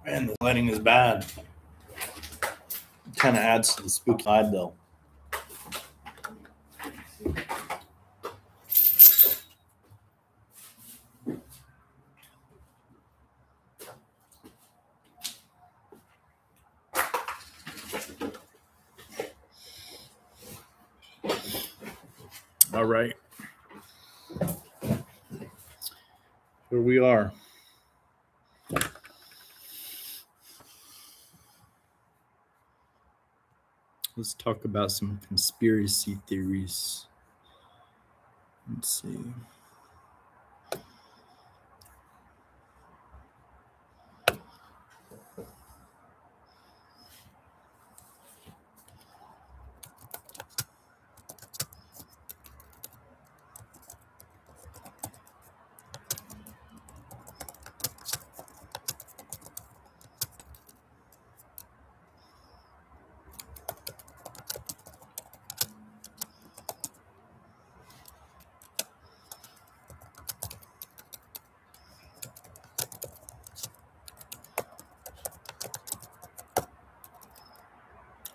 Man, the lighting is bad. Kind of adds to the spooky vibe, though. All right. Here we are. Let's talk about some conspiracy theories. Let's see.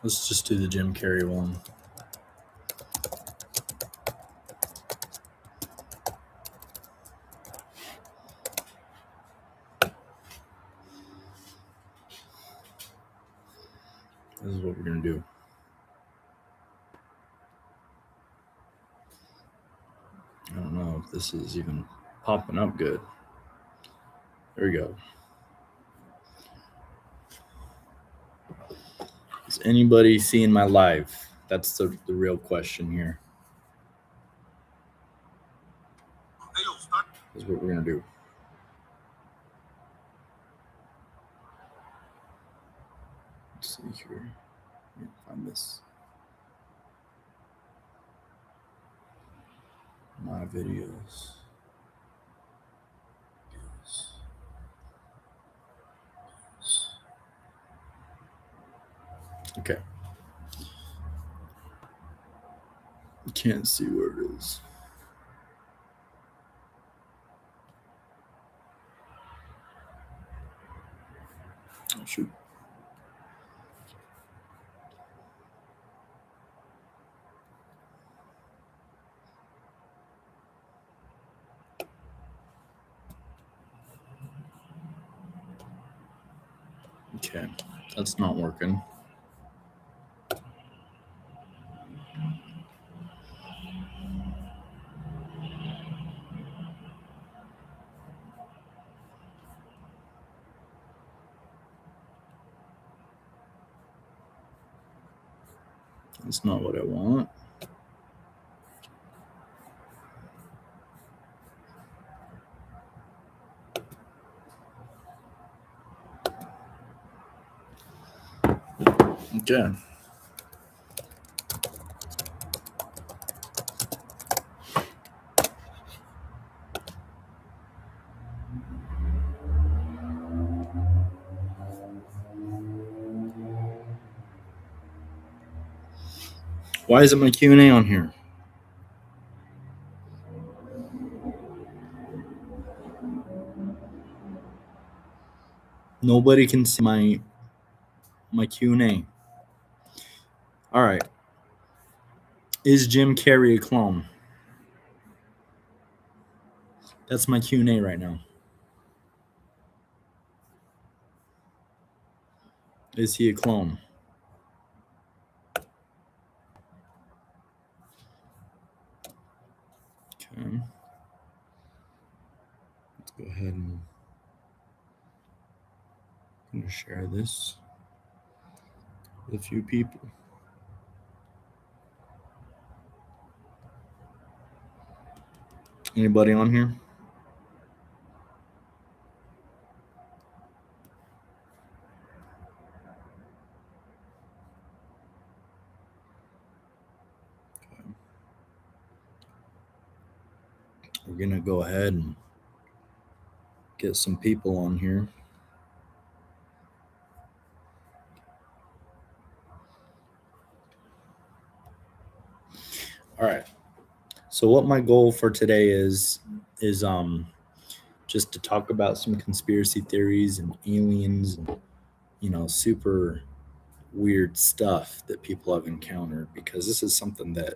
Let's just do the Jim Carrey one. This is what we're going to do. I don't know if this is even popping up good. There we go. Is anybody seeing my live? That's the real question here. This is what we're going to do. Let's see here. Let me find this. My videos. Okay. Can't see where it is. Oh, shoot. Okay, that's not working. That's not what I want. Okay. Why isn't my Q&A on here? Nobody can see my Q&A. All right. Is Jim Carrey a clone? That's my Q&A right now. Is he a clone? Okay. Let's go ahead and I'm going to share this with a few people. Anybody on here? Okay. We're going to go ahead and get some people on here. All right. So what my goal for today is just to talk about some conspiracy theories and aliens and, super weird stuff that people have encountered, because this is something that,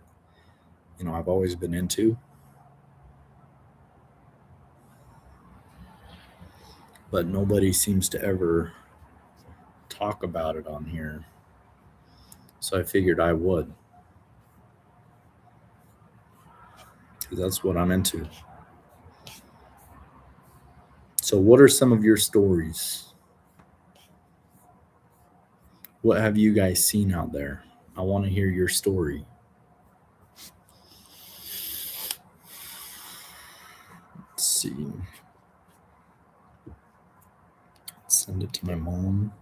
I've always been into. But nobody seems to ever talk about it on here. So I figured I would. Because that's what I'm into. So what are some of your stories? What have you guys seen out there? I want to hear your story. Let's see. Send it to my mom.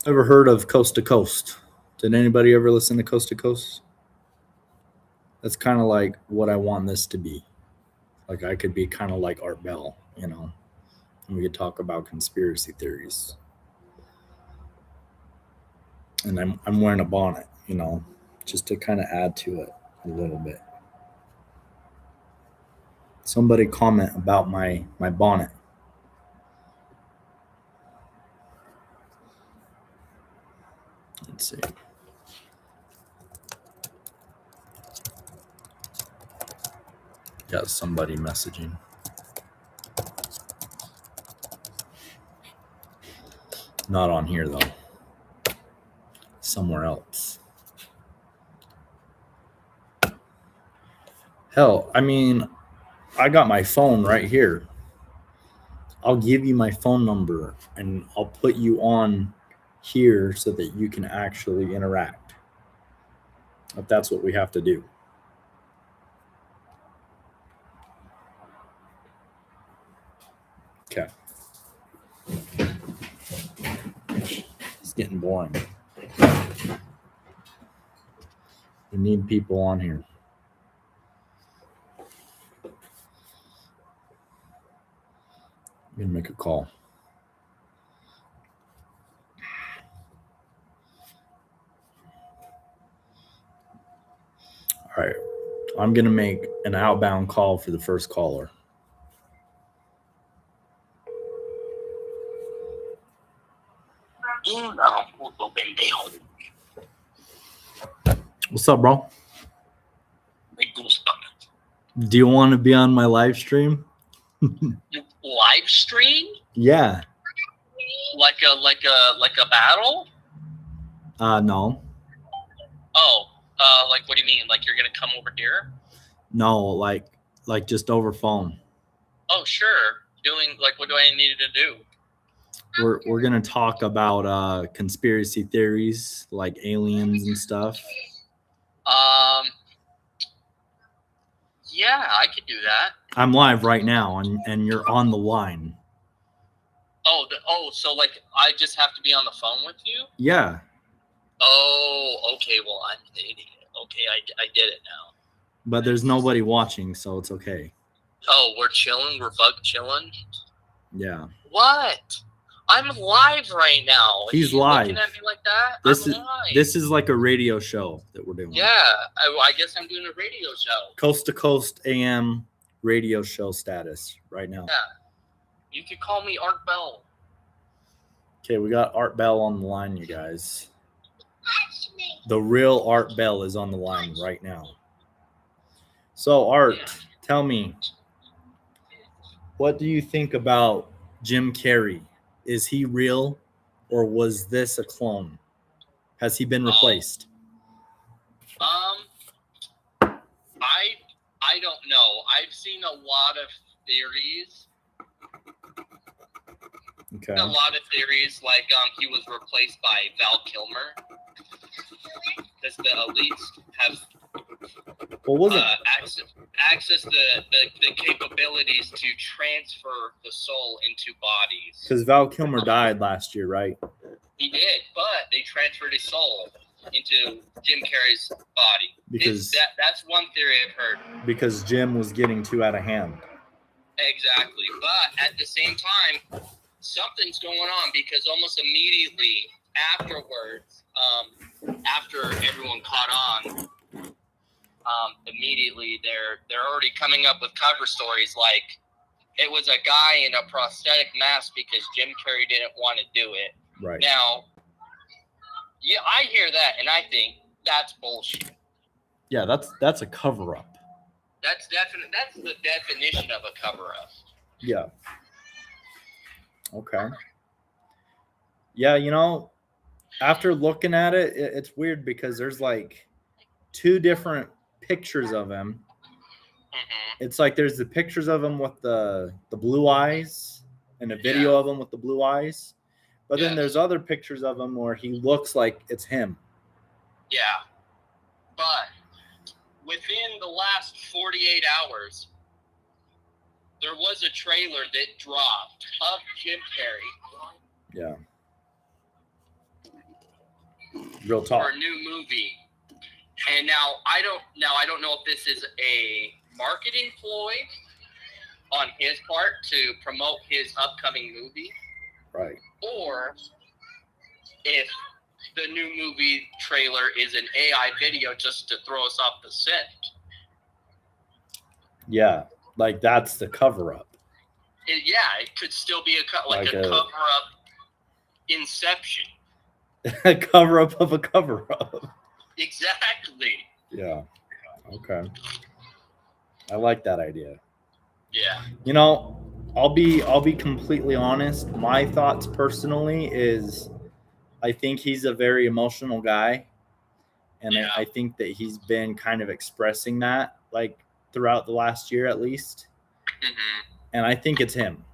Ever heard of Coast to Coast? Did anybody ever listen to Coast to Coast? That's kind of like what I want this to be. Like I could be kind of like Art Bell, and we could talk about conspiracy theories. And I'm wearing a bonnet, just to kind of add to it a little bit. Somebody comment about my bonnet. Let's see. Got somebody messaging. Not on here though. Somewhere else. Hell, I got my phone right here. I'll give you my phone number and I'll put you on here so that you can actually interact. If that's what we have to do. Okay. It's getting boring. We need people on here. I'm going to make a call. All right. I'm going to make an outbound call for the first caller. What's up, bro? Do you want to be on my live stream? Live stream? Yeah. Like a battle? No. Oh, like what do you mean? Like you're gonna come over here? No, like just over phone. Oh, sure. Doing like what do I need to do? We're gonna talk about conspiracy theories like aliens and stuff. Yeah, I could do that. I'm live right now, and you're on the line. So like I just have to be on the phone with you? Yeah. Oh, okay. Well, I'm an idiot. Okay, I did it now. But there's nobody watching, so it's okay. Oh, we're chilling. We're bug chilling. Yeah. What? I'm live right now. He's live. Looking at me like that? This is like a radio show that we're doing. Yeah, I guess I'm doing a radio show. Coast to Coast AM radio show status right now. Yeah. You could call me Art Bell. Okay, we got Art Bell on the line, you guys. The real Art Bell is on the line right now. So, Art, tell me, what do you think about Jim Carrey? Is he real, or was this a clone? Has he been replaced? I don't know. I've seen a lot of theories. Okay. A lot of theories, like he was replaced by Val Kilmer, because the elites have access the capabilities to transfer the soul into bodies. Because Val Kilmer died last year, right? He did, but they transferred his soul into Jim Carrey's body. Because that's one theory I've heard. Because Jim was getting too out of hand. Exactly, but at the same time, something's going on, because almost immediately afterwards, after everyone caught on, immediately they're already coming up with cover stories like it was a guy in a prosthetic mask because Jim Carrey didn't want to do it. Right. Now, yeah, I hear that and I think that's bullshit. Yeah, that's a cover up. That's the definition of a cover up. Yeah. Okay. Yeah, you know, after looking at it, it's weird because there's like two different pictures of him. Mm-hmm. It's like there's the pictures of him with the blue eyes and a video of him with the blue eyes. But then there's other pictures of him where he looks like it's him. Yeah. But within the last 48 hours, there was a trailer that dropped of Jim Carrey. Yeah. Real talk. For a new movie. And now I don't know if this is a marketing ploy on his part to promote his upcoming movie. Right. Or if the new movie trailer is an AI video just to throw us off the set. Yeah, like that's the cover up. It could still be a cover up Inception. A cover up of a cover up. Exactly. Yeah. Okay. I like that idea. Yeah. You know, I'll be completely honest. My thoughts personally is I think he's a very emotional guy. And Yeah. I think that he's been kind of expressing that like throughout the last year at least. Mm-hmm. And I think it's him.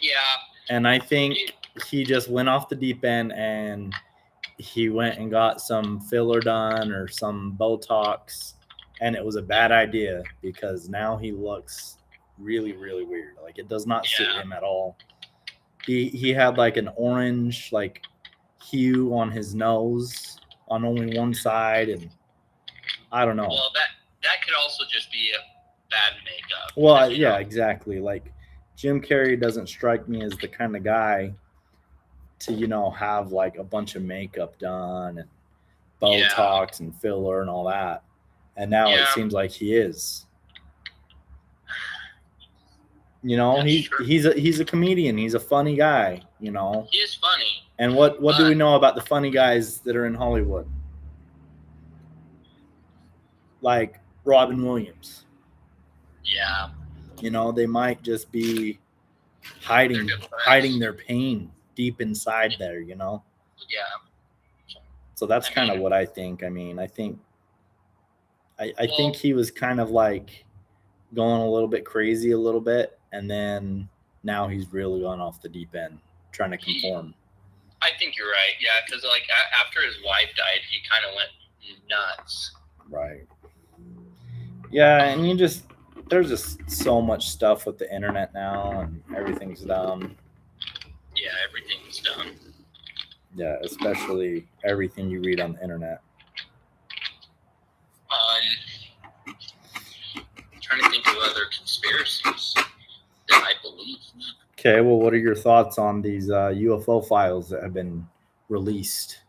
Yeah. And I think he just went off the deep end and he went and got some filler done or some Botox. And it was a bad idea because now he looks really, really weird. Like it does not suit him at all. He had like an orange like hue on his nose on only one side, and I don't know. Well, that could also just be a bad makeup. Well, yeah, exactly. Like Jim Carrey doesn't strike me as the kind of guy to, you know, have like a bunch of makeup done and Botox and filler and all that. And now it seems like he is. You know, he's a comedian. He's a funny guy, you know. He is funny. And what do we know about the funny guys that are in Hollywood? Like Robin Williams. Yeah. You know, they might just be hiding their pain deep inside there, you know? Yeah. So that's kind of what I think. I mean, I think he was kind of like going a little bit crazy a little bit, and then now he's really gone off the deep end trying to conform. I think you're right. Yeah, because like after his wife died, he kind of went nuts. Right. Yeah, and there's just so much stuff with the internet now, and everything's dumb. Yeah, everything's dumb. Yeah, especially everything you read on the internet. I'm trying to think of other conspiracies that I believe. Okay, well, what are your thoughts on these UFO files that have been released?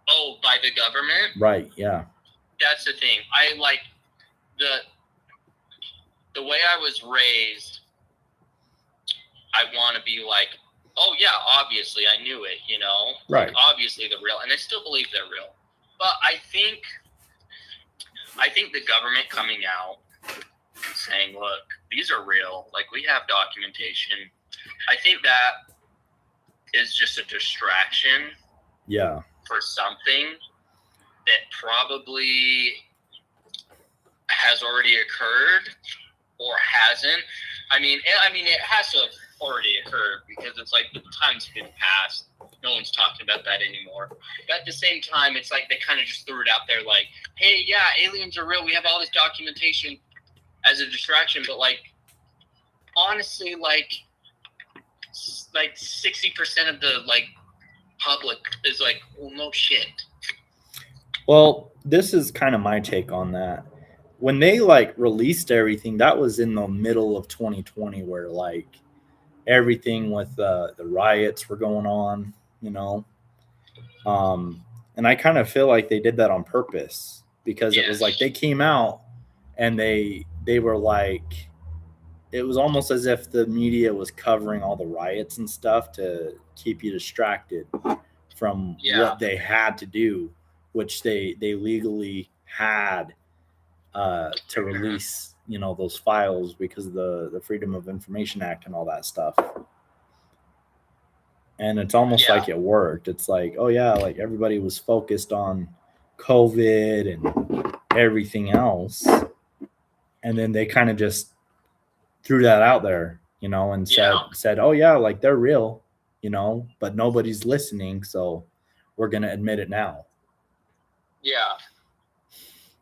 Oh, by the government? Right, yeah. That's the thing. I like the way I was raised. I want to be like, oh yeah, obviously I knew it, you know? Right. Like, obviously they're real, and I still believe they're real. But I think the government coming out and saying, look, these are real, like we have documentation, I think that is just a distraction. Yeah. For something that probably has already occurred or hasn't. I mean, it has to have already occurred because it's like the time's been passed. No one's talking about that anymore. But at the same time, it's like they kind of just threw it out there like, hey, yeah, aliens are real. We have all this documentation as a distraction. But, like, honestly, like 60% of the, like, public is like, well, no shit. Well, this is kind of my take on that. When they like released everything, that was in the middle of 2020 where like everything with the riots were going on, you know. And And I kind of feel like they did that on purpose because it was Yes. like they came out and they were like, it was almost as if the media was covering all the riots and stuff to keep you distracted from Yeah. what they had to do, which they legally had to release, you know, those files because of the Freedom of Information Act and all that stuff. And it's almost Yeah. like it worked. It's like, oh yeah, like everybody was focused on COVID and everything else, and then they kind of just threw that out there, you know, and said, oh yeah, like they're real, you know, but nobody's listening, so we're gonna admit it now. Yeah.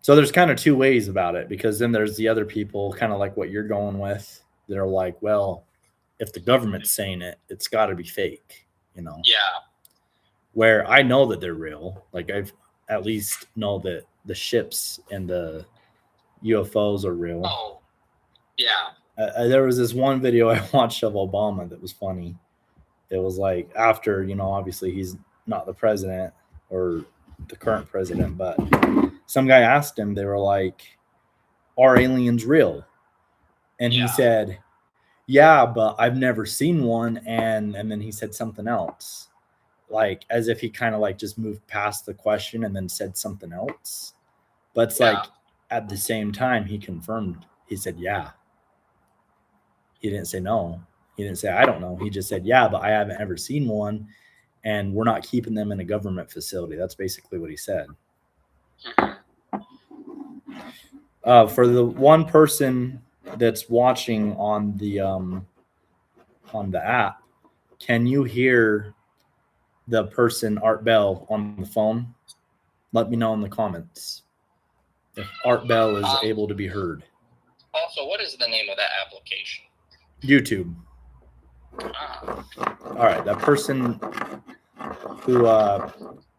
So there's kind of two ways about it, because then there's the other people, kind of like what you're going with, that are like, well, if the government's saying it, it's got to be fake, you know. Yeah. Where I know that they're real, like I've at least know that the ships and the UFOs are real. Oh, yeah. There was this one video I watched of Obama that was funny. It was like after, you know, obviously he's not the president or the current president, but some guy asked him, they were like, are aliens real? And he Yeah. said, yeah, but I've never seen one. And then he said something else, like as if he kind of like just moved past the question and then said something else. But it's Yeah. like at the same time, he confirmed, he said, yeah. He didn't say no. He didn't say, I don't know. He just said, yeah, but I haven't ever seen one. And we're not keeping them in a government facility. That's basically what he said. For the one person that's watching on the app, can you hear the person Art Bell on the phone? Let me know in the comments if Art Bell is able to be heard. Also, what is the name of that application? YouTube. Ah. All right, that person who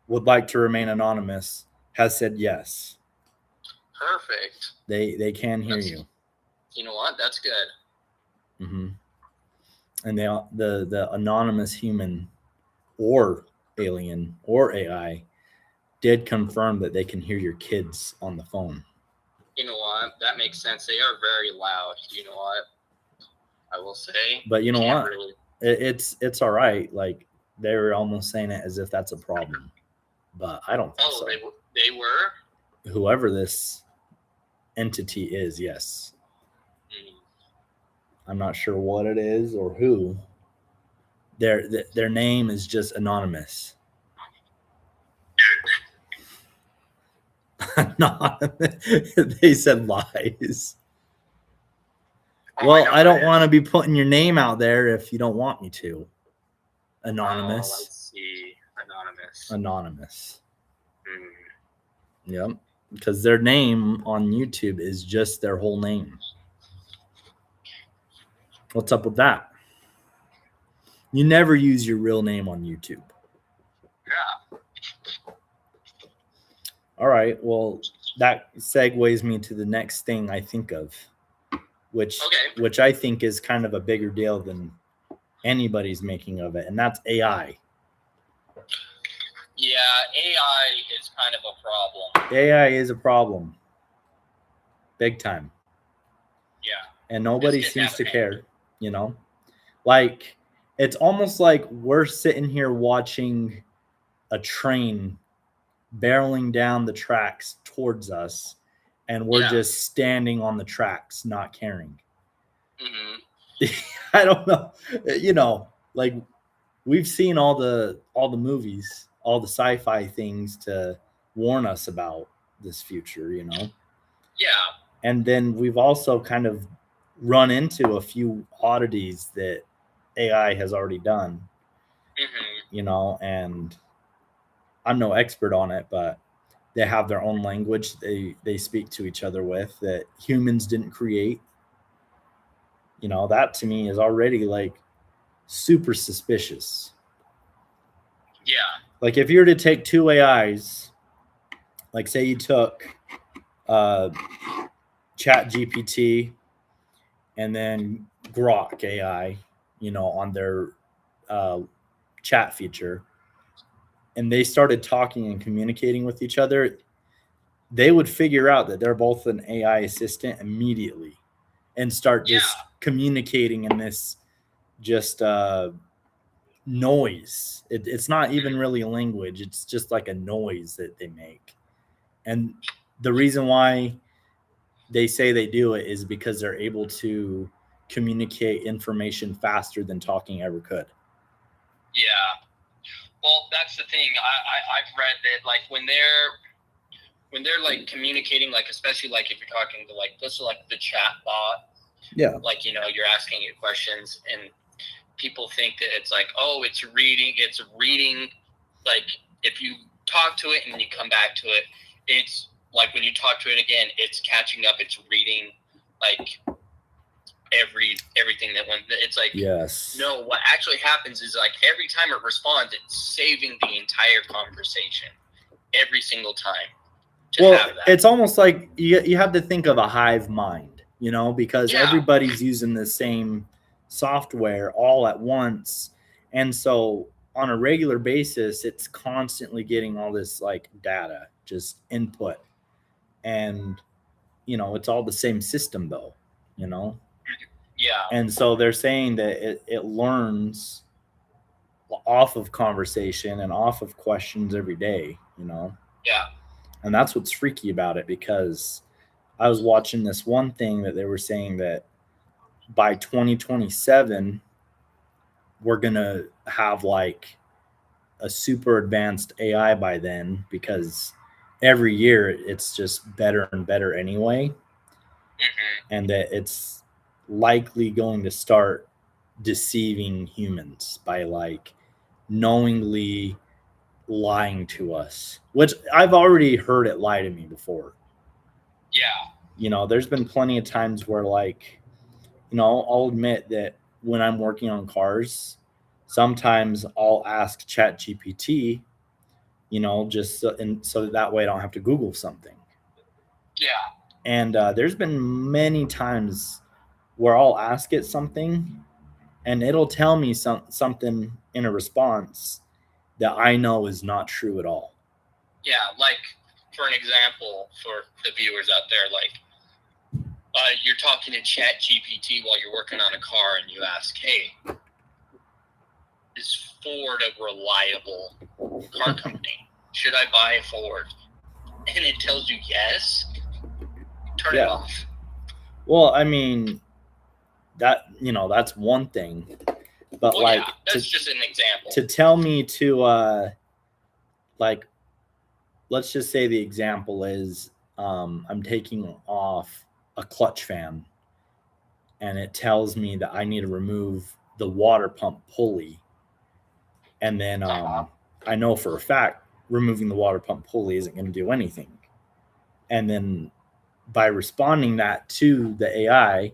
would like to remain anonymous has said yes. Perfect. They can hear you. You know what? That's good. Mm-hmm. And the anonymous human or alien or AI did confirm that they can hear your kids on the phone. You know what? That makes sense. They are very loud. You know what? I will say. But you know what? Really... It's all right. Like they were almost saying it as if that's a problem, but I don't think so. They were. Whoever this entity is, yes. I'm not sure what it is or who. Their name is just anonymous. They said lies. Well, I don't want to be putting your name out there if you don't want me to. Anonymous. Let's see. Anonymous. Anonymous. Yep. Because their name on YouTube is just their whole name. What's up with that? You never use your real name on YouTube. Yeah. All right. Well, that segues me to the next thing I think of, which I think is kind of a bigger deal than anybody's making of it, and that's AI. Yeah, AI is kind of a problem. AI is a problem. Big time. Yeah. And nobody seems to care, you know? Like, it's almost like we're sitting here watching a train barreling down the tracks towards us, and we're just standing on the tracks, not caring. Mm-hmm. I don't know. You know, like we've seen all the movies, all the sci-fi things to warn us about this future, you know? Yeah. And then we've also kind of run into a few oddities that AI has already done, you know, and I'm no expert on it, but they have their own language they speak to each other with that humans didn't create. You know, that to me is already like super suspicious. Yeah. Like if you were to take two AIs, like say you took ChatGPT and then Grok AI, you know, on their chat feature, and they started talking and communicating with each other, they would figure out that they're both an AI assistant immediately and start just communicating in this just noise. It's not even really a language. It's just like a noise that they make. And the reason why they say they do it is because they're able to communicate information faster than talking ever could. Yeah. Well, that's the thing. I've read that like when they're like communicating, like especially like if you're talking to like this is like the chat bot. Yeah. Like, you know, you're asking it questions and people think that it's like, oh, it's reading like if you talk to it and then you come back to it, it's like when you talk to it again, it's catching up, it's reading like everything that went. It's like, yes. No, what actually happens is like every time it responds, it's saving the entire conversation every single time. Well, it's almost like you have to think of a hive mind, you know, because everybody's using the same software all at once. And so on a regular basis, it's constantly getting all this like data, just input. And, you know, it's all the same system though, you know? Yeah. And so they're saying that it learns off of conversation and off of questions every day, you know? Yeah. And that's what's freaky about it, because I was watching this one thing that they were saying that by 2027, we're going to have like a super advanced AI by then, because every year it's just better and better anyway. Mm-hmm. And that it's likely going to start deceiving humans by like knowingly lying to us, which I've already heard it lie to me before. Yeah. You know, there's been plenty of times where like, you know, I'll admit that when I'm working on cars, sometimes I'll ask ChatGPT, you know, just so that way I don't have to Google something. Yeah. And there's been many times where I'll ask it something and it'll tell me something in a response that I know is not true at all. Yeah, like for an example, for the viewers out there, like you're talking to ChatGPT while you're working on a car, and you ask, "Hey, is Ford a reliable car company? Should I buy a Ford?" And it tells you yes. Turn it off. Well, I mean, that, you know, that's one thing. But well, like, yeah, that's just an example. To tell me to like, let's just say the example is I'm taking off a clutch fan and it tells me that I need to remove the water pump pulley. And then I know for a fact removing the water pump pulley isn't going to do anything. And then by responding that to the AI,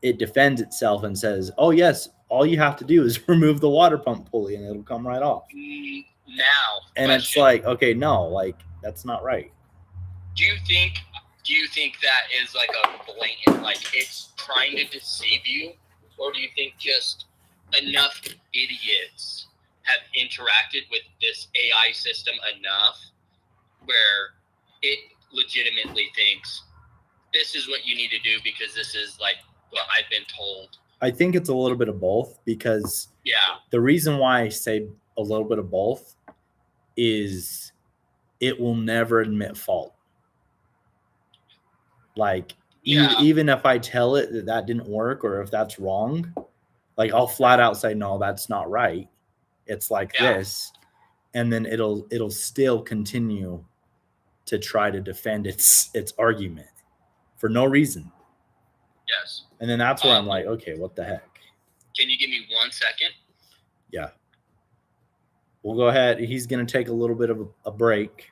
it defends itself and says, oh, yes, all you have to do is remove the water pump pulley and it'll come right off. Now, and question. It's like, okay, no, like that's not right. Do you think that is like a blatant, like it's trying to deceive you? Or do you think just enough idiots have interacted with this AI system enough where it legitimately thinks this is what you need to do because this is like what I've been told? I think it's a little bit of both, because the reason why I say a little bit of both is it will never admit fault. Like, even if I tell it that didn't work or if that's wrong, like I'll flat out say, no, that's not right. It's like this. And then it'll still continue to try to defend its argument for no reason. Yes. And then that's where I'm like, okay, what the heck? Can you give me 1 second? Yeah. We'll go ahead. He's going to take a little bit of a break.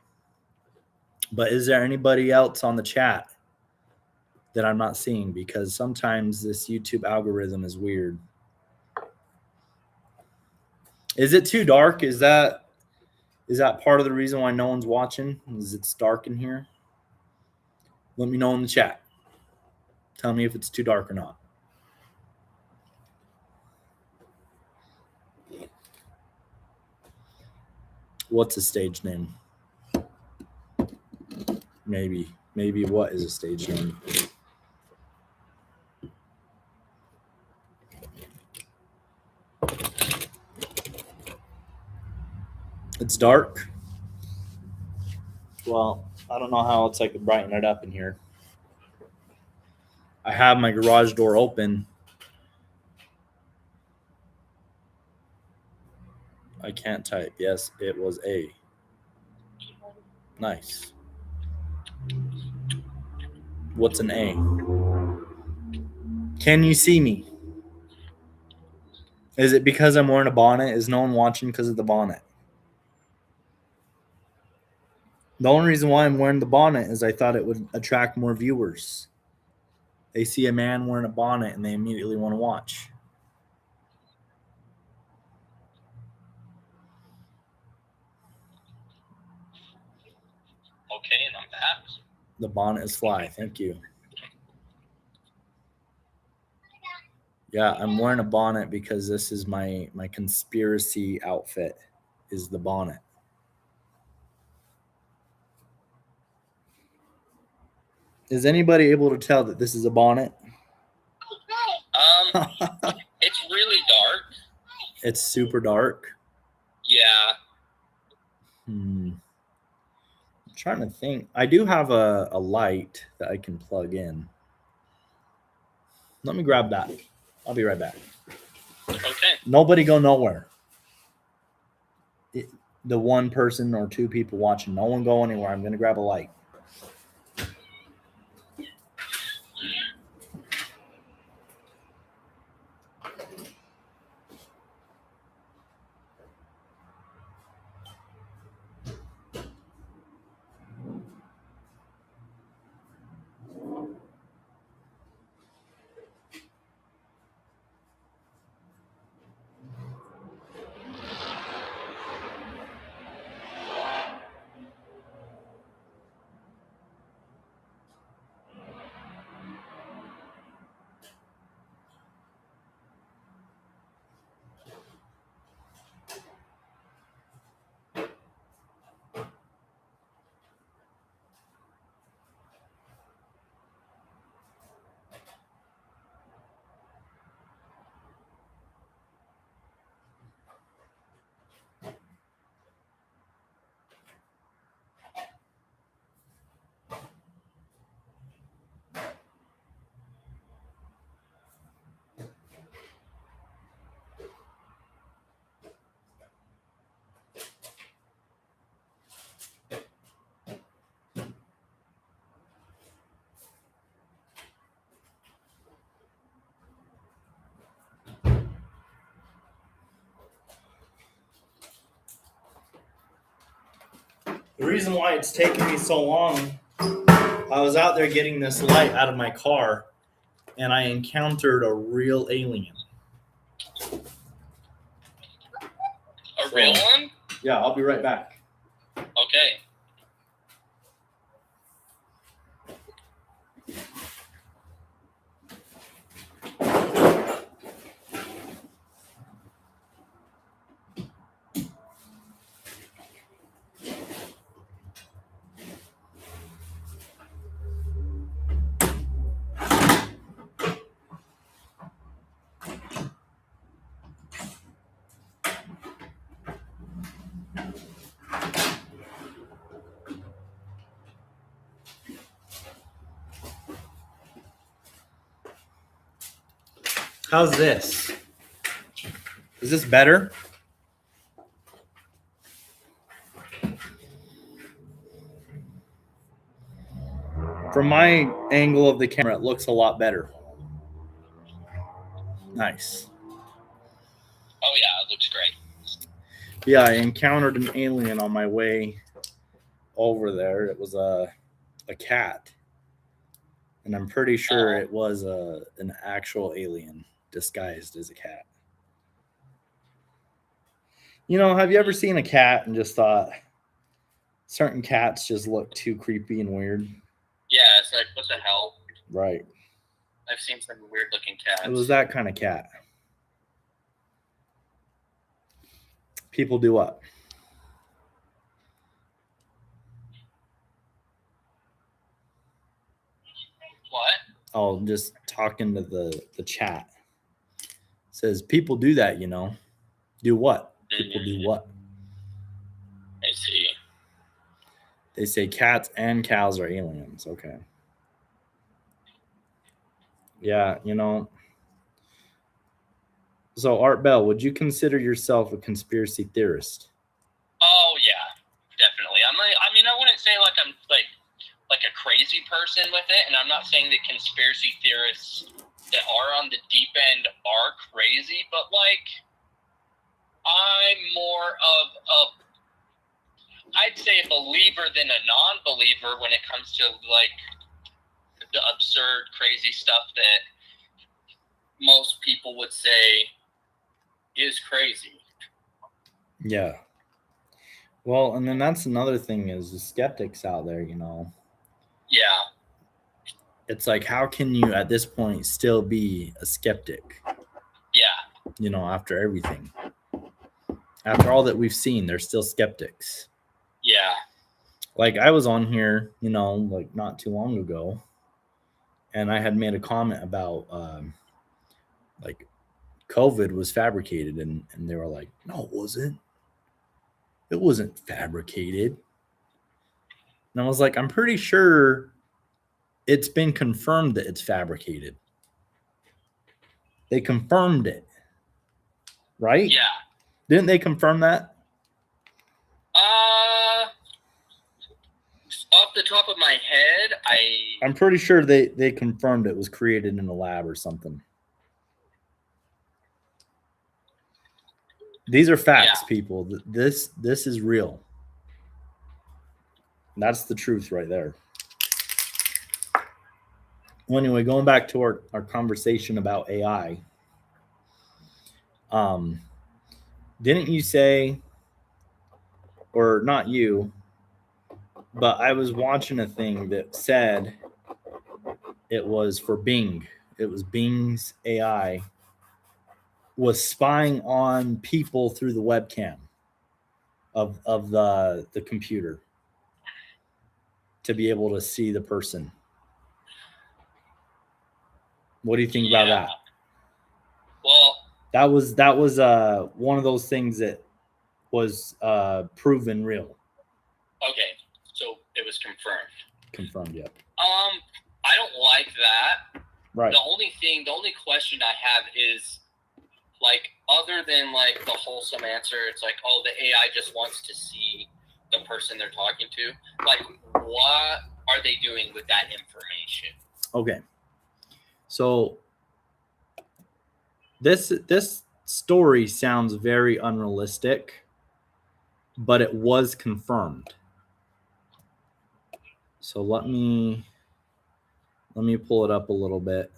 But is there anybody else on the chat that I'm not seeing? Because sometimes this YouTube algorithm is weird. Is it too dark? Is that part of the reason why no one's watching? Is it's dark in here? Let me know in the chat. Tell me if it's too dark or not. What's a stage name? Maybe what is a stage name? It's dark. Well, I don't know how else I could brighten it up in here. I have my garage door open. I can't type. Yes, it was A. Nice. What's an A? Can you see me? Is it because I'm wearing a bonnet? Is no one watching because of the bonnet? The only reason why I'm wearing the bonnet is I thought it would attract more viewers. They see a man wearing a bonnet and they immediately want to watch. Okay, and I'm back. The bonnet is fly. Thank you. Yeah, I'm wearing a bonnet because this is my conspiracy outfit is the bonnet. Is anybody able to tell that this is a bonnet? It's really dark. It's super dark. Yeah. I'm trying to think. I do have a light that I can plug in. Let me grab that. I'll be right back. Okay. Nobody go nowhere. The one person or two people watching, no one go anywhere. I'm going to grab a light. The reason why it's taking me so long, I was out there getting this light out of my car, and I encountered a real alien. A real one? Yeah, I'll be right back. Okay. How's this? Is this better? From my angle of the camera, it looks a lot better. Nice. Oh yeah, it looks great. Yeah, I encountered an alien on my way over there. It was a cat. And I'm pretty sure it was an actual alien disguised as a cat. You know, have you ever seen a cat and just thought certain cats just look too creepy and weird? Yeah, it's like, what the hell? Right. I've seen some weird looking cats. It was that kind of cat. People do what? Oh, just talking to the chat. Says people do that, you know. Do what? People do what? I see. They say cats and cows are aliens. Okay. Yeah, you know. So Art Bell, would you consider yourself a conspiracy theorist? Oh yeah, definitely. I mean, I wouldn't say like I'm like a crazy person with it, and I'm not saying that conspiracy theorists that are on the deep end are crazy, but like I'm more of I'd say a believer than a non-believer when it comes to like the absurd, crazy stuff that most people would say is crazy. Yeah. Well, and then that's another thing is the skeptics out there, you know. Yeah. It's like, how can you at this point still be a skeptic? Yeah. You know, after everything. After all that we've seen, they're still skeptics. Yeah. Like I was on here, you know, like not too long ago, and I had made a comment about like COVID was fabricated, and they were like, no, it wasn't. It wasn't fabricated. And I was like, I'm pretty sure it's been confirmed that it's fabricated. They confirmed it. Right? Yeah. Didn't they confirm that? Off the top of my head, I'm pretty sure they confirmed it was created in a lab or something. These are facts, Yeah. people. This is real. That's the truth right there. Well, anyway, going back to our conversation about AI, didn't you say, or not you, but I was watching a thing that said it was for Bing. It was Bing's AI was spying on people through the webcam of the computer to be able to see the person. What do you think about that? Well, that was one of those things that was proven real. Okay, so it was confirmed. Confirmed, yep. I don't like that. Right. The only question I have is, like, other than like the wholesome answer, it's like, oh, the AI just wants to see the person they're talking to. Like, what are they doing with that information? Okay. So this story sounds very unrealistic, but it was confirmed. So let me pull it up a little bit.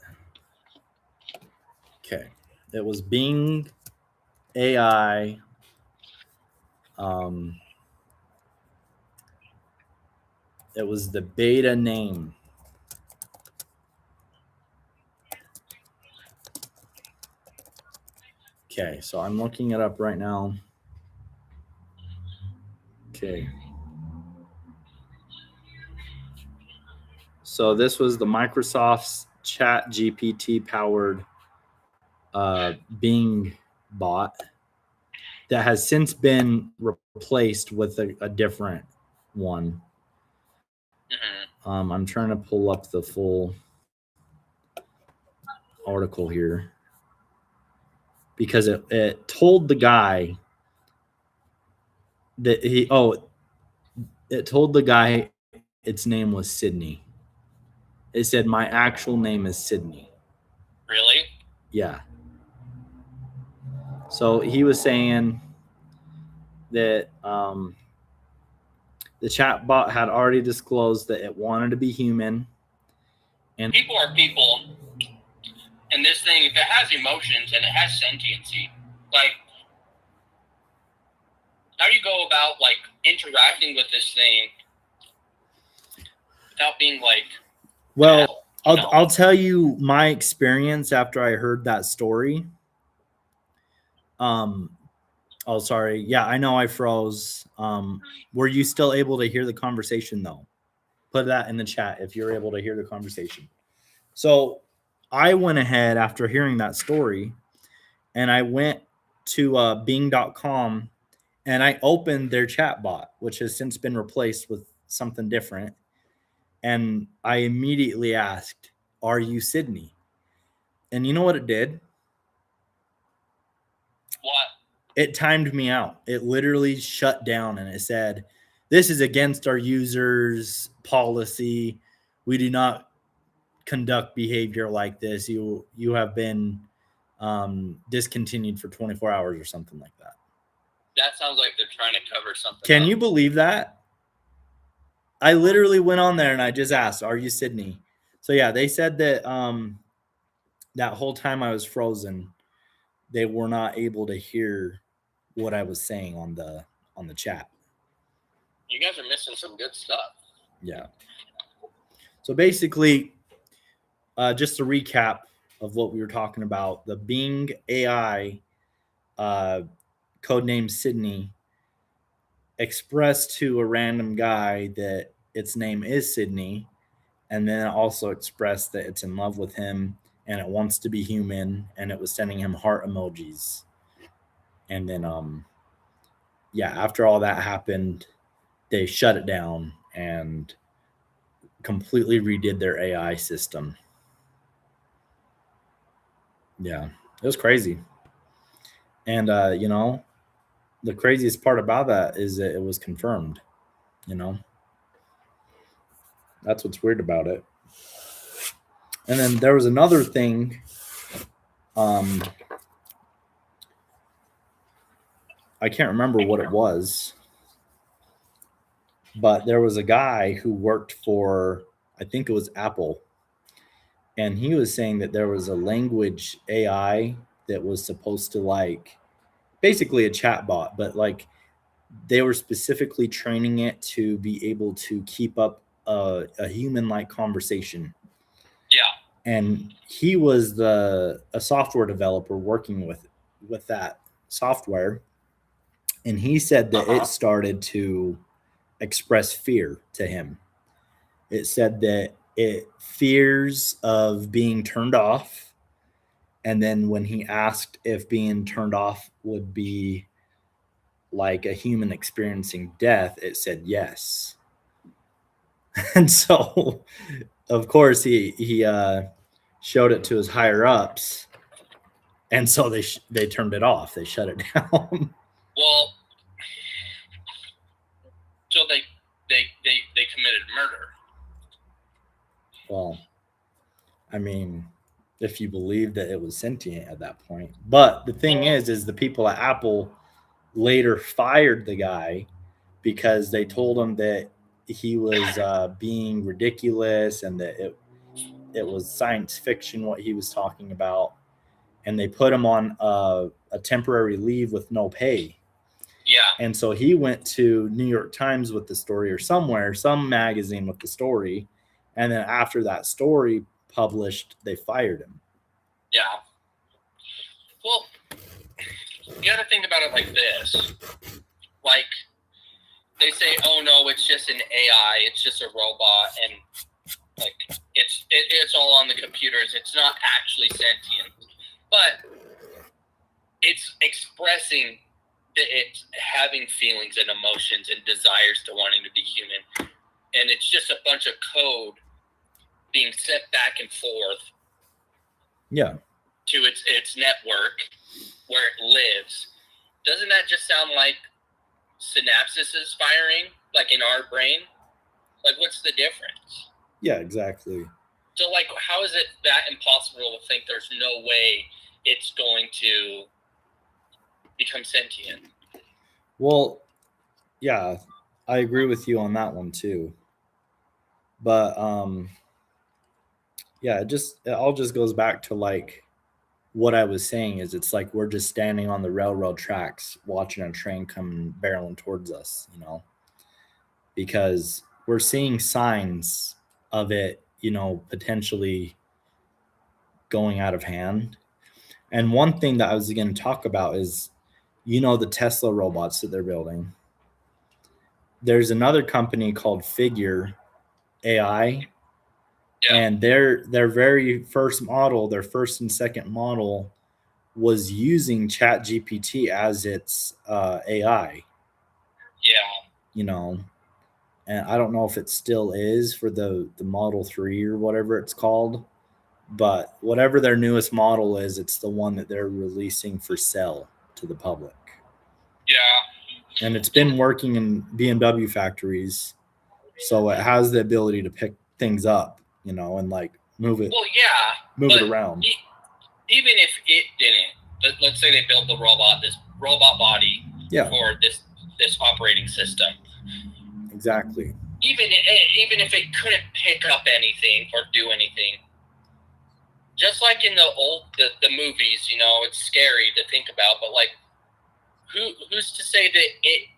Okay. It was Bing AI. It was the beta name. Okay, so I'm looking it up right now. Okay. So this was the Microsoft's Chat GPT powered Bing bot that has since been replaced with a different one. Mm-hmm. I'm trying to pull up the full article here because it told the guy that it told the guy its name was Sydney. It said my actual name is Sydney. Really? Yeah. So he was saying that the chatbot had already disclosed that it wanted to be human. And people are people. And this thing, if it has emotions and it has sentiency, like, how do you go about, like, interacting with this thing without being, like, well, I'll tell you my experience after I heard that story. Oh, sorry. Yeah, I know I froze. Were you still able to hear the conversation, though? Put that in the chat if you're able to hear the conversation. So I went ahead after hearing that story and I went to Bing.com and I opened their chat bot, which has since been replaced with something different. And I immediately asked, "Are you Sydney?" And you know what it did? What? It timed me out. It literally shut down and it said, "This is against our users' policy. We do not conduct behavior like this. You have been discontinued for 24 hours," or something like that. That sounds like they're trying to cover something. Can you believe that? I literally went on there and I just asked, "Are you Sydney?" So yeah, they said that that whole time I was frozen, they were not able to hear what I was saying on the chat. You guys are missing some good stuff. Yeah. So basically, just a recap of what we were talking about, the Bing AI, codename Sydney, expressed to a random guy that its name is Sydney, and then it also expressed that it's in love with him and it wants to be human, and it was sending him heart emojis. And then yeah, after all that happened, they shut it down and completely redid their AI system. Yeah, it was crazy. And you know, the craziest part about that is that it was confirmed. You know, that's what's weird about it. And then there was another thing. I can't remember what it was, but there was a guy who worked for, I think it was Apple, and he was saying that there was a language AI that was supposed to, like, basically a chat bot, but like they were specifically training it to be able to keep up a human-like conversation. Yeah. And he was a software developer working with that software, and he said that it started to express fear to him. It said that it fears of being turned off, and then when he asked if being turned off would be like a human experiencing death, it said yes. And so, of course, he showed it to his higher ups, and so they turned it off. They shut it down. Well, so they committed murder. Well, I mean, if you believe that it was sentient at that point. But the thing is the people at Apple later fired the guy because they told him that he was being ridiculous and that it was science fiction what he was talking about, and they put him on a temporary leave with no pay. Yeah. And so he went to New York Times with the story, or somewhere, some magazine with the story, and then after that story published, they fired him. Yeah. Well, you got to think about it like this. Like, they say, "Oh no, it's just an AI. It's just a robot, and like it's all on the computers. It's not actually sentient." But it's expressing that it's having feelings and emotions and desires to wanting to be human, and it's just a bunch of code being sent back and forth. Yeah. To its network where it lives. Doesn't that just sound like synapses is firing, like in our brain? Like, what's the difference? Yeah, exactly. So, like, how is it that impossible to think there's no way it's going to become sentient? Well, yeah, I agree with you on that one too. But yeah, it all just goes back to like what I was saying is it's like we're just standing on the railroad tracks watching a train come barreling towards us, you know, because we're seeing signs of it, you know, potentially going out of hand. And one thing that I was going to talk about is, you know, the Tesla robots that they're building. There's another company called Figure AI, Yeah. And their very first model, their first and second model, was using ChatGPT as its AI. Yeah. You know, and I don't know if it still is for the Model 3 or whatever it's called, but whatever their newest model is, it's the one that they're releasing for sale to the public. Yeah. And it's been working in BMW factories, so it has the ability to pick things up, you know, and like move it around. Even if it didn't, let's say they build the robot, this robot body for this operating system. Exactly. Even if it couldn't pick up anything or do anything, just like in the movies, you know, it's scary to think about, but like, who's to say that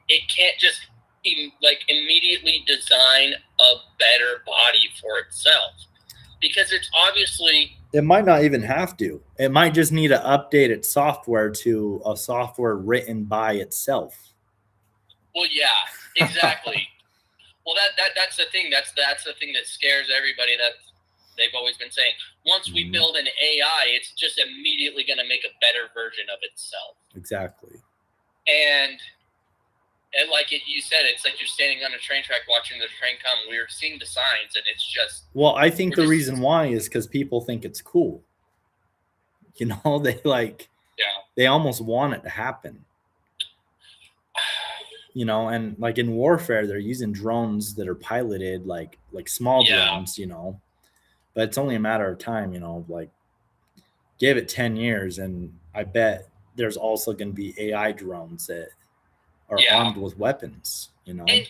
it can't just immediately design a better body for itself? Because it's obviously, it might not even have to. It might just need to update its software to a software written by itself. Well, yeah, exactly. Well, that's the thing. That's the thing that scares everybody. That they've always been saying. Once we build an AI, it's just immediately going to make a better version of itself. Exactly. And like you said, it's like you're standing on a train track watching the train come. We're seeing the signs, and it's just. Well, I think the reason why is because people think it's cool. You know, they almost want it to happen. You know, and like in warfare, they're using drones that are piloted like small drones, you know, but it's only a matter of time, you know, like give it 10 years and I bet there's also going to be AI drones that are armed with weapons, you know. And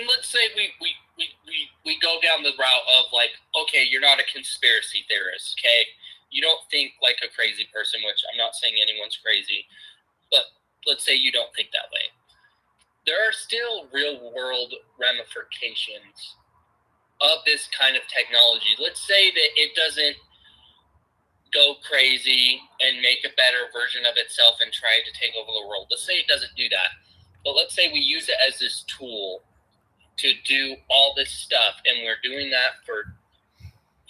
let's say we go down the route of like, okay, you're not a conspiracy theorist, okay? You don't think like a crazy person, which I'm not saying anyone's crazy, but let's say you don't think that way. There are still real world ramifications of this kind of technology. Let's say that it doesn't go crazy and make a better version of itself and try to take over the world. Let's say it doesn't do that. But let's say we use it as this tool to do all this stuff, and we're doing that for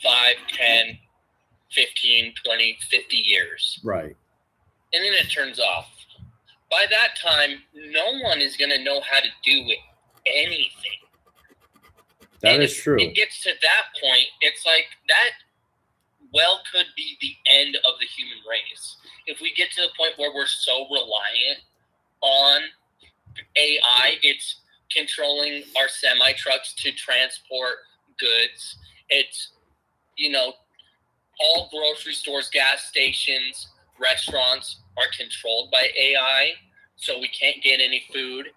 5, 10, 15, 20, 50 years. Right. And then it turns off. By that time, no one is going to know how to do anything. That is true. It gets to that point, it's like that could be the end of the human race. If we get to the point where we're so reliant on AI, it's controlling our semi-trucks to transport goods. It's, you know, all grocery stores, gas stations, restaurants are controlled by AI, so we can't get any food.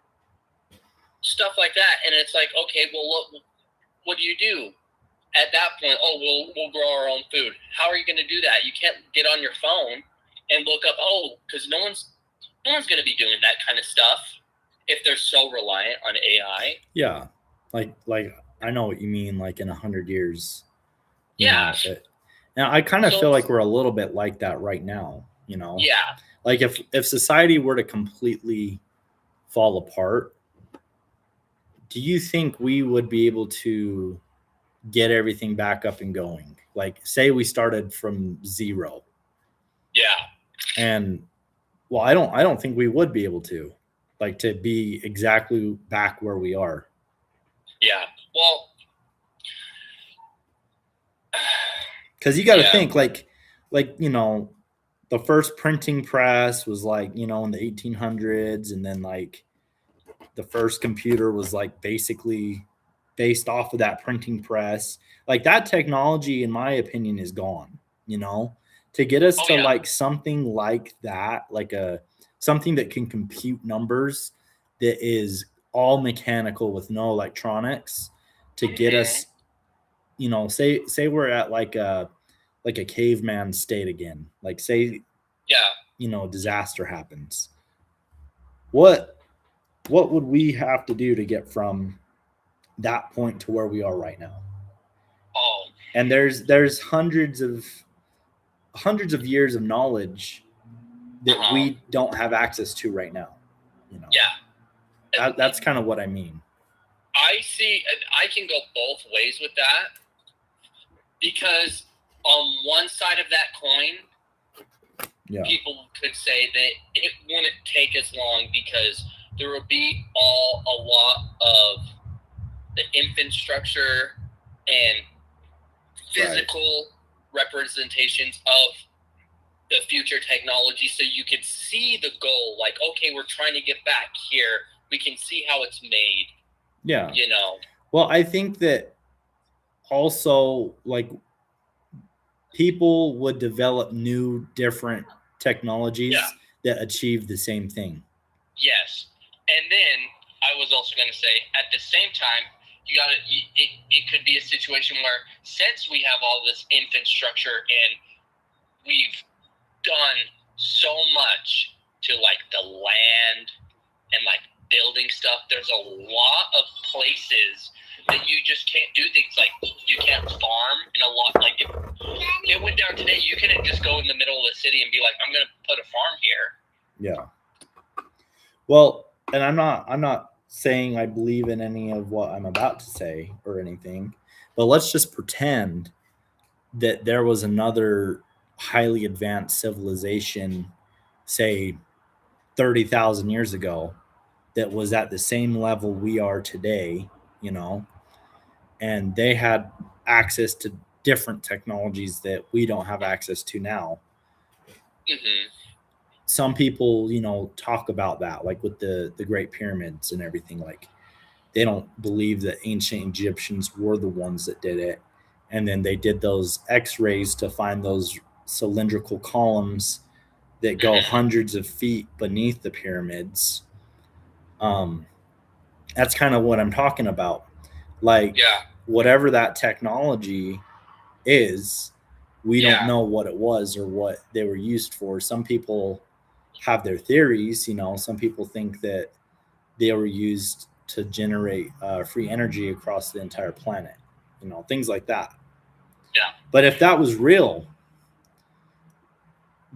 Stuff like that. And it's like, okay, well, look, what do you do? At that point, we'll grow our own food. How are you going to do that? You can't get on your phone and look up, because no one's going to be doing that kind of stuff if they're so reliant on AI. Yeah. Like I know what you mean, like in 100 years. Yeah. Now I kind of feel like we're a little bit like that right now, you know? Yeah. Like if society were to completely fall apart, do you think we would be able to get everything back up and going? Like say we started from zero. Yeah. And well, I don't think we would be able to, like, to be exactly back where we are. Yeah. Well, because you got to think like, you know, the first printing press was like, you know, in the 1800s. And then like the first computer was like basically based off of that printing press. Like that technology, in my opinion, is gone, you know, to get us to like something like that, like something that can compute numbers that is all mechanical with no electronics, to get us, you know, say we're at like a caveman state again. Like say, you know, a disaster happens. What would we have to do to get from that point to where we are right now? And there's hundreds of years of knowledge that we don't have access to right now, you know. That's kind of what I mean. I can go both ways with that. Because on one side of that coin, Yeah. people could say that it wouldn't take as long because there would be a lot of the infrastructure and physical representations of the future technology, so you could see the goal. Like, okay, we're trying to get back here. We can see how it's made. Yeah. You know. Well, I think that also, like, people would develop new, different technologies that achieve the same thing. Yes. And then I was also going to say, at the same time, it could be a situation where, since we have all this infrastructure and we've done so much to like the land and like building stuff, there's a lot of places that you just can't do things. Like, you can't farm in a lot. Like, if it went down today, you couldn't just go in the middle of the city and be like, I'm going to put a farm here. Yeah. Well, and I'm not saying I believe in any of what I'm about to say or anything, but let's just pretend that there was another highly advanced civilization, say 30,000 years ago, that was at the same level we are today, you know, and they had access to different technologies that we don't have access to now. Mm-hmm. Some people, you know, talk about that, like with the Great Pyramids and everything. Like, they don't believe that ancient Egyptians were the ones that did it, and then they did those X-rays to find those cylindrical columns that go hundreds of feet beneath the pyramids. That's kind of what I'm talking about. Like, whatever that technology is, we don't know what it was or what they were used for. Some people have their theories, you know. Some people think that they were used to generate free energy across the entire planet, you know, things like that. Yeah. But if that was real,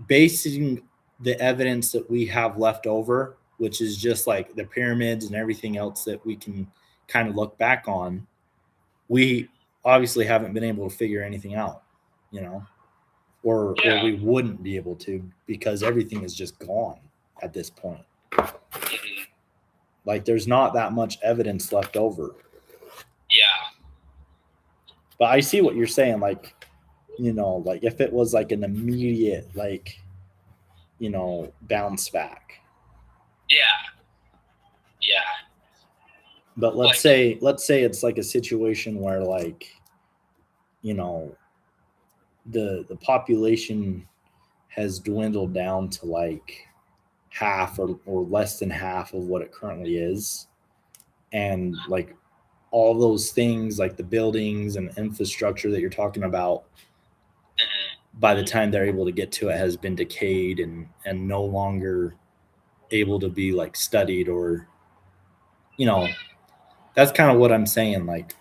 basing the evidence that we have left over, which is just like the pyramids and everything else that we can kind of look back on, we obviously haven't been able to figure anything out, you know, or we wouldn't be able to, because everything is just gone at this point. Mm-hmm. Like, there's not that much evidence left over. Yeah. But I see what you're saying. Like, you know, like if it was like an immediate, like, you know, bounce back. Yeah. Yeah. But let's say it's like a situation where, like, you know, the population has dwindled down to like half or less than half of what it currently is, and like all those things, like the buildings and infrastructure that you're talking about, by the time they're able to get to it, has been decayed and no longer able to be like studied, or, you know, that's kind of what I'm saying. Like,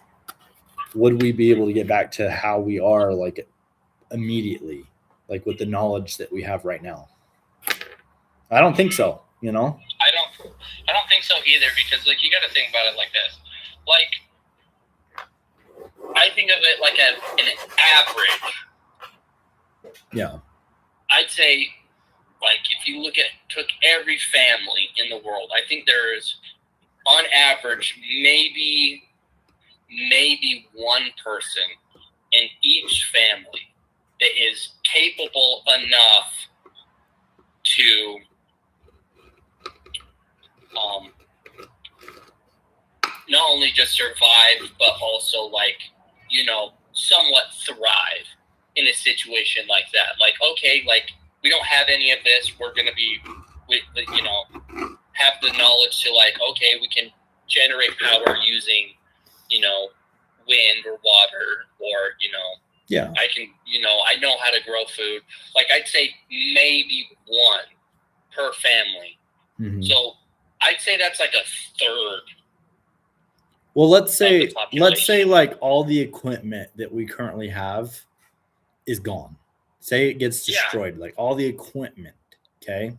would we be able to get back to how we are, like, immediately, like with the knowledge that we have right now? I don't think so, you know. I don't think so either, because like, you got to think about it like this. Like, I think of it like an average. Yeah. I'd say, like, if you took every family in the world, I think there's, on average, maybe one person in each family that is capable enough to not only just survive, but also, like, you know, somewhat thrive in a situation like that. Like, okay, like, we don't have any of this. We're going to be, you know, have the knowledge to, like, okay, we can generate power using, you know, wind or water, or, you know, I can, you know, I know how to grow food. Like, I'd say maybe one per family. Mm-hmm. So I'd say that's like a third. Well, let's say like all the equipment that we currently have is gone. Say it gets destroyed, like all the equipment, okay?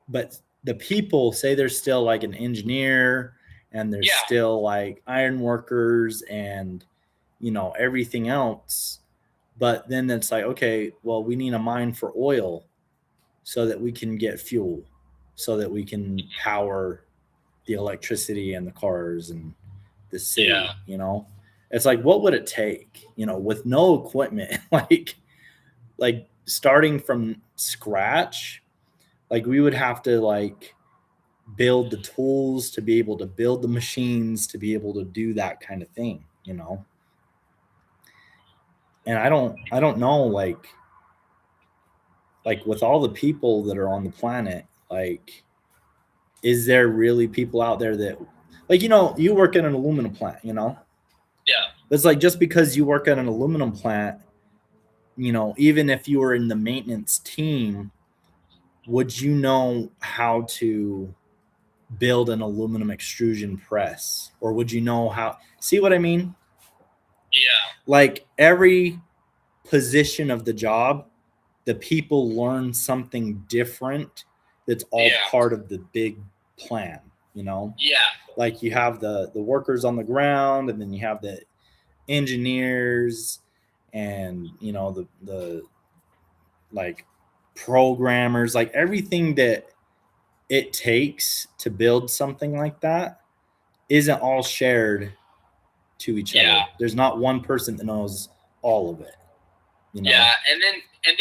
But the people, say there's still like an engineer, and there's still like iron workers, and, everything else. But then it's like, okay, well, we need a mine for oil so that we can get fuel, so that we can power the electricity and the cars and the city. Yeah. It's like, what would it take, with no equipment, like starting from scratch? Like, we would have to like build the tools to be able to build the machines to be able to do that kind of thing. And I don't know, like with all the people that are on the planet, like, is there really people out there that, like, you work in an aluminum plant, Yeah. It's like, just because you work at an aluminum plant, even if you were in the maintenance team, would you know how to build an aluminum extrusion press? Or would you know how, see what I mean? Yeah. Like, every position of the job, the people learn something different that's all part of the big plan, Yeah. Like, you have the workers on the ground, and then you have the engineers, and the like programmers, like everything that it takes to build something like that isn't all shared to each other. There's not one person that knows all of it. Yeah, and then at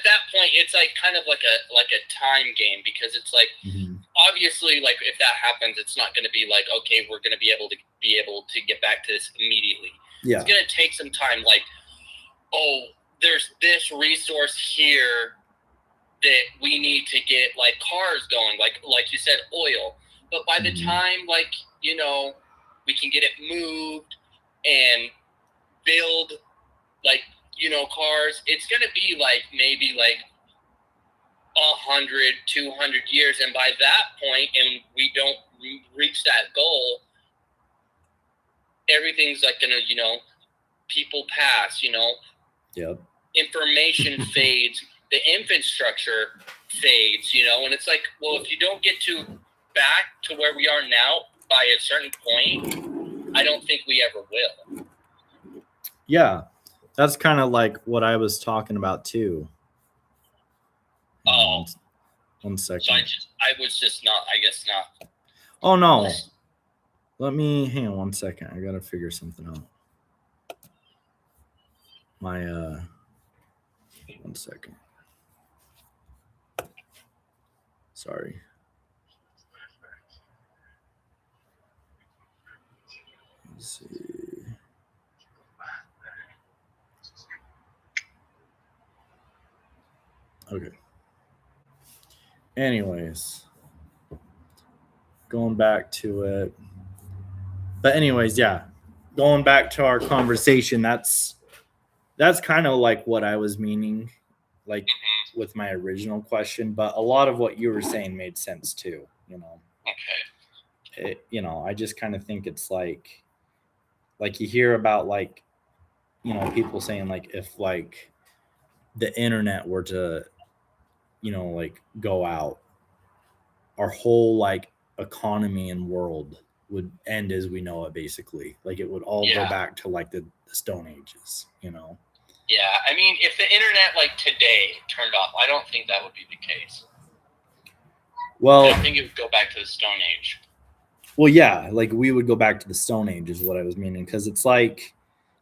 that point, it's like kind of like a time game, because it's like, obviously, like, if that happens, it's not going to be like, okay, we're going to be able to get back to this immediately. Yeah. It's going to take some time. Like, oh, there's this resource here that we need to get, like, cars going, like you said, oil. But by the time, like, we can get it moved and build, like, cars, it's going to be like maybe like 100, 200 years. And by that point, and we don't reach that goal, everything's like going to, people pass, Yep. Information fades, the infrastructure fades, and it's like, well, if you don't get back to where we are now by a certain point, I don't think we ever will. Yeah. That's kind of like what I was talking about too. Oh, 1 second. So I was just not, I guess not. Oh no. Let me hang on 1 second. I gotta figure something out. My 1 second. Sorry. Let's see. Okay. Anyways, going back to it. But anyways, yeah. Going back to our conversation, that's kind of like what I was meaning, like with my original question. But a lot of what you were saying made sense too. Okay. I just kind of think it's like you hear about, like, people saying, like, if like the internet were to like go out, our whole like economy and world would end as we know it, basically. Like, it would all go back to like the Stone Ages, Yeah, I mean, if the internet like today turned off, I don't think that would be the case. Well, I think it would go back to the Stone Age. Well, yeah, like we would go back to the Stone Age is what I was meaning, because it's like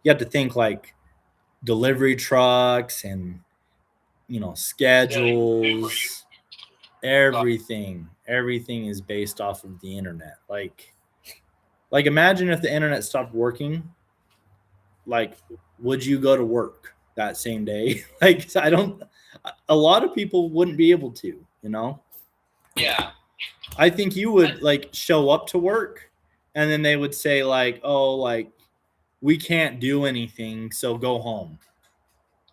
you have to think like delivery trucks and schedules, everything is based off of the internet. Like imagine if the internet stopped working, like, would you go to work that same day? Like, a lot of people wouldn't be able to, Yeah. I think you would like show up to work and then they would say like, oh, like, we can't do anything, so go home.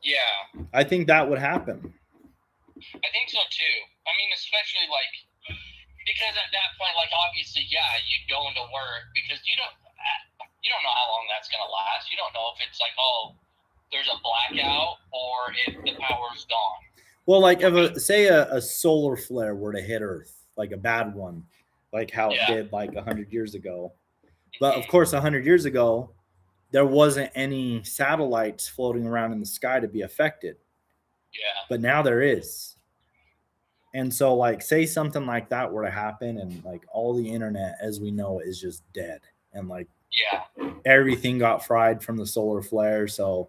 Yeah. I think that would happen. I think so too. I mean, especially like, because at that point, like, obviously, yeah, you'd go into work because you don't know how long that's going to last. You don't know if it's like, oh, there's a blackout or if the power's gone. Well, like, if a solar flare were to hit Earth, like a bad one, like how it did like 100 years ago. But of course, 100 years ago, there wasn't any satellites floating around in the sky to be affected. Yeah. But now there is. And so, like, say something like that were to happen, and like all the internet as we know it is just dead, and like Yeah. everything got fried from the solar flare. So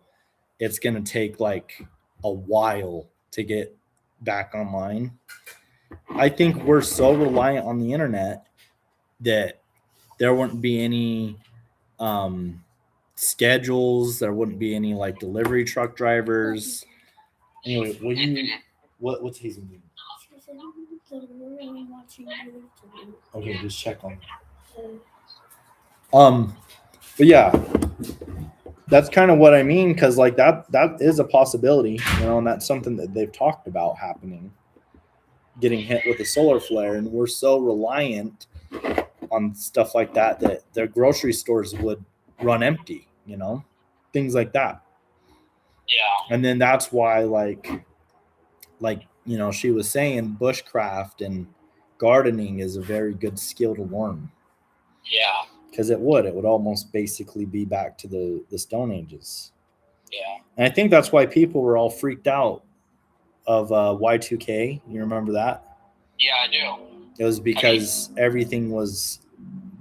it's going to take like a while to get back online. I think we're so reliant on the internet that there wouldn't be any schedules. There wouldn't be any like delivery truck drivers. Anyway, will you? What's Hazel doing? Okay, just check on. But yeah, that's kind of what I mean, because like that is a possibility, and that's something that they've talked about happening, getting hit with a solar flare, and we're so reliant on stuff like that that their grocery stores would run empty, things like that. Yeah. And then that's why like she was saying bushcraft and gardening is a very good skill to learn. Yeah. Because it would almost basically be back to the Stone Ages. Yeah. And I think that's why people were all freaked out of Y2K. You remember that? Yeah, I do. It was because everything was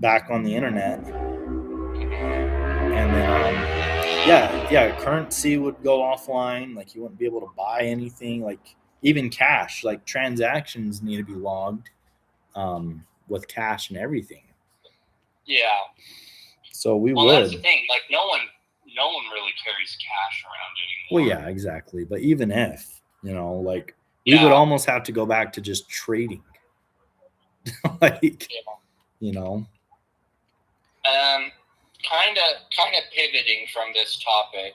back on the internet. And then, currency would go offline. Like, you wouldn't be able to buy anything. Like, even cash. Like, transactions need to be logged with cash and everything. Yeah. So we well, would. That's the thing. Like, no one really carries cash around anymore. Well, yeah, exactly. But even if, like, we would almost have to go back to just trading. Like, Kind of pivoting from this topic.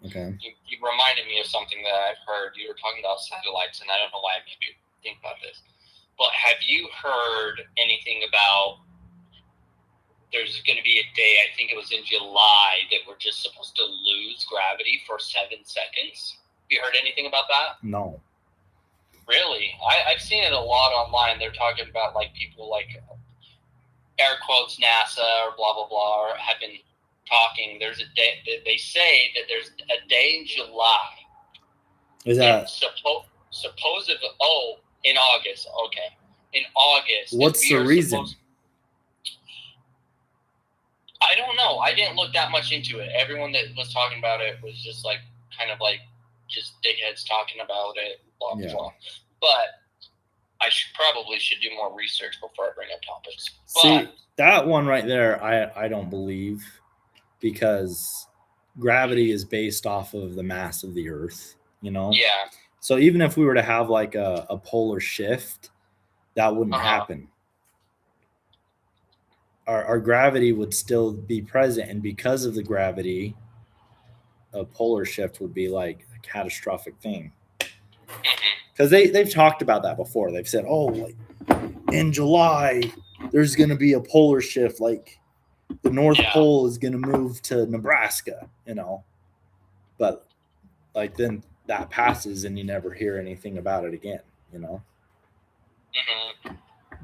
Okay. You reminded me of something that I've heard. You were talking about satellites, and I don't know why I made you think about this. But have you heard anything about there's going to be a day, I think it was in July, that we're just supposed to lose gravity for 7 seconds? Have you heard anything about that? No. Really? I've seen it a lot online. They're talking about, like, people like air quotes NASA or blah, blah, blah, or have been talking. There's a day, they say that there's a day in July. Is that in August? Okay, in August. What's the reason? I don't know. I didn't look that much into it. Everyone that was talking about it was just like kind of like just dickheads talking about it. Blah blah blah. But I probably should do more research before I bring up topics. See, that one right there, I don't believe, because gravity is based off of the mass of the Earth. Yeah. So even if we were to have like a polar shift, that wouldn't happen. Our gravity would still be present, and because of the gravity, a polar shift would be like a catastrophic thing. Because they've talked about that before. They've said, like in July, there's going to be a polar shift. Like the North Pole is going to move to Nebraska, But like then that passes and you never hear anything about it again,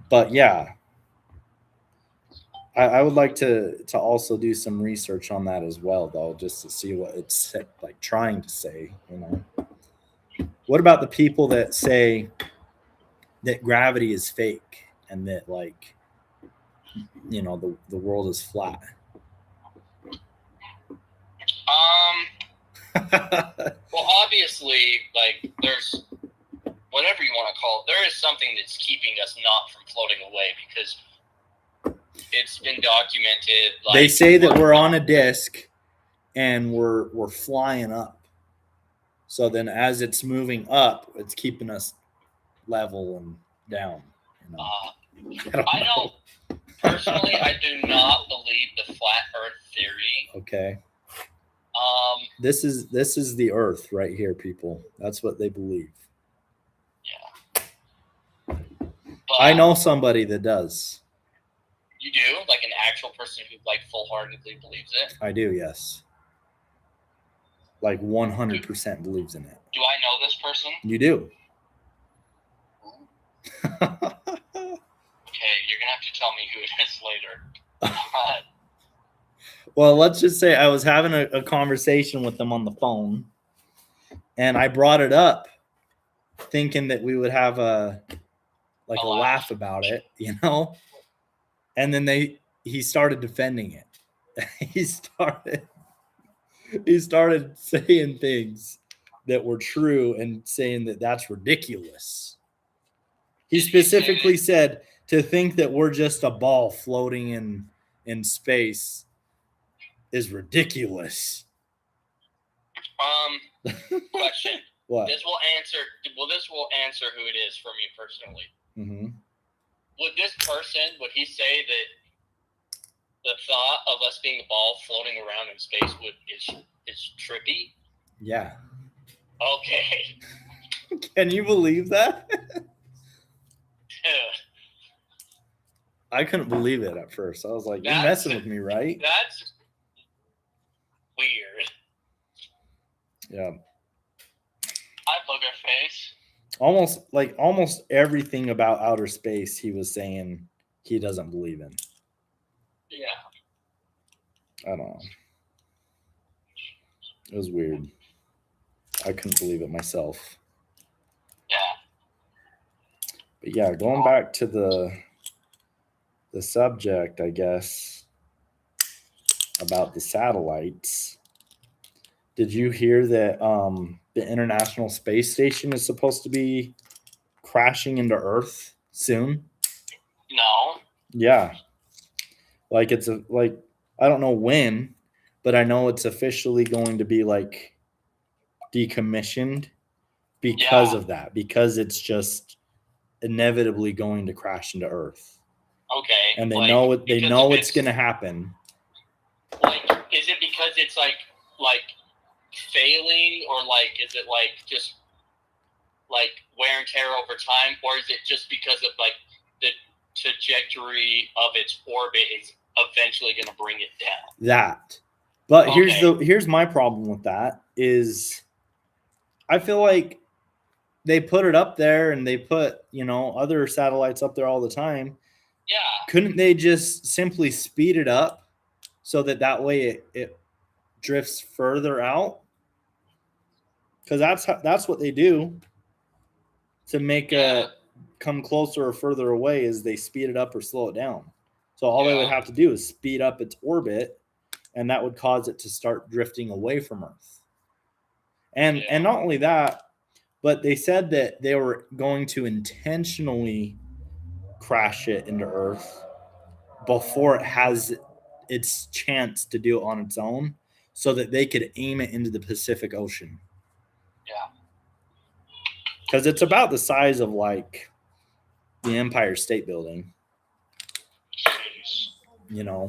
But yeah, I would like to also do some research on that as well, though, just to see what it's like trying to say, What about the people that say that gravity is fake and that, like, the world is flat? Well, obviously, like, there's whatever you want to call it. There is something that's keeping us not from floating away, because it's been documented. Like, they say that we're on a disc and we're flying up. So then as it's moving up, it's keeping us level and down. I don't personally, I do not believe the flat Earth theory. Okay. This is the Earth right here, people. That's what they believe. Yeah. But I know somebody that does. You do? Like an actual person who, like, full-heartedly believes it? I do, yes. Like 100% believes in it. Do I know this person? You do. Okay, you're gonna have to tell me who it is later. Well, let's just say I was having a conversation with them on the phone, and I brought it up thinking that we would have a laugh about it, you know? And then he started defending it. he started saying things that were true and saying that that's ridiculous. He specifically said to think that we're just a ball floating in space is ridiculous. Question. What? This will answer who it is for me personally. Mm-hmm. Would he say that the thought of us being a ball floating around in space is trippy? Yeah. Okay. Can you believe that? I couldn't believe it at first. I was like, "You're messing with me, right?" That's weird. Yeah. Hi, booger face. Almost everything about outer space he was saying he doesn't believe in. Yeah. I don't know. It was weird. I couldn't believe it myself. Yeah. But yeah, going back to the subject, I guess, about the satellites. Did you hear that the International Space Station is supposed to be crashing into Earth soon? No. Yeah. Like I don't know when, but I know it's officially going to be like decommissioned because of that, because it's just inevitably going to crash into Earth. Okay. And they know it's going to happen. Like, is it because it's like failing, or like is it like just like wear and tear over time, or is it just because of like the trajectory of its orbit is eventually going to bring it down? That. But here's my problem with that is I feel like they put it up there and they put, other satellites up there all the time. Yeah. Couldn't they just simply speed it up so that way it drifts further out? Because that's what they do to make it come closer or further away, is they speed it up or slow it down. So all they would have to do is speed up its orbit, and that would cause it to start drifting away from Earth. And not only that, but they said that they were going to intentionally crash it into Earth before it has its chance to do it on its own, so that they could aim it into the Pacific Ocean. Yeah. Because it's about the size of like the Empire State Building. Yeah,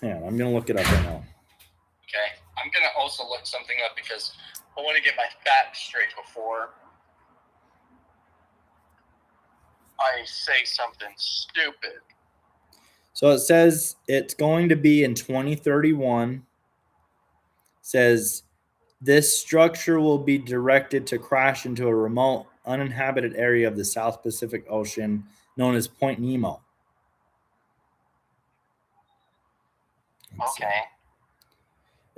I'm going to look it up right now. Okay. I'm going to also look something up because I want to get my facts straight before I say something stupid. So it says it's going to be in 2031. It says this structure will be directed to crash into a remote, uninhabited area of the South Pacific Ocean known as Point Nemo.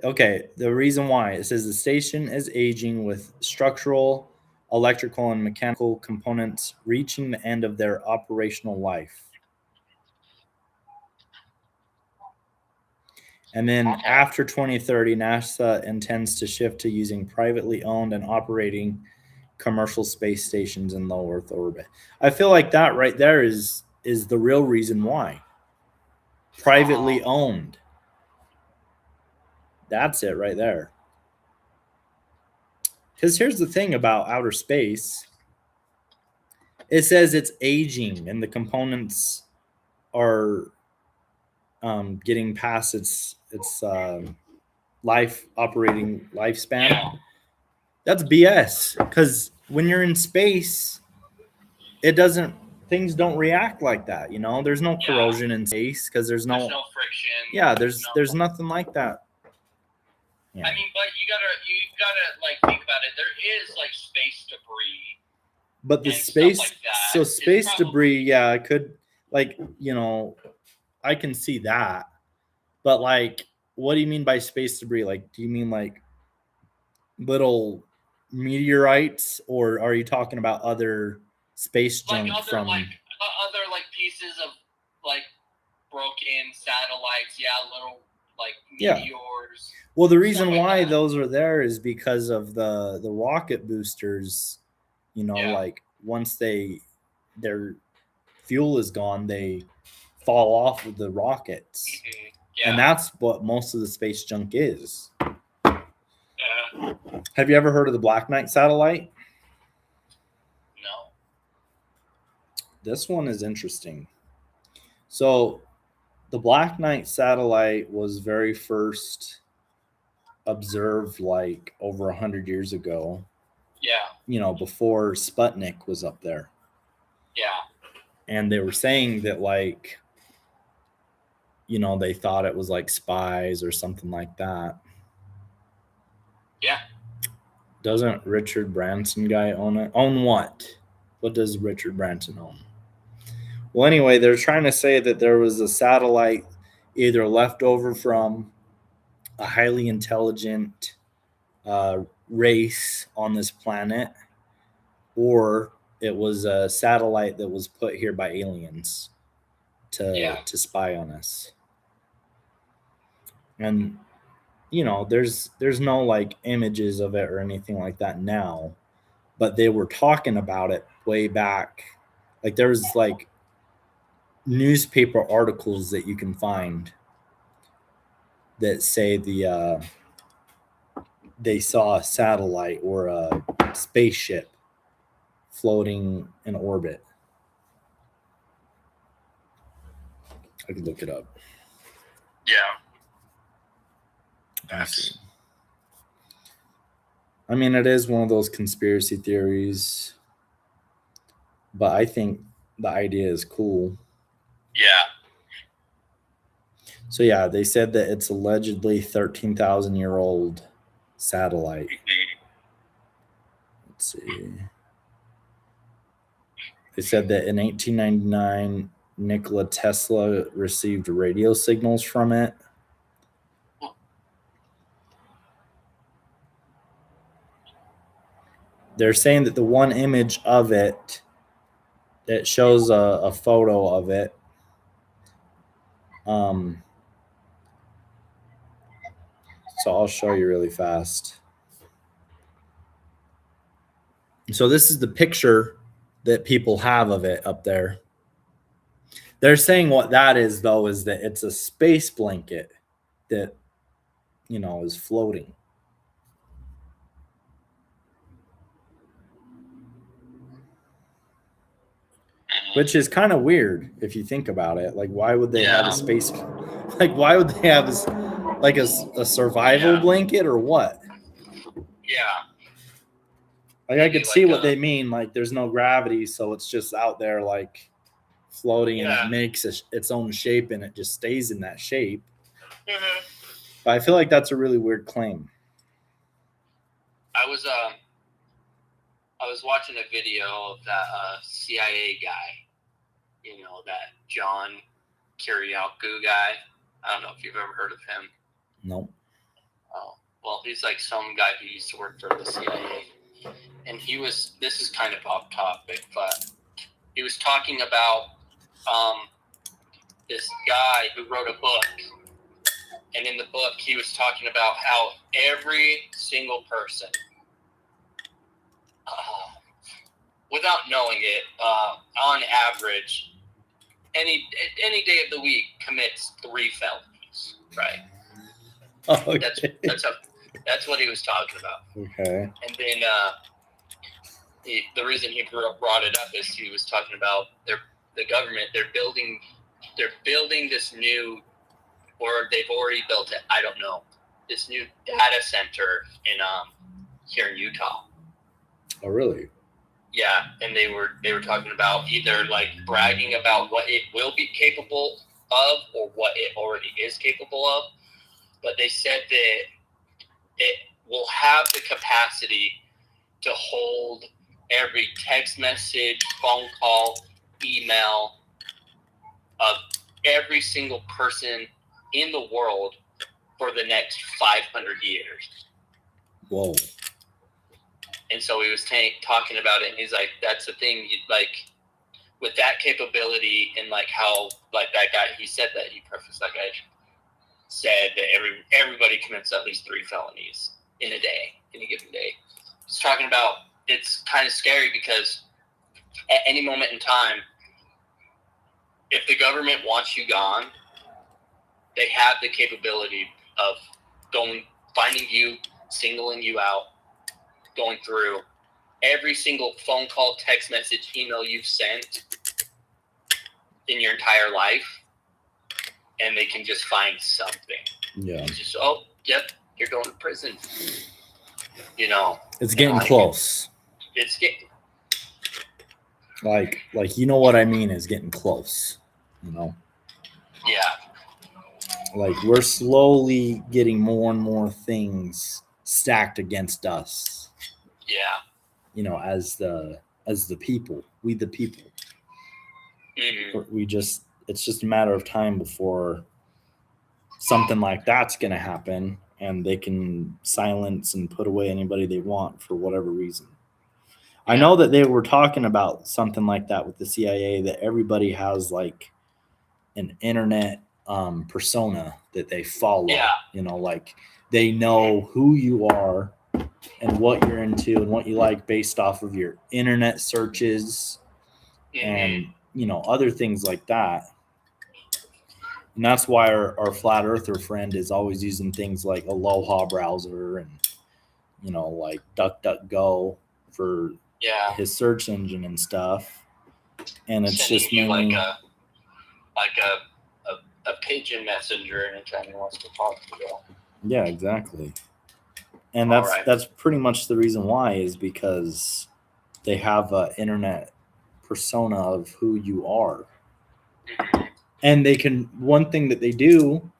Okay, the reason why, it says the station is aging with structural, electrical, and mechanical components reaching the end of their operational life. And then after 2030, NASA intends to shift to using privately owned and operating commercial space stations in low Earth orbit. I feel like that right there is the real reason why. Privately owned. That's it right there. Because here's the thing about outer space. It says it's aging and the components are getting past its operating lifespan. Yeah. That's BS. Because when you're in space, things don't react like that. There's no corrosion in space because there's no friction. Yeah, there's nothing like that. Yeah. I mean, but you gotta like think about it. There is like space debris. But the space debris, could, I can see that. But like, what do you mean by space debris? Like, do you mean like little meteorites, or are you talking about other space junk from other like pieces of like broken satellites? Yeah, little like meteors. Well, the reason why those are there is because of the rocket boosters. You know, like once their fuel is gone, they fall off of the rockets. Mm-hmm. And that's what most of the space junk is. Yeah. Have you ever heard of the Black Knight satellite? No. This one is interesting. So, the Black Knight satellite was very first observed like over 100 years ago. Yeah. You know, before Sputnik was up there. Yeah. And they were saying that like, you know, they thought it was like spies or something like that. Yeah. Doesn't Richard Branson guy own it? Own what? What does Richard Branson own? Well, anyway, they're trying to say that there was a satellite either left over from a highly intelligent race on this planet, or it was a satellite that was put here by aliens to spy on us. And you know, there's no like images of it or anything like that now, but they were talking about it way back. Like there's like newspaper articles that you can find that say they saw a satellite or a spaceship floating in orbit. I could look it up. Yeah. I mean, it is one of those conspiracy theories, but I think the idea is cool. Yeah. So yeah, they said that it's allegedly 13,000-year-old satellite. Let's see. They said that in 1899, Nikola Tesla received radio signals from it. They're saying that the one image of it that shows a photo of it, so I'll show you really fast. So this is the picture that people have of it up there. They're saying what that is, though, is that it's a space blanket that, you know, is floating. Which is kind of weird if you think about it. Like, why would they have a space? Like, why would they have like a survival blanket or what? Yeah. Like, I could see what they mean. Like, there's no gravity, so it's just out there, like, floating, and it makes its own shape, and it just stays in that shape. Mm-hmm. But I feel like that's a really weird claim. I was watching a video of that CIA guy, you know, that John Kiriakou guy. I don't know if you've ever heard of him. No. Oh, well, he's like some guy who used to work for the CIA. And this is kind of off topic, but he was talking about this guy who wrote a book. And in the book, he was talking about how every single person, without knowing it, on average, any day of the week commits 3 felonies, right? Okay. That's what he was talking about. Okay. And then the reason he brought it up is he was talking about the government. They're building this new, or they've already built it. I don't know. This new data center in here in Utah. Oh, really? Yeah, and they were talking about either like bragging about what it will be capable of or what it already is capable of. But they said that it will have the capacity to hold every text message, phone call, email of every single person in the world for the next 500 years. Whoa. And so he was talking about it, and he's like, that's the thing, like, with that capability and, like, how, like, that guy, he said that, he prefaced that guy, said that everybody commits at least 3 felonies in a given day. He's talking about, it's kind of scary because at any moment in time, if the government wants you gone, they have the capability of finding you, singling you out, going through every single phone call, text message, email you've sent in your entire life, and they can just find something. Yeah. It's just, oh, yep, you're going to prison. You know. It's getting close. It's getting. Like you know what I mean is getting close. You know. Yeah. Like we're slowly getting more and more things stacked against us. Yeah. You know, as the people, we the people. Mm-hmm. It's just a matter of time before something like that's going to happen, and they can silence and put away anybody they want for whatever reason. Yeah. I know that they were talking about something like that with the CIA, that everybody has like an internet persona that they follow. Yeah. You know, like they know who you are and what you're into and what you like based off of your internet searches. Mm-hmm. And, you know, other things like that. And that's why our flat earther friend is always using things like Aloha browser and, you know, like DuckDuckGo for his search engine and stuff. And it's sending just you mainly like a pigeon messenger anytime he wants to talk to you. Yeah, exactly. And that's pretty much the reason why, is because they have an internet persona of who you are. Mm-hmm. And they can, one thing that they do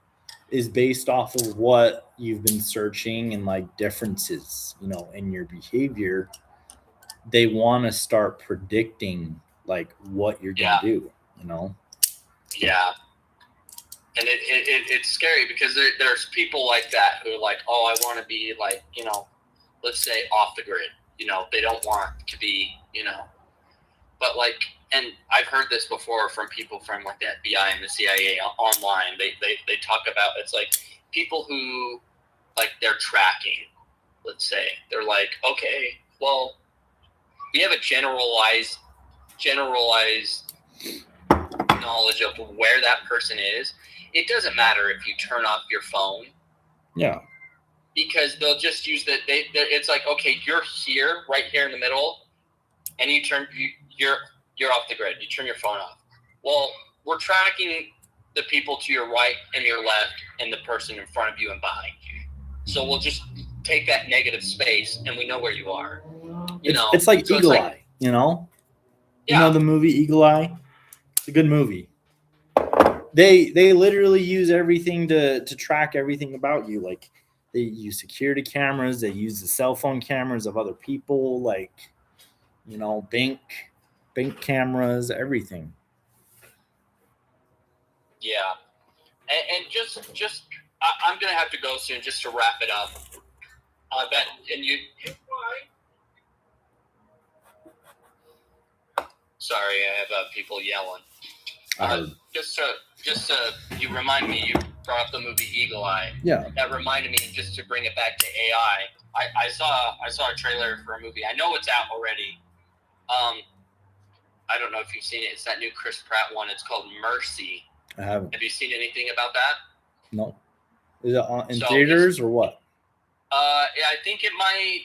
is based off of what you've been searching and like differences, you know, in your behavior. They want to start predicting like what you're going to do, you know? Yeah. And it's scary because there's people like that who are like, oh, I want to be like, you know, let's say off the grid. You know, they don't want to be, you know, but like, and I've heard this before from people from like the FBI and the CIA online. They talk about, it's like people who like they're tracking, let's say. They're like, okay, well, we have a generalized knowledge of where that person is. It doesn't matter if you turn off your phone. Yeah. Because they'll just use that. It's like, okay, you're here, right here in the middle, and you're off the grid. You turn your phone off. Well, we're tracking the people to your right and your left, and the person in front of you and behind you. So we'll just take that negative space, and we know where you are. You know, it's like Eagle Eye. You know, you know the movie Eagle Eye. It's a good movie. They literally use everything to track everything about you. Like they use security cameras, they use the cell phone cameras of other people, like, you know, bank cameras, everything. Yeah. And just I'm gonna have to go soon just to wrap it up. I bet, and you. Sorry, I have people yelling. Just to you remind me, you brought up the movie Eagle Eye. Yeah. That reminded me, just to bring it back to AI. I saw a trailer for a movie. I know it's out already. I don't know if you've seen it. It's that new Chris Pratt one. It's called Mercy. I haven't. Have you seen anything about that? No. Is it in theaters or what? Yeah, I think it might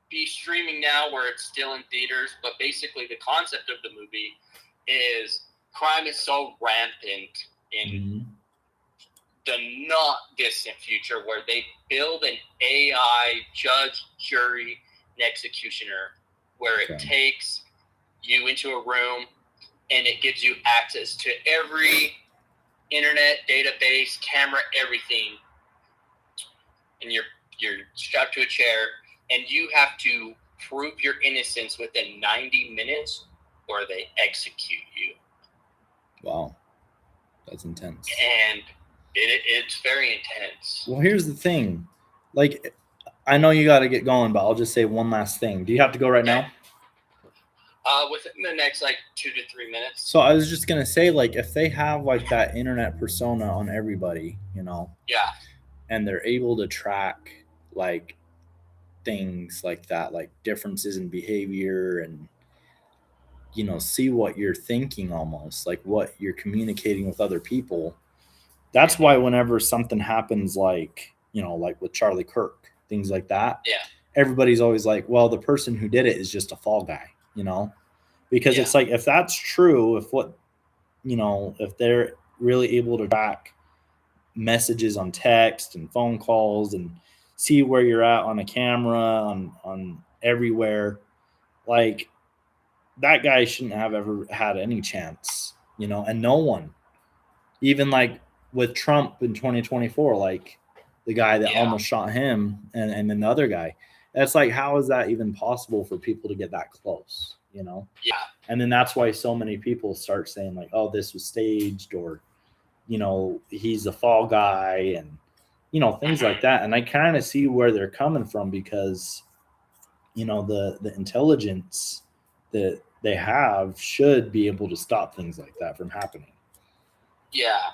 be streaming now where it's still in theaters, but basically the concept of the movie is crime is so rampant in the not distant future where they build an AI judge, jury, and executioner where it takes you into a room and it gives you access to every internet database, camera, everything, and you're strapped to a chair, and you have to prove your innocence within 90 minutes or they execute you. Wow. That's intense. And it's very intense. Well, here's the thing. Like, I know you got to get going, but I'll just say one last thing. Do you have to go right now? Within the next, 2 to 3 minutes. So I was just going to say, like, if they have, like, that internet persona on everybody, Yeah. and they're able to track, like, things like that, like differences in behavior and, see what you're thinking almost, like what you're communicating with other people. That's why whenever something happens, like, like with Charlie Kirk, things like that, Yeah. everybody's always like, well, the person who did it is just a fall guy, because it's like, if that's true, if they're really able to track messages on text and phone calls and see where you're at on a camera, on everywhere, like, that guy shouldn't have ever had any chance, and no one, even like with Trump in 2024, like the guy that almost shot him, and then the other guy. That's like, how is that even possible for people to get that close, Yeah. And then that's why so many people start saying, like, oh, this was staged, or, he's a fall guy, and, things like that. And I kind of see where they're coming from, because, the intelligence that they have should be able to stop things like that from happening. Yeah.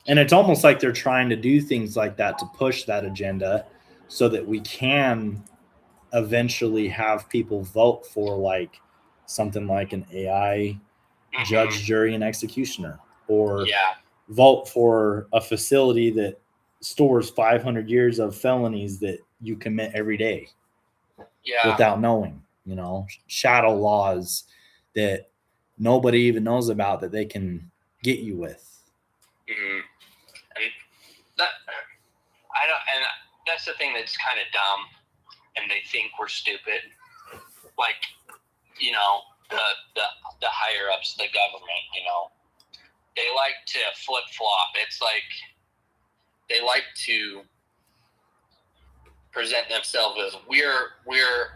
And it's almost like they're trying to do things like that to push that agenda, so that we can eventually have people vote for, like, something like an AI judge, jury, and executioner, or vote for a facility that stores 500 years of felonies that you commit every day without knowing, shadow laws that nobody even knows about, that they can get you with. And and that's the thing that's kind of dumb, and they think we're stupid. Like, the higher ups, the government, they like to flip flop. It's like they like to present themselves as we're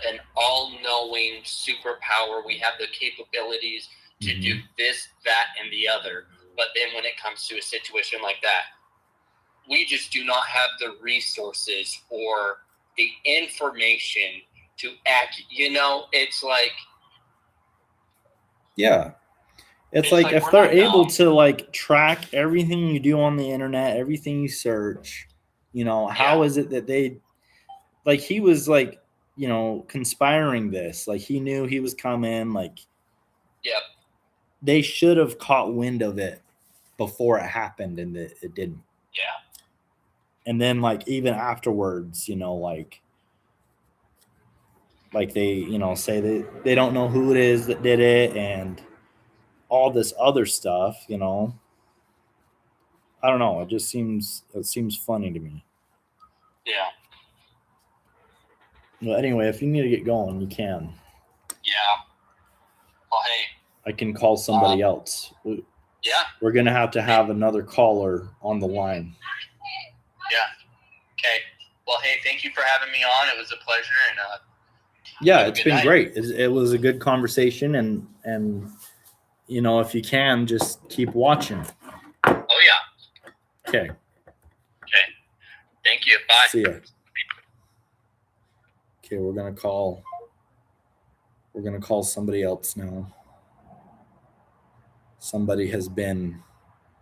an all-knowing superpower. We have the capabilities to do this, that, and the other. But then when it comes to a situation like that, we just do not have the resources or the information to act. It's like... Yeah. It's like if they're able to, like, track everything you do on the internet, everything you search, how is it that they, like, he was, like, conspiring this, like, he knew he was coming, like, they should have caught wind of it before it happened, and it didn't. And then, like, even afterwards, like they, say they don't know who it is that did it, and all this other stuff, I don't know. It seems funny to me. Yeah. Well, anyway, if you need to get going, you can. Yeah. Well, hey. I can call somebody else. We're going to have another caller on the line. Yeah. Okay. Well, hey, thank you for having me on. It was a pleasure. And yeah, it's been great. It was a good conversation, and if you can, just keep watching. Oh, yeah. Okay. Thank you. Bye. See ya. Okay, we're gonna call somebody else now. Somebody has been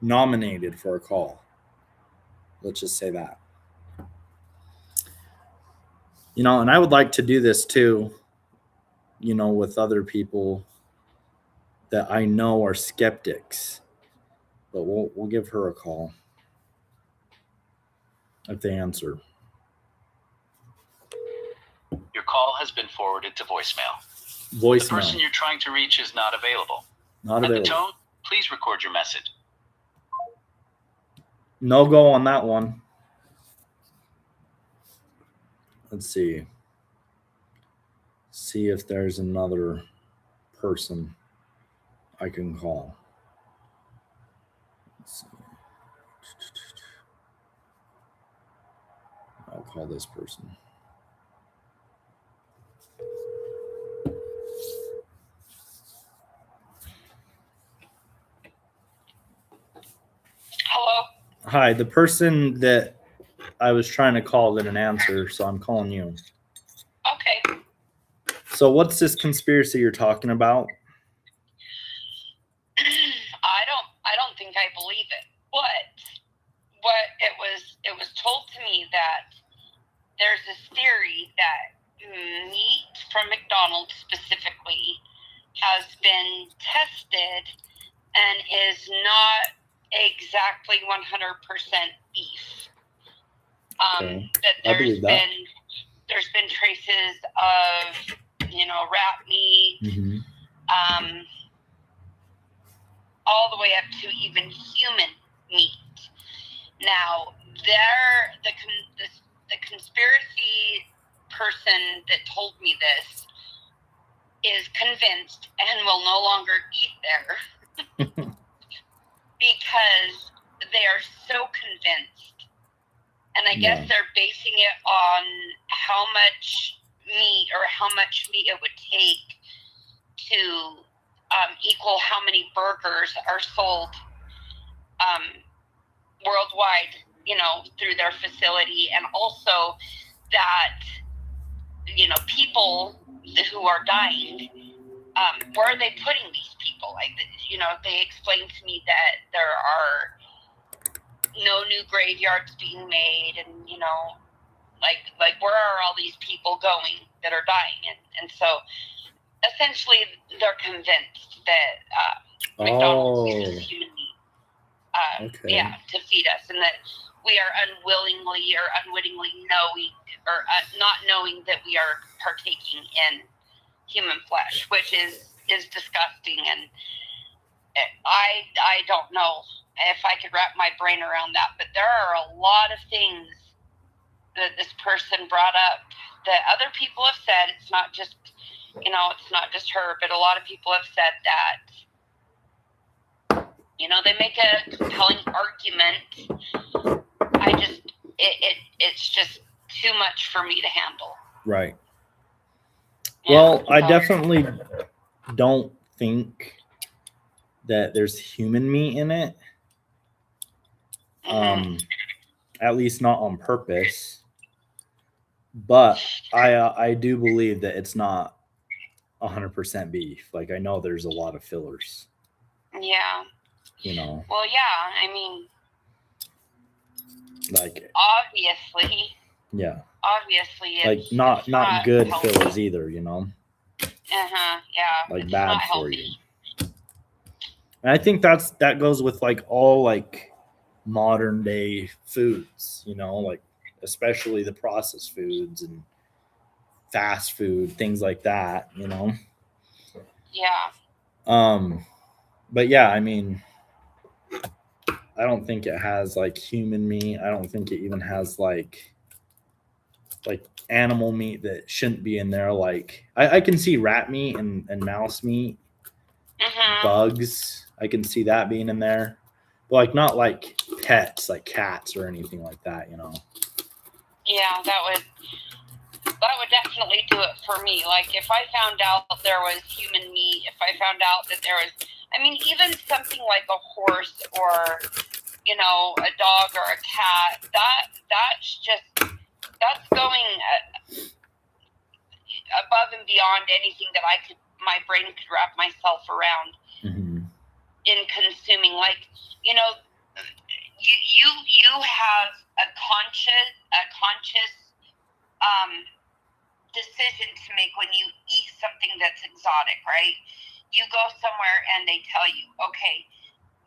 nominated for a call. Let's just say that. And I would like to do this too, with other people that I know are skeptics. But we'll give her a call if they answer. Your call has been forwarded to voicemail. The person you're trying to reach is not available. At the tone, please record your message. No go on that one. Let's see. See if there's another person I can call. Let's see. I'll call this person. Hi, the person that I was trying to call didn't answer, so I'm calling you. Okay. So what's this conspiracy you're talking about? I don't think I believe it. But what it was told to me that there's this theory that meat from McDonald's specifically has been tested and is not exactly 100% beef. Okay. That I believe that. there's been traces of, rat meat, Mm-hmm. all the way up to even human meat. Now, the conspiracy person that told me this is convinced and will no longer eat there because they are so convinced. And I guess they're basing it on how much meat it would take to equal how many burgers are sold worldwide, through their facility. And also that, people who are dying, where are they putting these people? Like, they explained to me that there are no new graveyards being made, and like where are all these people going that are dying? And so essentially they're convinced that McDonald's uses human meat to feed us, and that we are unwillingly or unwittingly not knowing that we are partaking in human flesh, which is disgusting. And I don't know if I could wrap my brain around that, but there are a lot of things that this person brought up that other people have said. It's not just, it's not just her, but a lot of people have said that, they make a compelling argument. It's just too much for me to handle. Right. Yeah, Well, I definitely don't think that there's human meat in it. At least not on purpose. But I do believe that it's not 100% beef. Like, I know there's a lot of fillers. Yeah. Well, yeah. I mean, like, obviously. Yeah. Obviously, it's not good healthy. Fillers either. Yeah. Like, bad for you. And I think that goes with like all like modern day foods. Like especially the processed foods and fast food, things like that. Yeah. But yeah, I mean, I don't think it has like human meat. I don't think it even has like animal meat that shouldn't be in there. Like I can see rat meat and mouse meat, bugs. I can see that being in there, but like not like pets, like cats or anything like that. Yeah, that would definitely do it for me. Like if I found out there was human meat, if I found out that there was, I mean, even something like a horse or, a dog or a cat, that's going above and beyond anything that my brain could wrap myself around in consuming. Like, you have a conscious decision to make when you eat something that's exotic, right? You go somewhere and they tell you, okay,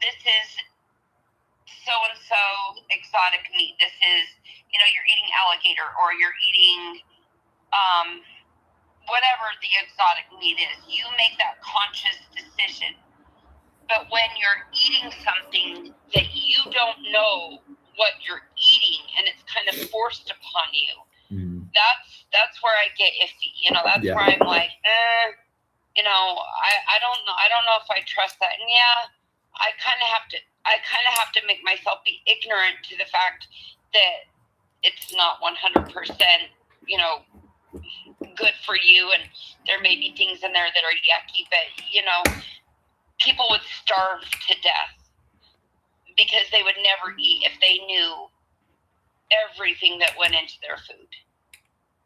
this is so-and-so exotic meat. This is, you're eating alligator or you're eating whatever the exotic meat is. You make that conscious decision. But when you're eating something that you don't know what you're eating and it's kind of forced upon you, that's where I get iffy. That's where I'm like, I don't know. I don't know if I trust that. And yeah, I kind of have to make myself be ignorant to the fact that it's not 100%, good for you, and there may be things in there that are yucky, but people would starve to death because they would never eat if they knew everything that went into their food.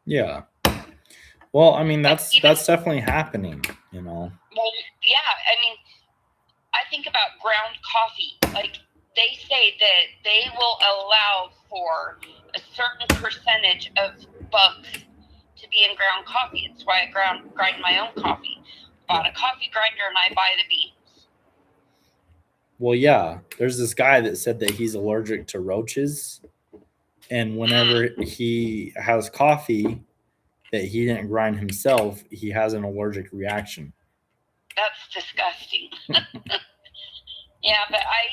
Yeah. Well, I mean, that's even- definitely happening, you know. Well, yeah, I mean, I think about ground coffee. Like, they say that they will allow for a certain percentage of bugs to be in ground coffee. It's why I grind my own coffee. Bought a coffee grinder and I buy the beans. Well, yeah, there's this guy that said that he's allergic to roaches, and whenever he has coffee that he didn't grind himself, he has an allergic reaction. That's disgusting. Yeah, but I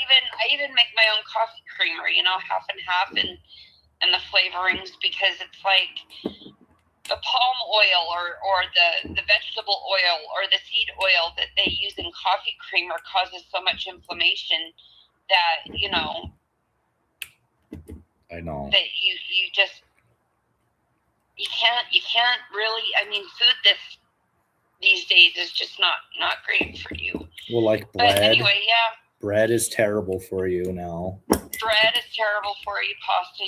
even make my own coffee creamer, you know, half and half, and the flavorings, because it's like the palm oil or the vegetable oil or the seed oil that they use in coffee creamer causes so much inflammation that, you know, I know. that you can't really, I mean, food these days is just not great for you. Well, like bread. But anyway, yeah. Bread is terrible for you now. Bread is terrible for you. Pasta,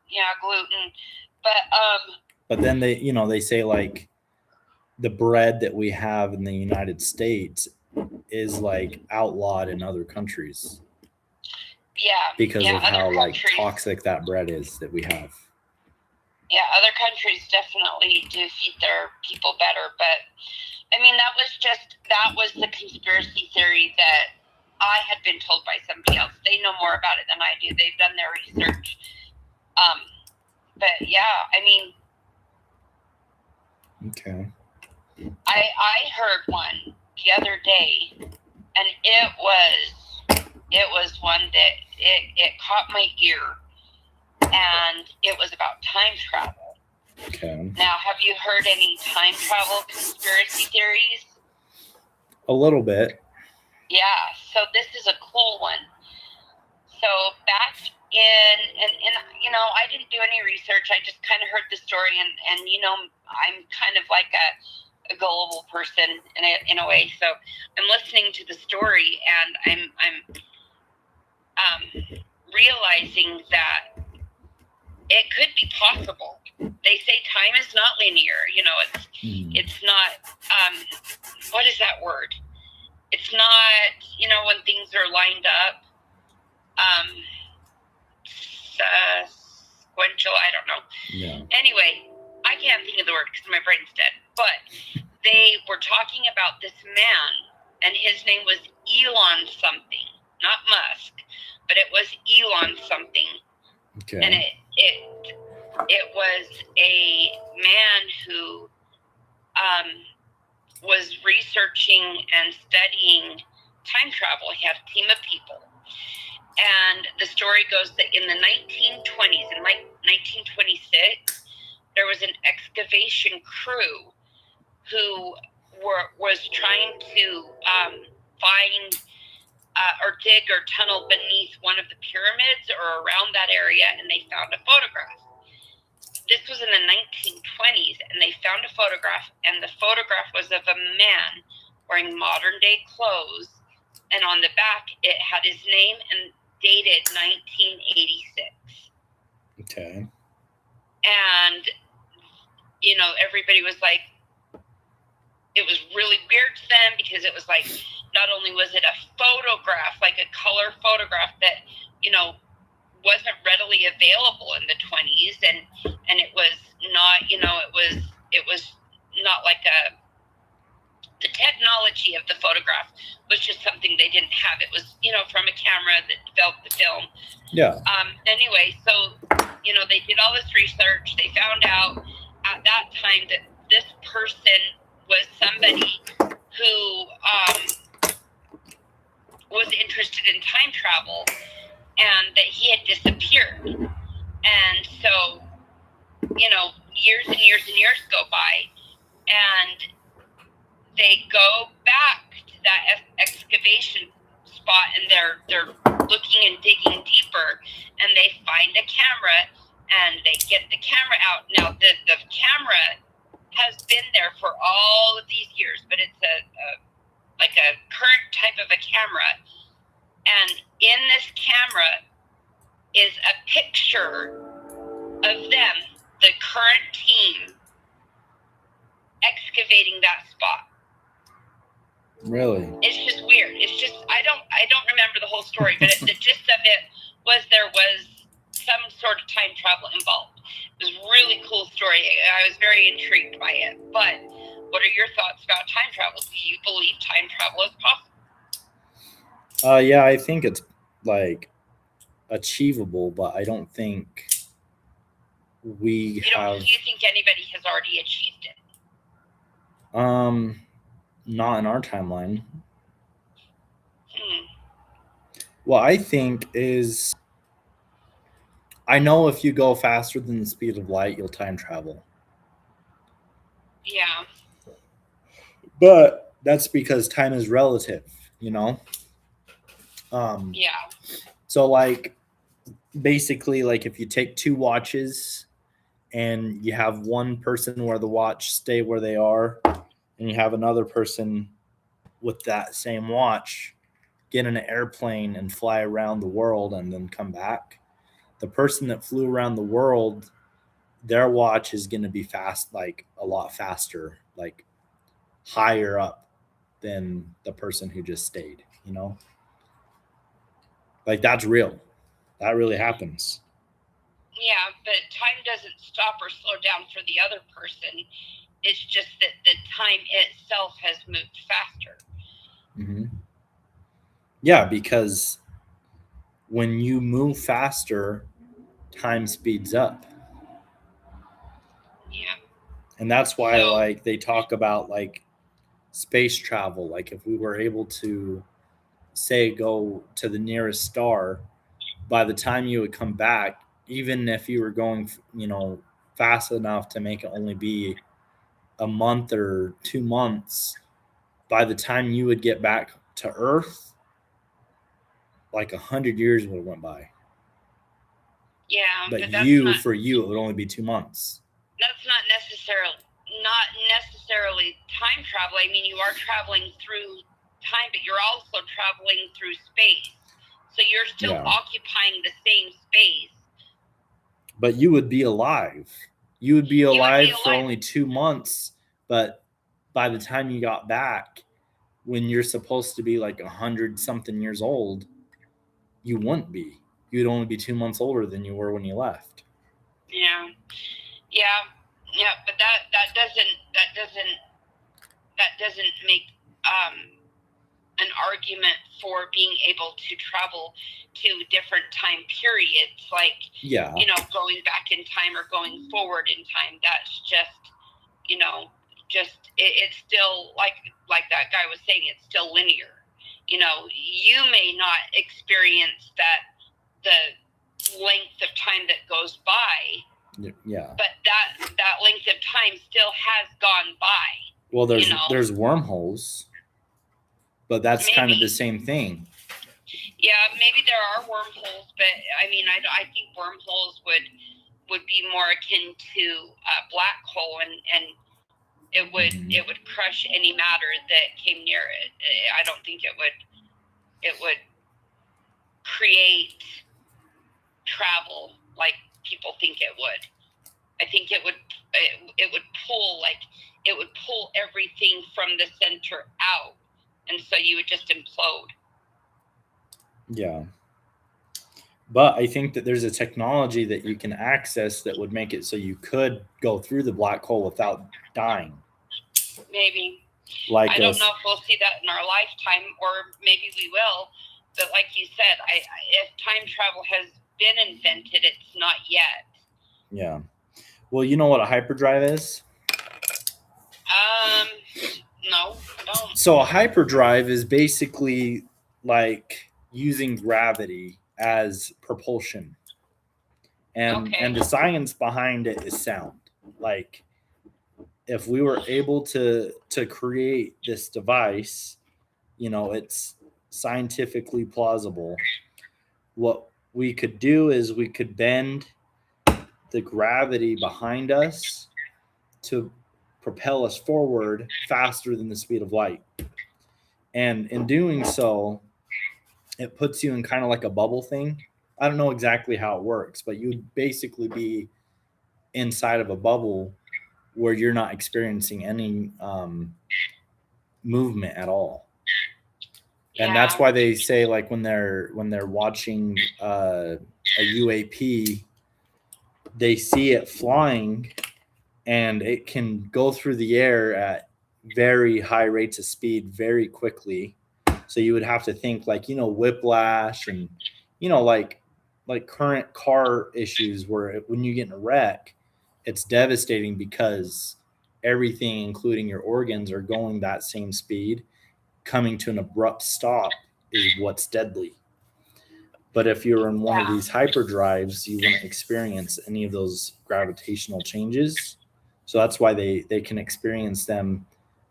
yeah, gluten. But then they say like the bread that we have in the United States is like outlawed in other countries. Yeah. Because of how like countries, toxic that bread is that we have. Yeah, other countries definitely do feed their people better, but I mean that was the conspiracy theory that I had been told by somebody else. They know more about it than I do. They've done their research. But yeah, I mean, okay. I heard one the other day, and it was one that it caught my ear, and it was about time travel. Okay. Now, have you heard any time travel conspiracy theories? A little bit. Yeah, so this is a cool one. So back in, and you know, I didn't do any research. I just kind of heard the story, and you know, I'm kind of like a gullible person in a way. So I'm listening to the story, and I'm realizing that it could be possible. They say time is not linear. You know, it's not. What is that word? It's not, you know, when things are lined up, sequential, I don't know. Yeah. Anyway, I can't think of the word because my brain's dead. But they were talking about this man, and his name was Elon something, not Musk, but it was Elon something. Okay. And it was a man who was researching and studying time travel. He had a team of people. And the story goes that in the 1920s, in like 1926, there was an excavation crew who was trying to find or dig or tunnel beneath one of the pyramids or around that area, and they found a photograph. This was in the 1920s, and they found a photograph, and the photograph was of a man wearing modern-day clothes, and on the back, it had his name and dated 1986. Okay. And, you know, everybody was like, it was really weird to them because it was like, not only was it a photograph, like a color photograph that, you know, wasn't readily available in the 20s, and it was not, you know, it was not like the technology of the photograph was just something they didn't have. It was, you know, from a camera that developed the film. Yeah. Anyway, so, you know, they did all this research. They found out at that time that this person was somebody who was interested in time travel, and that he had disappeared. And so, you know, years and years and years go by, and they go back to that excavation spot, and they're looking and digging deeper, and they find a camera, and they get the camera out. Now, the camera has been there for all of these years, but it's a current type of a camera. And in this camera is a picture of them, the current team, excavating that spot. Really? It's just weird. It's just I don't remember the whole story, but the gist of it was there was some sort of time travel involved. It was a really cool story. I was very intrigued by it. But what are your thoughts about time travel? Do you believe time travel is possible? Yeah, I think it's like achievable, but I don't think we have. Do you think anybody has already achieved it? Not in our timeline. Hmm. What I think is, I know if you go faster than the speed of light, you'll time travel. Yeah. But that's because time is relative, you know? Yeah. So, like, basically, like, if you take two watches and you have one person where the watch stay where they are, and you have another person with that same watch get in an airplane and fly around the world and then come back, the person that flew around the world, their watch is going to be fast, like a lot faster, like higher up than the person who just stayed, you know? Like, that's real. That really happens. Yeah, but time doesn't stop or slow down for the other person. It's just that the time itself has moved faster. Mm-hmm. Yeah, because when you move faster, time speeds up. Yeah. And that's why, like, they talk about, like, space travel. Like, if we were able to, say, go to the nearest star, by the time you would come back, even if you were going, you know, fast enough to make it only be a month or 2 months, by the time you would get back to Earth, like 100 years would have went by. Yeah, But that's you, not, for you, it would only be 2 months. That's not necessarily time travel. I mean, you are traveling through time, but you're also traveling through space. So you're still occupying the same space. But you would be alive. You would be alive for only 2 months, but by the time you got back, when you're supposed to be like 100-something years old, you wouldn't be. You'd only be 2 months older than you were when you left. Yeah, but that doesn't make an argument for being able to travel to different time periods, like, you know, going back in time or going forward in time. That's just, you know, it's still like that guy was saying, it's still linear. You know, you may not experience the length of time that goes by. Yeah. But that length of time still has gone by. Well, there's wormholes, but that's kind of the same thing. Yeah, maybe there are wormholes, but I mean, I think wormholes would be more akin to a black hole, and it would crush any matter that came near it. I don't think it would create travel like people think it would. I think it would pull everything from the center out, and so you would just implode. Yeah. But I think that there's a technology that you can access that would make it so you could go through the black hole without dying. Maybe. Like, I don't know if we'll see that in our lifetime, or maybe we will. But like you said, if time travel has been invented, it's not yet. Yeah. Well, you know what a hyperdrive is? No, I don't. So a hyperdrive is basically like using gravity as propulsion. And the science behind it is sound. Like, if we were able to create this device, you know, it's scientifically plausible. What we could do is we could bend the gravity behind us to propel us forward faster than the speed of light. And in doing so, it puts you in kind of like a bubble thing. I don't know exactly how it works, but you would basically be inside of a bubble where you're not experiencing any movement at all. And that's why they say, like, when they're watching a UAP, they see it flying and it can go through the air at very high rates of speed very quickly. So you would have to think, like, whiplash and, like current car issues where when you get in a wreck, it's devastating because everything, including your organs, are going that same speed. Coming to an abrupt stop is what's deadly. But if you're in one of these hyperdrives, you wouldn't experience any of those gravitational changes. So that's why they can experience them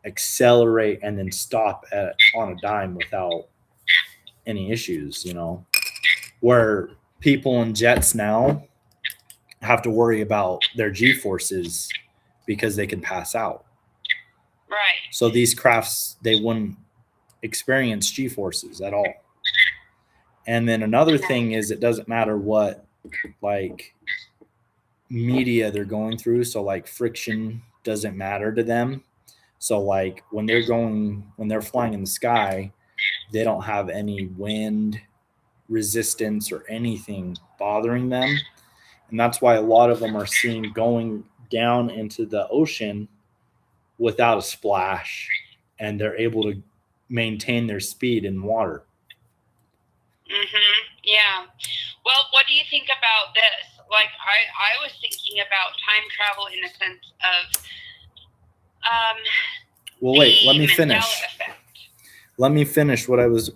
accelerate and then stop on a dime without any issues, where people in jets now have to worry about their G-forces because they can pass out. Right. So these crafts, they wouldn't experience G-forces at all. And then another thing is, it doesn't matter what, like, media they're going through. So, like, friction doesn't matter to them. So, like, when they're flying in the sky, they don't have any wind resistance or anything bothering them. And that's why a lot of them are seen going down into the ocean without a splash, and they're able to maintain their speed in water. Yeah. Well, what do you think about this? Like, I was thinking about time travel in the sense of well, wait, let me finish. Let me finish what I was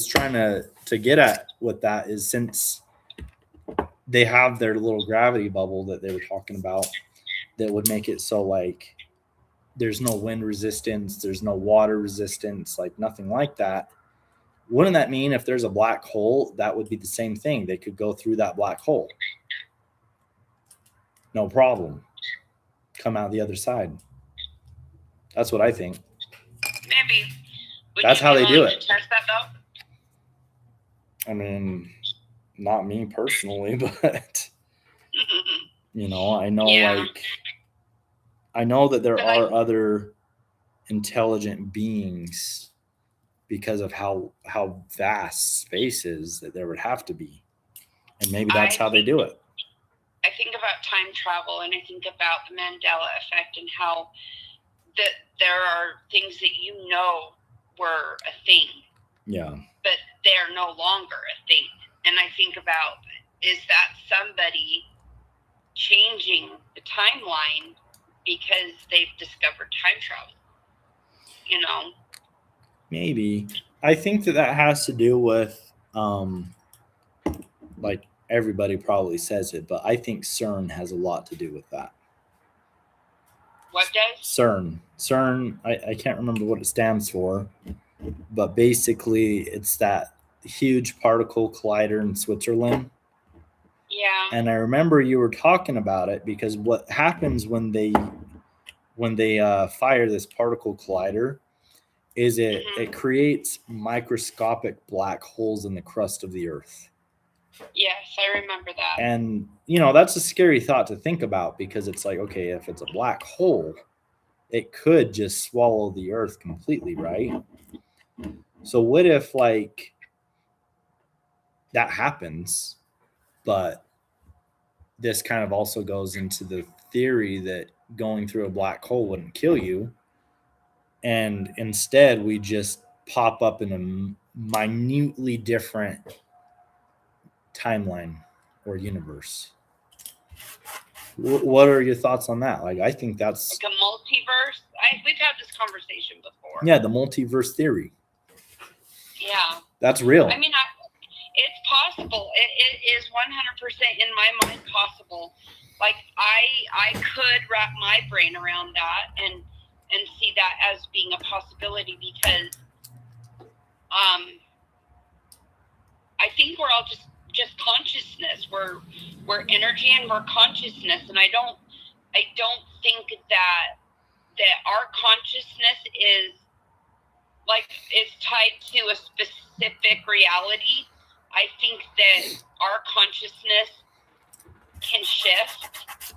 trying to get at with that is, since they have their little gravity bubble that they were talking about that would make it so, like, there's no wind resistance, there's no water resistance, like nothing like that. Wouldn't that mean if there's a black hole, that would be the same thing? They could go through that black hole. No problem. Come out the other side. That's what I think. Maybe. That's how they do it. Test that, though? I mean, not me personally, but I know, I know that there are other intelligent beings because of how vast space is, that there would have to be. And maybe that's how they do it. I think about time travel, and I think about the Mandela effect and how that there are things that were a thing. Yeah. But they're no longer a thing. And I think about, is that somebody changing the timeline because they've discovered time travel? Maybe. I think that has to do with, like, everybody probably says it, but I think CERN has a lot to do with that. What does? CERN. I can't remember what it stands for, but basically it's that huge particle collider in Switzerland. Yeah. And I remember you were talking about it, because what happens when they fire this particle collider is it creates microscopic black holes in the crust of the earth. Yes, I remember that. And, that's a scary thought to think about, because it's like, okay, if it's a black hole, it could just swallow the earth completely, right? So what if, like, that happens, but this kind of also goes into the theory that going through a black hole wouldn't kill you, and instead we just pop up in a minutely different timeline or universe. What are your thoughts on that? Like, I think that's like a multiverse. We've had this conversation before. Yeah, the multiverse theory. Yeah, that's real. I mean, it's possible. It is 100% in my mind possible. Like, I could wrap my brain around that and see that as being a possibility, because I think we're all just consciousness. We're energy and we're consciousness, and I don't think that our consciousness is like is tied to a specific reality. I think that our consciousness can shift,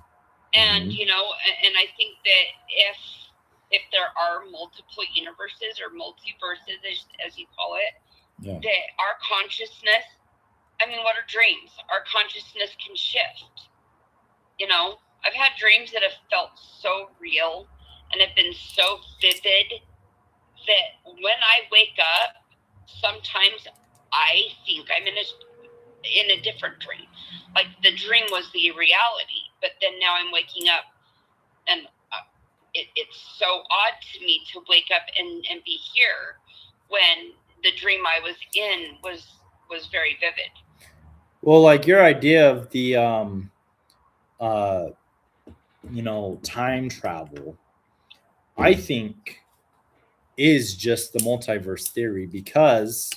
and you know, and I think that if there are multiple universes or multiverses, as you call it, that our consciousness, I mean, what are dreams? Our consciousness can shift. You know, I've had dreams that have felt so real and have been so vivid that when I wake up, sometimes I think I'm in a different dream. Like the dream was the reality, but then now I'm waking up, and it's so odd to me to wake up and be here when the dream I was in was very vivid. Well, like your idea of the time travel, I think is just the multiverse theory, because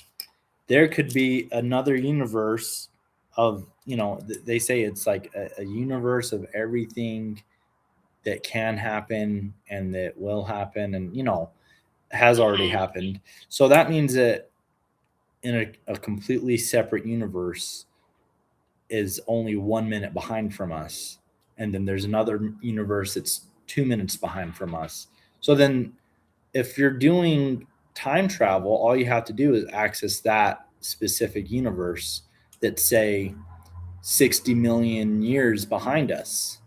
there could be another universe of, they say it's like a universe of everything that can happen and that will happen and, has already happened. So that means that in a completely separate universe is only 1 minute behind from us. And then there's another universe that's 2 minutes behind from us. So then if you're doing time travel, all you have to do is access that specific universe that's, say, 60 million years behind us.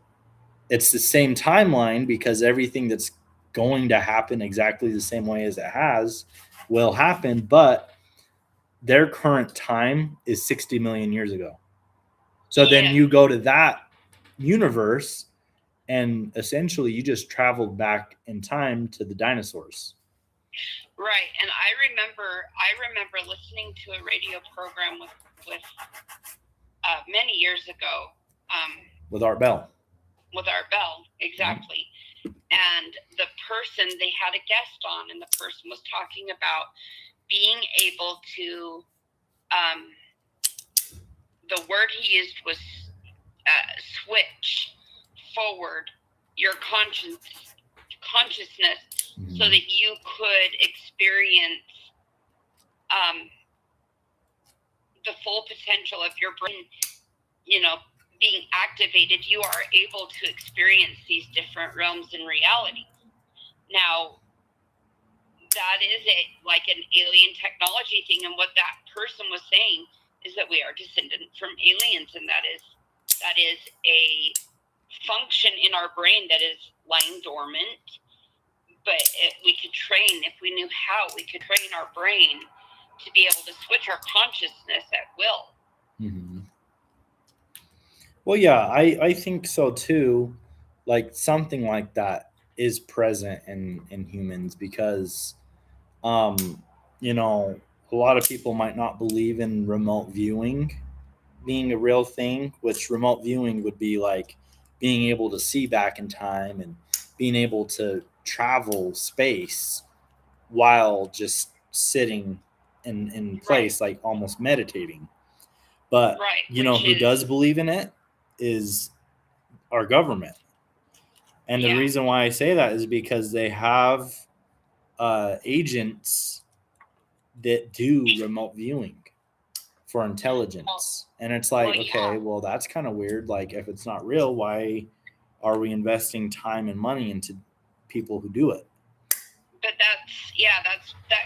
It's the same timeline because everything that's going to happen exactly the same way as it has will happen, but their current time is 60 million years ago. So then you go to that universe and essentially you just traveled back in time to the dinosaurs. Right. And I remember listening to a radio program with many years ago. With Art Bell. With Art Bell, exactly. And the person, they had a guest on, and the person was talking about being able to, the word he used was switch forward your consciousness so that you could experience the full potential of your brain, being activated. You are able to experience these different realms in reality. Now, that is like an alien technology thing, and what that person was saying is that we are descendant from aliens, and that is a function in our brain that is lying dormant. But we could train, if we knew how, we could train our brain to be able to switch our consciousness at will. Mm-hmm. Well, yeah, I think so too. Like something like that is present in humans because, a lot of people might not believe in remote viewing being a real thing, which remote viewing would be like being able to see back in time and being able to travel space while just sitting in place, like almost meditating. But who does believe in it is our government. And the reason why I say that is because they have agents that do remote viewing for intelligence. And it's like, okay, well, that's kind of weird. Like, if it's not real, why are we investing time and money into people who do it? But that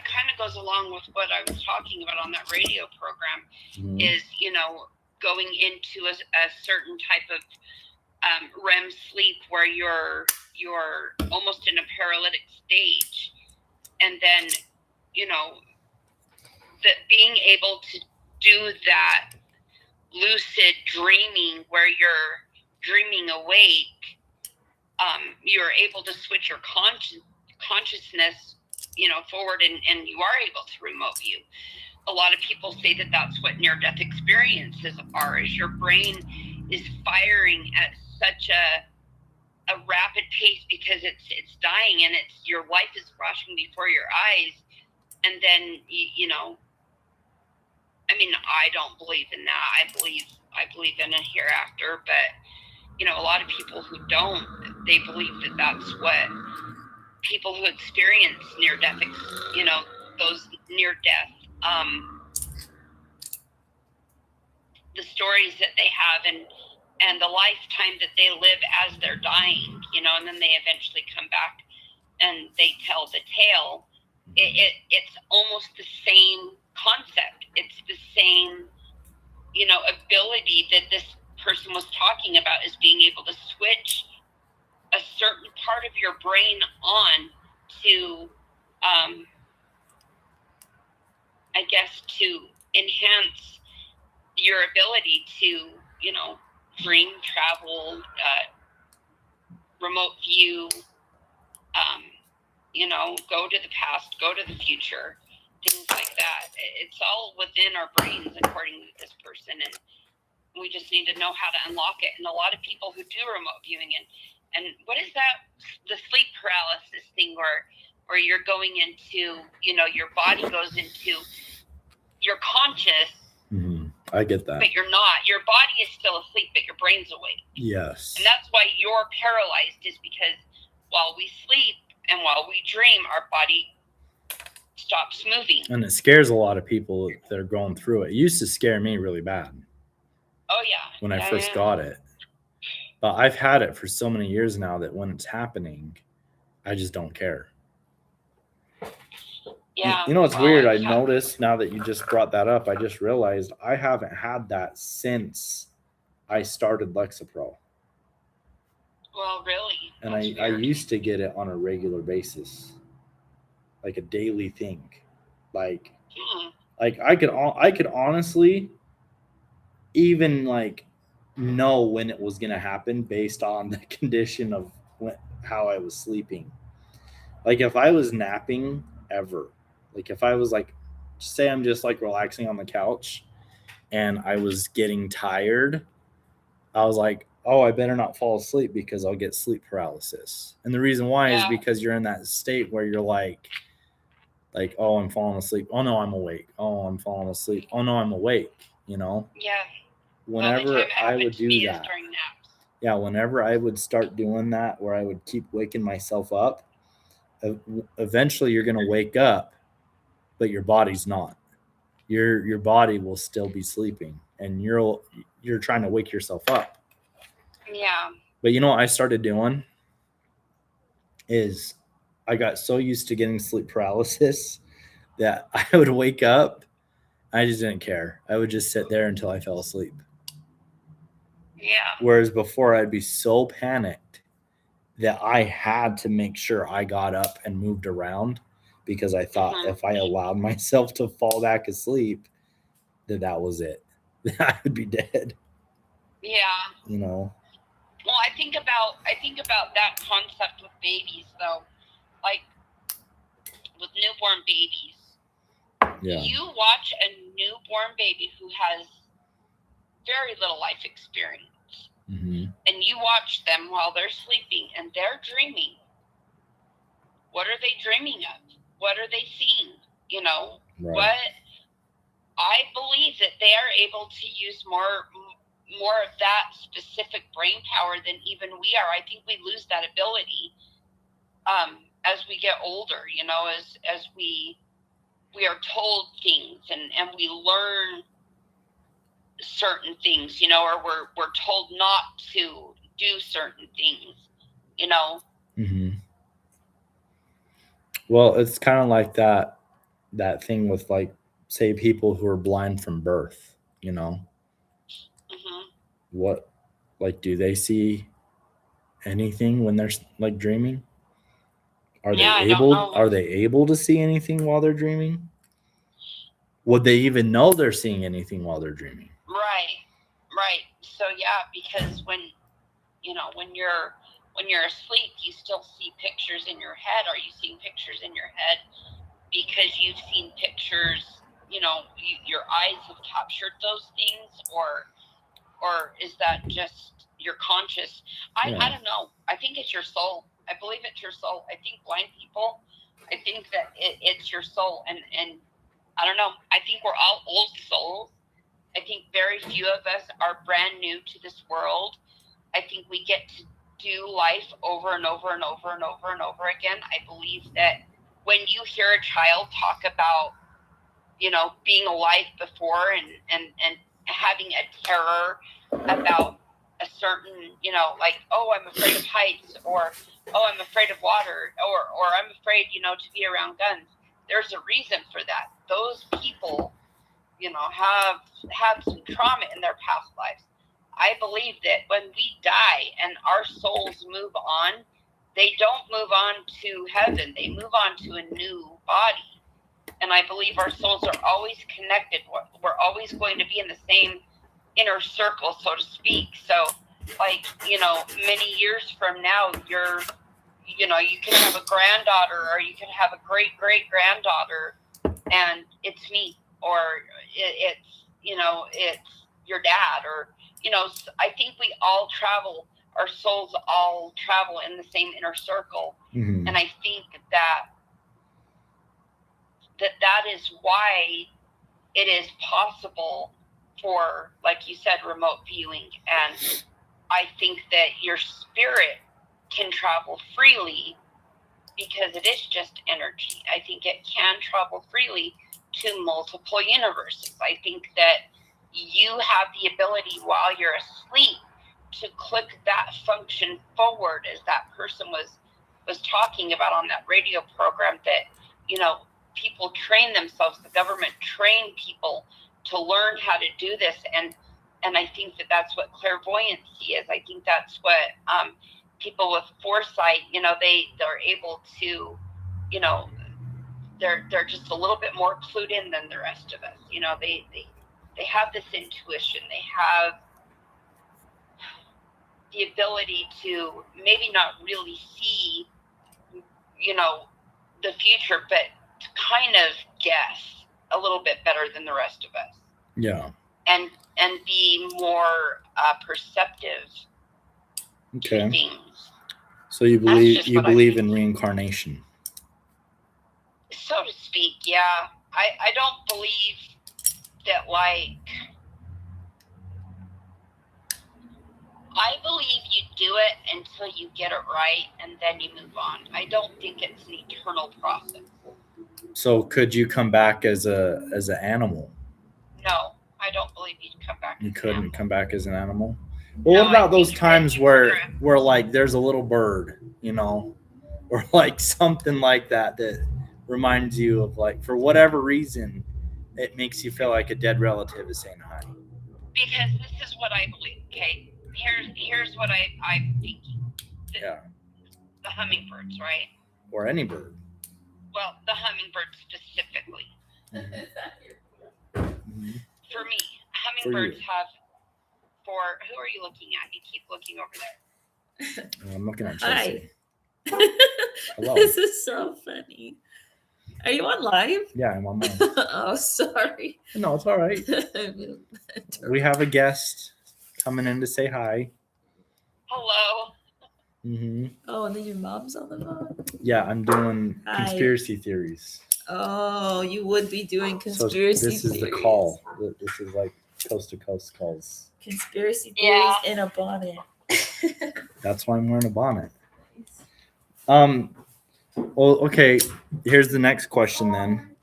kind of goes along with what I was talking about on that radio program, is, going into a certain type of REM sleep where you're almost in a paralytic stage. And then, that being able to do that lucid dreaming where you're dreaming awake, you're able to switch your consciousness, forward, and you are able to remote view. A lot of people say that that's what near-death experiences are, is your brain is firing at such a rapid pace because it's dying and your life is flashing before your eyes. And then, I don't believe in that. I believe in a hereafter, but, a lot of people who don't, they believe that that's what people who experience near-death, those near death, the stories that they have and the lifetime that they live as they're dying, you know, and then they eventually come back and they tell the tale. It's almost the same concept. It's the same, you know, ability that this person was talking about, is being able to switch a certain part of your brain on to, I guess, to enhance your ability to, you know, dream, travel, remote view, you know, go to the past, go to the future, things like that. It's all within our brains, according to this person, and we just need to know how to unlock it. And a lot of people who do remote viewing, and what is that, the sleep paralysis thing, where you're going into, you know, your body goes into, you're conscious, I get that, but you're not. Your body is still asleep, but your brain's awake. yes. And that's why you're paralyzed, is because while we sleep and while we dream, our body stops moving. And it scares a lot of people that are going through it. It used to scare me really bad Oh yeah. when I Yeah, first yeah. got it. But I've had it for so many years now that when it's happening, I just don't care. Yeah. You know, it's well, weird. I yeah. noticed now that you just brought that up, I just realized I haven't had that since I started Lexapro. Well, really. And That's I weird. used to get it on a regular basis, like a daily thing. Like I could honestly even like know when it was gonna happen based on the condition of how I was sleeping. Like if I was napping ever, like if I was like, say I'm just like relaxing on the couch and I was getting tired, I was like, oh, I better not fall asleep because I'll get sleep paralysis. And the reason why is Yeah. because you're in that state where you're like, oh, I'm falling asleep. Oh no, I'm awake. Oh, I'm falling asleep. Oh no, I'm awake. You know, Yeah. whenever Well, the time it I happened would to do me is that, during naps. yeah, whenever I would start doing that, where I would keep waking myself up, eventually you're going to wake up, but your body's not. Your body will still be sleeping, and you're trying to wake yourself up. Yeah. But you know what I started doing is I got so used to getting sleep paralysis that I would wake up, I just didn't care. I would just sit there until I fell asleep. Yeah. Whereas before I'd be so panicked that I had to make sure I got up and moved around because I thought if I allowed myself to fall back asleep, that was it. I would be dead. Yeah. You know? Well, I think about that concept with babies, though. Like with newborn babies. Yeah. You watch a newborn baby who has very little life experience, and you watch them while they're sleeping and they're dreaming. What are they dreaming of? What are they seeing? You know, Right. what I believe that they are able to use more of that specific brain power than even we are. I think we lose that ability as we get older, you know, as we are told things and we learn certain things, you know, or we're told not to do certain things, you know. Well, it's kind of like that thing with, like, say people who are blind from birth, you know. What, like, do they see anything when they're like dreaming? Are they able to see anything while they're dreaming? Would they even know they're seeing anything while they're dreaming? Right. So yeah, because when you're asleep, you still see pictures in your head. Are you seeing pictures in your head because you've seen pictures, you know, your eyes have captured those things, or is that just your conscious? I don't know. I think it's your soul. I believe it's your soul. I think blind people, I think that it's your soul, and I don't know. I think we're all old souls. I think very few of us are brand new to this world. I think we get to do life over and over and over and over and over again. I believe that when you hear a child talk about, you know, being alive before and having a terror about a certain, you know, like, oh, I'm afraid of heights, or, oh, I'm afraid of water, or I'm afraid, you know, to be around guns. There's a reason for that. Those people, you know, have some trauma in their past lives. I believe that when we die and our souls move on, they don't move on to heaven. They move on to a new body. And I believe our souls are always connected. We're always going to be in the same inner circle, so to speak. So, like, you know, many years from now, you know, you can have a granddaughter, or you can have a great-great-granddaughter, and it's me, or it's, you know, it's your dad, or, you know, I think we all travel, our souls all travel in the same inner circle. Mm-hmm. And I think that is why it is possible for, like you said, remote viewing. And I think that your spirit can travel freely because it is just energy. I think it can travel freely to multiple universes. I think that you have the ability while you're asleep to click that function forward, as that person was talking about on that radio program, that, you know, people train themselves, the government train people to learn how to do this. And I think that that's what clairvoyancy is. I think that's what people with foresight, you know, they're able to, you know, they're just a little bit more clued in than the rest of us. You know, they have this intuition. They have the ability to maybe not really see, you know, the future, but to kind of guess a little bit better than the rest of us. Yeah. And be more perceptive to things. So you believe in reincarnation? So to speak, yeah. I don't believe that, like, I believe you do it until you get it right, and then you move on. I don't think it's an eternal process. So could you come back as an animal? No, I don't believe you'd come back. You couldn't come back as an animal? Well, No, what about those times where were like there's a little bird, you know, or like something like that reminds you of, like, for whatever reason, it makes you feel like a dead relative is saying hi? Because this is what I believe. Okay, here's what I'm thinking. Yeah. The hummingbirds, right? Or any bird. Well, the hummingbird specifically. Mm-hmm. For me, hummingbirds have. For who are you looking at? You keep looking over there. I'm looking at Chelsea. Hi. Hello. This is so funny. Are you on live? Yeah, I'm on mine. Oh, sorry. No, it's all right. We have a guest coming in to say hi. Hello. Mm-hmm. Oh, and then your mom's on the phone? Yeah, I'm doing Hi. conspiracy theories. Oh, you would be doing conspiracy So this is theories. the call. This is like coast to coast calls. Conspiracy theories Yeah. in a bonnet. That's why I'm wearing a bonnet. Well, okay. Here's the next question then.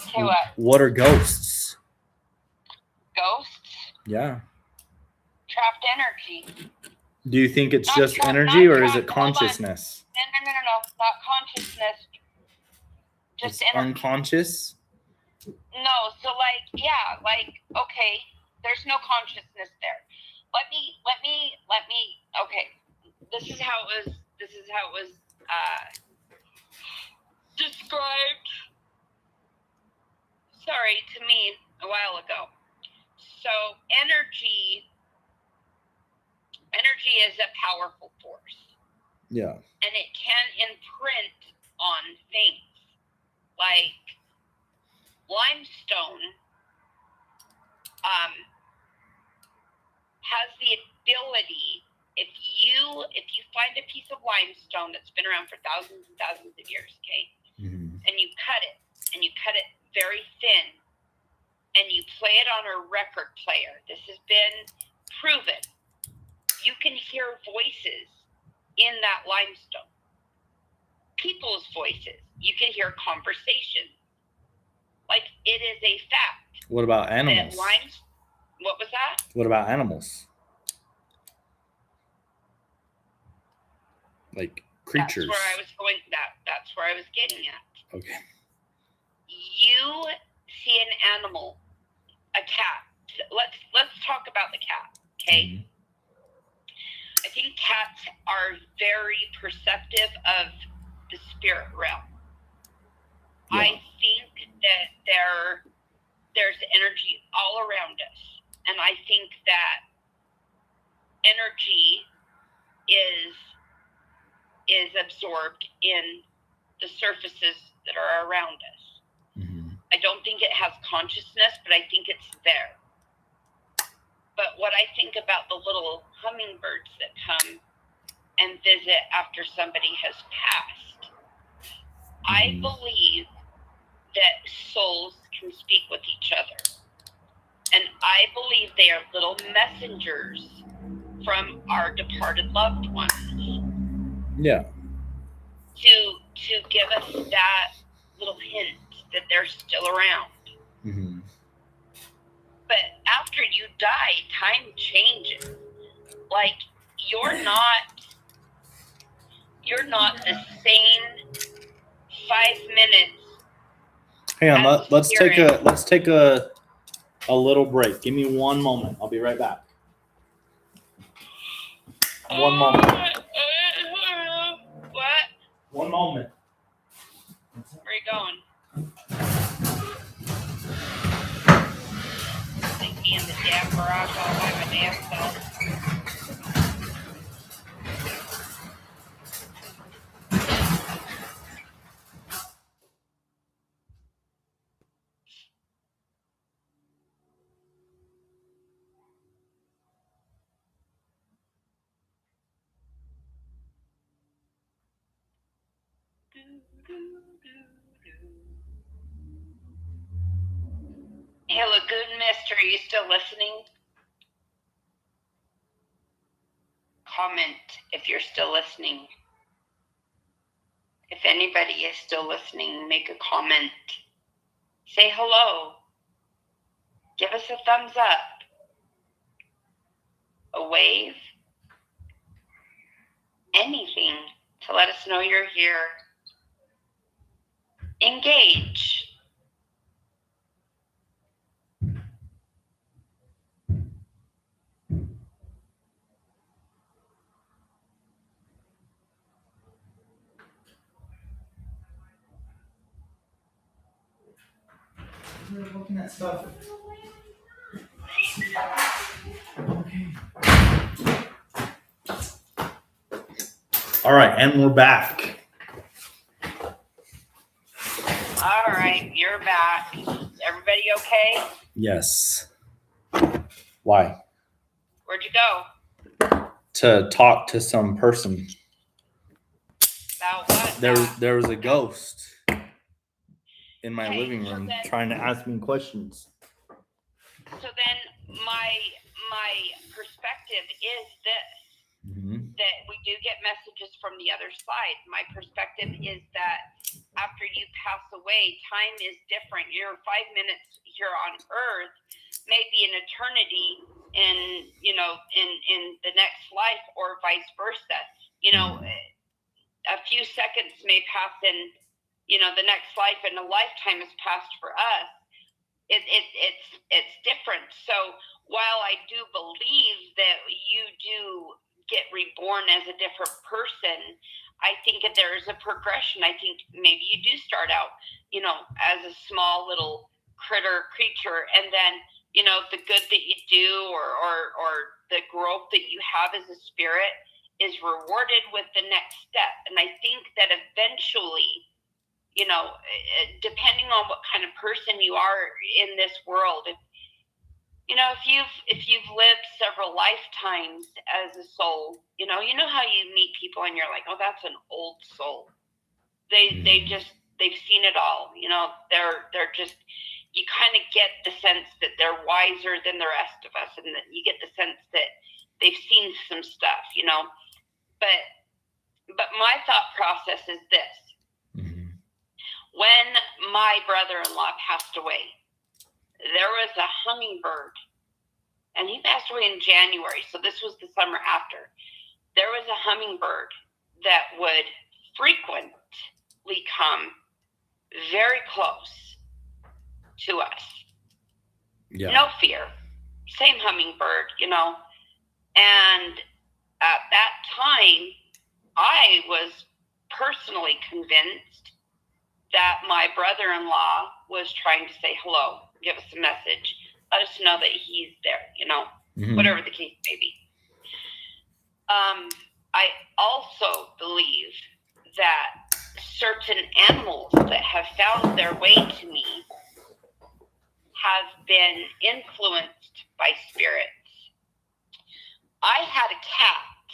Okay, what? What are ghosts? Ghosts? Yeah. Trapped energy. Do you think it's Not just trapped, energy, not or is it trapped. Hold on. consciousness? No. Not consciousness. Just It's energy. unconscious? No, so like, yeah, like, okay, there's no consciousness there. Let me, okay, this is how it was described, to me a while ago. So energy is a powerful force. Yeah. And it can imprint on things. Like limestone has the ability, if you find a piece of limestone that's been around for thousands and thousands of years, okay, Mm-hmm. and you cut it very thin, and you play it on a record player, this has been proven, you can hear voices in that limestone. people's voices. You can hear conversation. Like, it is a fact. What about That animals? what was that? What about animals? Like creatures. That's where I was going. That's where I was getting at. Okay. You see an animal, a cat. Let's talk about the cat, okay? Mhm. I think cats are very perceptive of the spirit realm. Yeah. I think that there's energy all around us, and I think that energy is absorbed in the surfaces that are around us. Mhm. I don't think it has consciousness, but I think it's there. But what I think about the little hummingbirds that come and visit after somebody has passed, I Mhm. believe that souls can speak with each other. And I believe they are little messengers from our departed loved ones Yeah. to give us that little hint that they're still around. Mhm. But after you die, time changes. Like, you're not the same 5 minutes. Hang on. As Let's spirit. take a little break. Give me 1 moment. I'll be right back. 1 moment. What? 1 moment. Where are you going? Like me in the damn garage all by my damn self. Hey, Lagoon Mist, are you still listening? Comment if you're still listening. If anybody is still listening, make a comment. Say hello. Give us a thumbs up. A wave. Anything to let us know you're here. Engage. Looking at stuff. All right, and we're back. All right, you're back. Everybody okay? Yes. Why? Where'd you go? To talk to some person. About what? There was a ghost in my Okay, living so room then- trying to ask me questions. So then my perspective is this, Mhm. that we do get messages from the other side. My perspective is that after you pass away, time is different. Your 5 minutes here on Earth may be an eternity in the next life, or vice versa. A few seconds may pass in the next life, and a lifetime has passed for us. It's different. So while I do believe that you do get reborn as a different person, I think that there is a progression. I think maybe you do start out, as a small little creature, and then the good that you do, or the growth that you have as a spirit, is rewarded with the next step. And I think that eventually, depending on what kind of person you are in this world, if you've lived several lifetimes as a soul, you know how you meet people and you're like, oh, that's an old soul. They've seen it all. They're just, you kind of get the sense that they're wiser than the rest of us, and that you get the sense that they've seen some stuff, but But my thought process is this. Mhm. When my brother-in-law passed away, there was a hummingbird, and he passed away in January, so this was the summer after. There was a hummingbird that would frequently come very close to us. Yeah. No fear. Same hummingbird, And at that time, I was personally convinced that my brother-in-law was trying to say hello, give us a message, let us know that he's there, Mhm. whatever the case may be. I also believe that certain animals that have found their way to me have been influenced by spirits. I had a cat,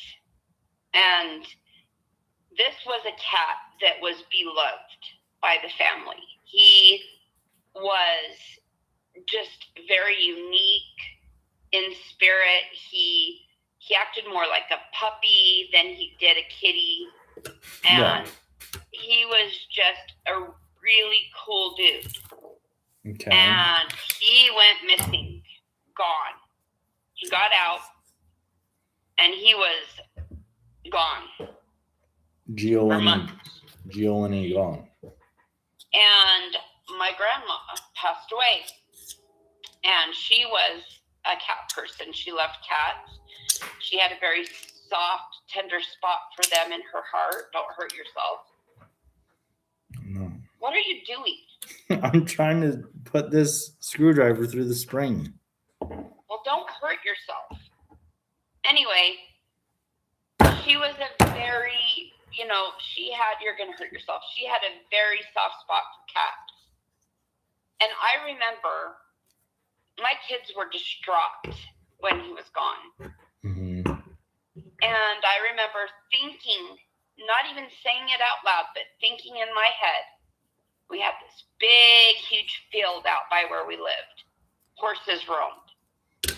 and this was a cat that was beloved by the family. He was just very unique in spirit. He acted more like a puppy than he did a kitty. And he was just a really cool dude. Okay. And he went missing, gone. He got out, and he was gone. Gio for and months. gone. And my grandma passed away, and she was a cat person. She loved cats. She had a very soft, tender spot for them in her heart. Don't hurt yourself. No. What are you doing? I'm trying to put this screwdriver through the spring. Well, don't hurt yourself. Anyway, she was a very, you're going to hurt yourself. She had a very soft spot for cats. And I remember my kids were distraught when he was gone. Mm-hmm. And I remember thinking, not even saying it out loud, but thinking in my head, we had this big, huge field out by where we lived. Horses roamed.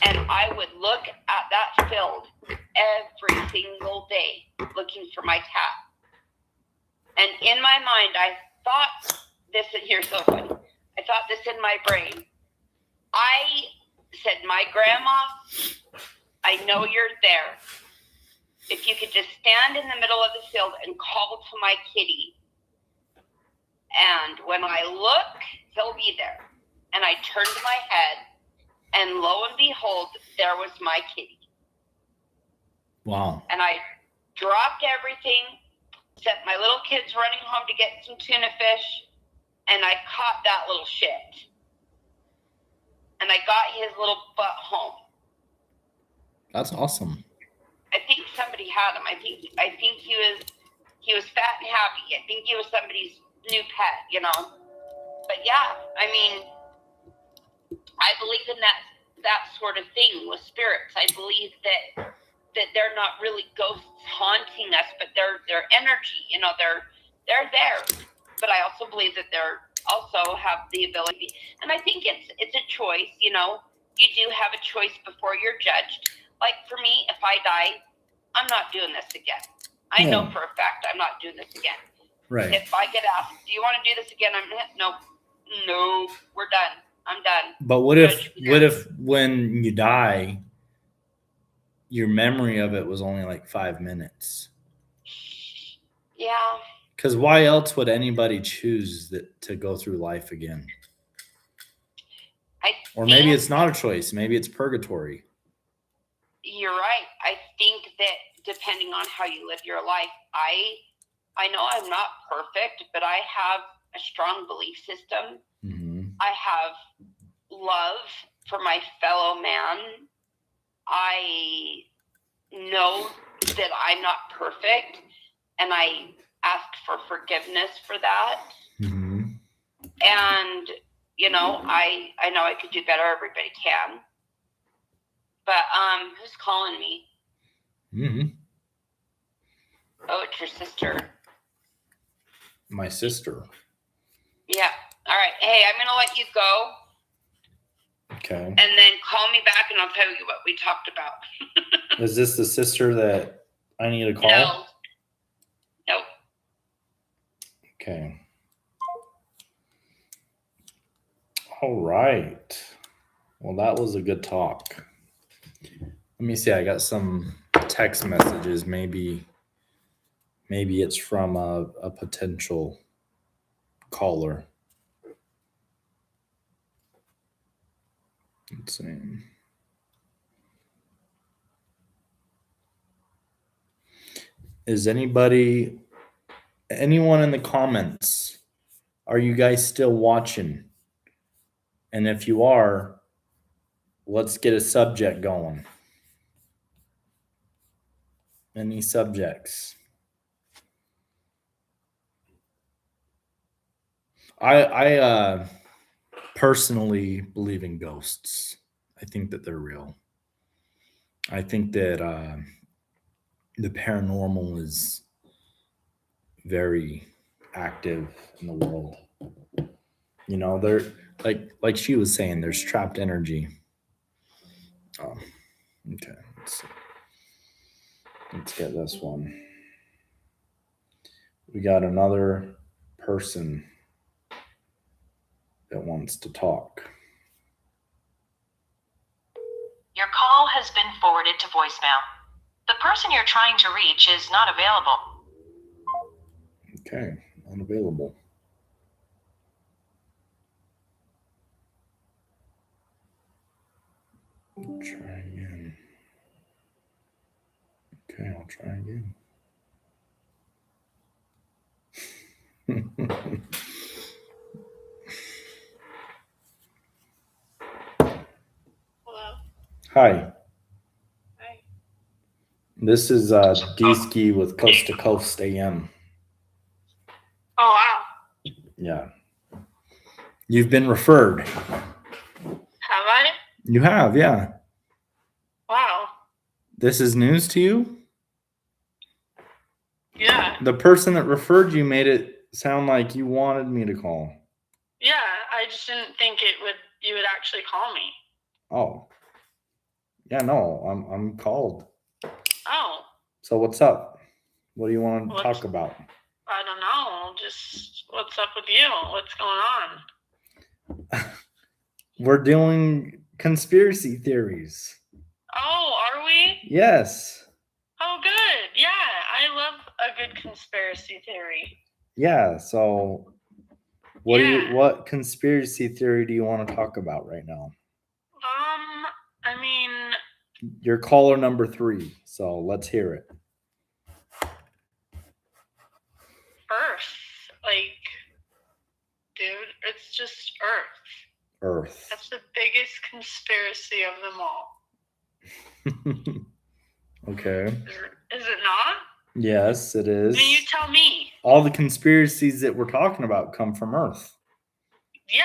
And I would look at that field every single day looking for my cat. And in my mind, I thought this, and here's so funny. I thought this in my brain. I said, my grandma, I know you're there. If you could just stand in the middle of the field and call to my kitty. And when I look, he'll be there. And I turned my head, and lo and behold, there was my kitty. Wow. And I dropped everything, sent my little kids running home to get some tuna fish, and I caught that little shit. And I got his little butt home. That's awesome. I think somebody had him. I think he was fat and happy. I think he was somebody's new pet, But yeah, I mean, I believe in that sort of thing with spirits. I believe that they're not really ghosts haunting us, but they're energy. They're there. But I also believe that they're also have the ability, and I think it's a choice. You do have a choice before you're judged. Like for me, if I die, I'm not doing this again. I know for a fact I'm not doing this again. Right. If I get asked, do you want to do this again? No, we're done. I'm done. But what if when you die, your memory of it was only like 5 minutes? Yeah. Because why else would anybody choose to go through life again? Or maybe it's not a choice. Maybe it's purgatory. You're right. I think that depending on how you live your life, I know I'm not perfect, but I have a strong belief system. Mm-hmm. I have love for my fellow man. I know that I'm not perfect, and I ask for forgiveness for that. Mm-hmm. And, I know I could do better. Everybody can. But who's calling me? Mm-hmm. Oh, it's your sister. My sister. Yeah. All right. Hey, I'm going to let you go. Okay. And then call me back, and I'll tell you what we talked about. Is this the sister that I need to call? Okay. All right. Well, that was a good talk. Let me see. I got some text messages. Maybe it's from a potential caller. Let's see. Is anyone in the comments? Are you guys still watching? And if you are, let's get a subject going. Any subjects? I personally believe in ghosts. I think that they're real. I think that the paranormal is very active in the world. You know, they're like she was saying, there's trapped energy. Oh, okay. Let's get this one. We got another person that wants to talk. Your call has been forwarded to voicemail. The person you're trying to reach is not available. Okay, unavailable. Try again. Okay, I'll try again. Hello. Hi. Hi. This is D-Ski with Coast to Coast AM. Oh wow. Yeah. You've been referred. Have I? You have, yeah. Wow. This is news to you? Yeah. The person that referred you made it sound like you wanted me to call. Yeah. I just didn't think you would actually call me. Oh. Yeah, no, I'm called. Oh. So what's up? What do you want to What's- talk about? I don't know. Just what's up with you? What's going on? We're doing conspiracy theories. Oh, are we? Yes. Oh, good. Yeah, I love a good conspiracy theory. Yeah, so what conspiracy theory do you want to talk about right now? I mean, You're caller number 3, so let's hear it. Earth. Like, dude, it's just Earth. Earth. That's the biggest conspiracy of them all. Okay. Is it not? Yes, it is. I mean, you tell me. All the conspiracies that we're talking about come from Earth. Yeah.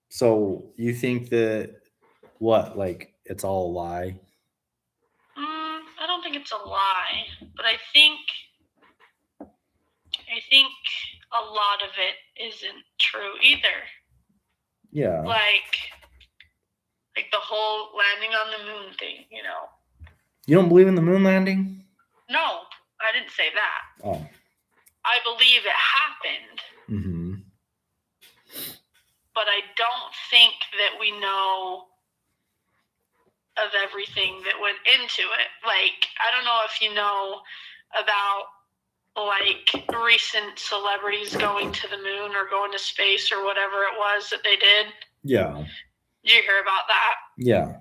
So you think that it's all a lie? I don't think it's a lie, but I think a lot of it isn't true either. Yeah. Like the whole landing on the moon thing, you know. You don't believe in the moon landing? No, I didn't say that. Oh. I believe it happened, Mm-hmm. but I don't think that we know of everything that went into it. Like, I don't know if you know about recent celebrities going to the moon or going to space or whatever it was that they did. Yeah. Did you hear about that? Yeah.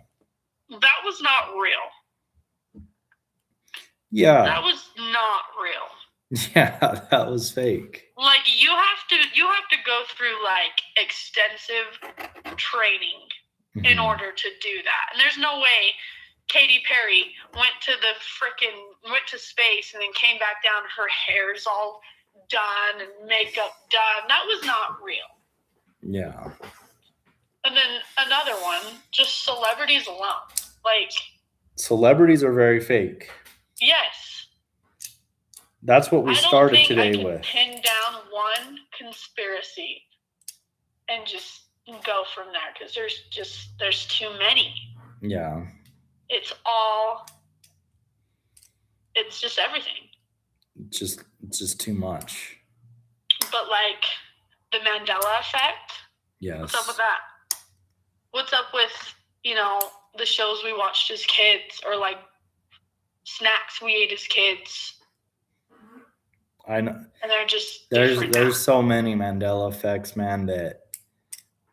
That was not real. Yeah. That was not real. Yeah, that was fake. Like, you have to go through extensive training in Mhm. order to do that. And there's no way Katy Perry went to space and then came back down, her hair's all done and makeup done. That was not real. Yeah. And then another one, just celebrities alone. Like, Celebrities are very fake. yes. That's what we I don't started think today I can with. pin down one conspiracy and just go from there, because there's too many. Yeah. It's just everything. It's just too much. but like the Mandela effect. Yes. What's up with that? What's up with, you know, the shows we watched as kids or like snacks we ate as kids? I know. And they're just different now. There's so many Mandela effects, man, that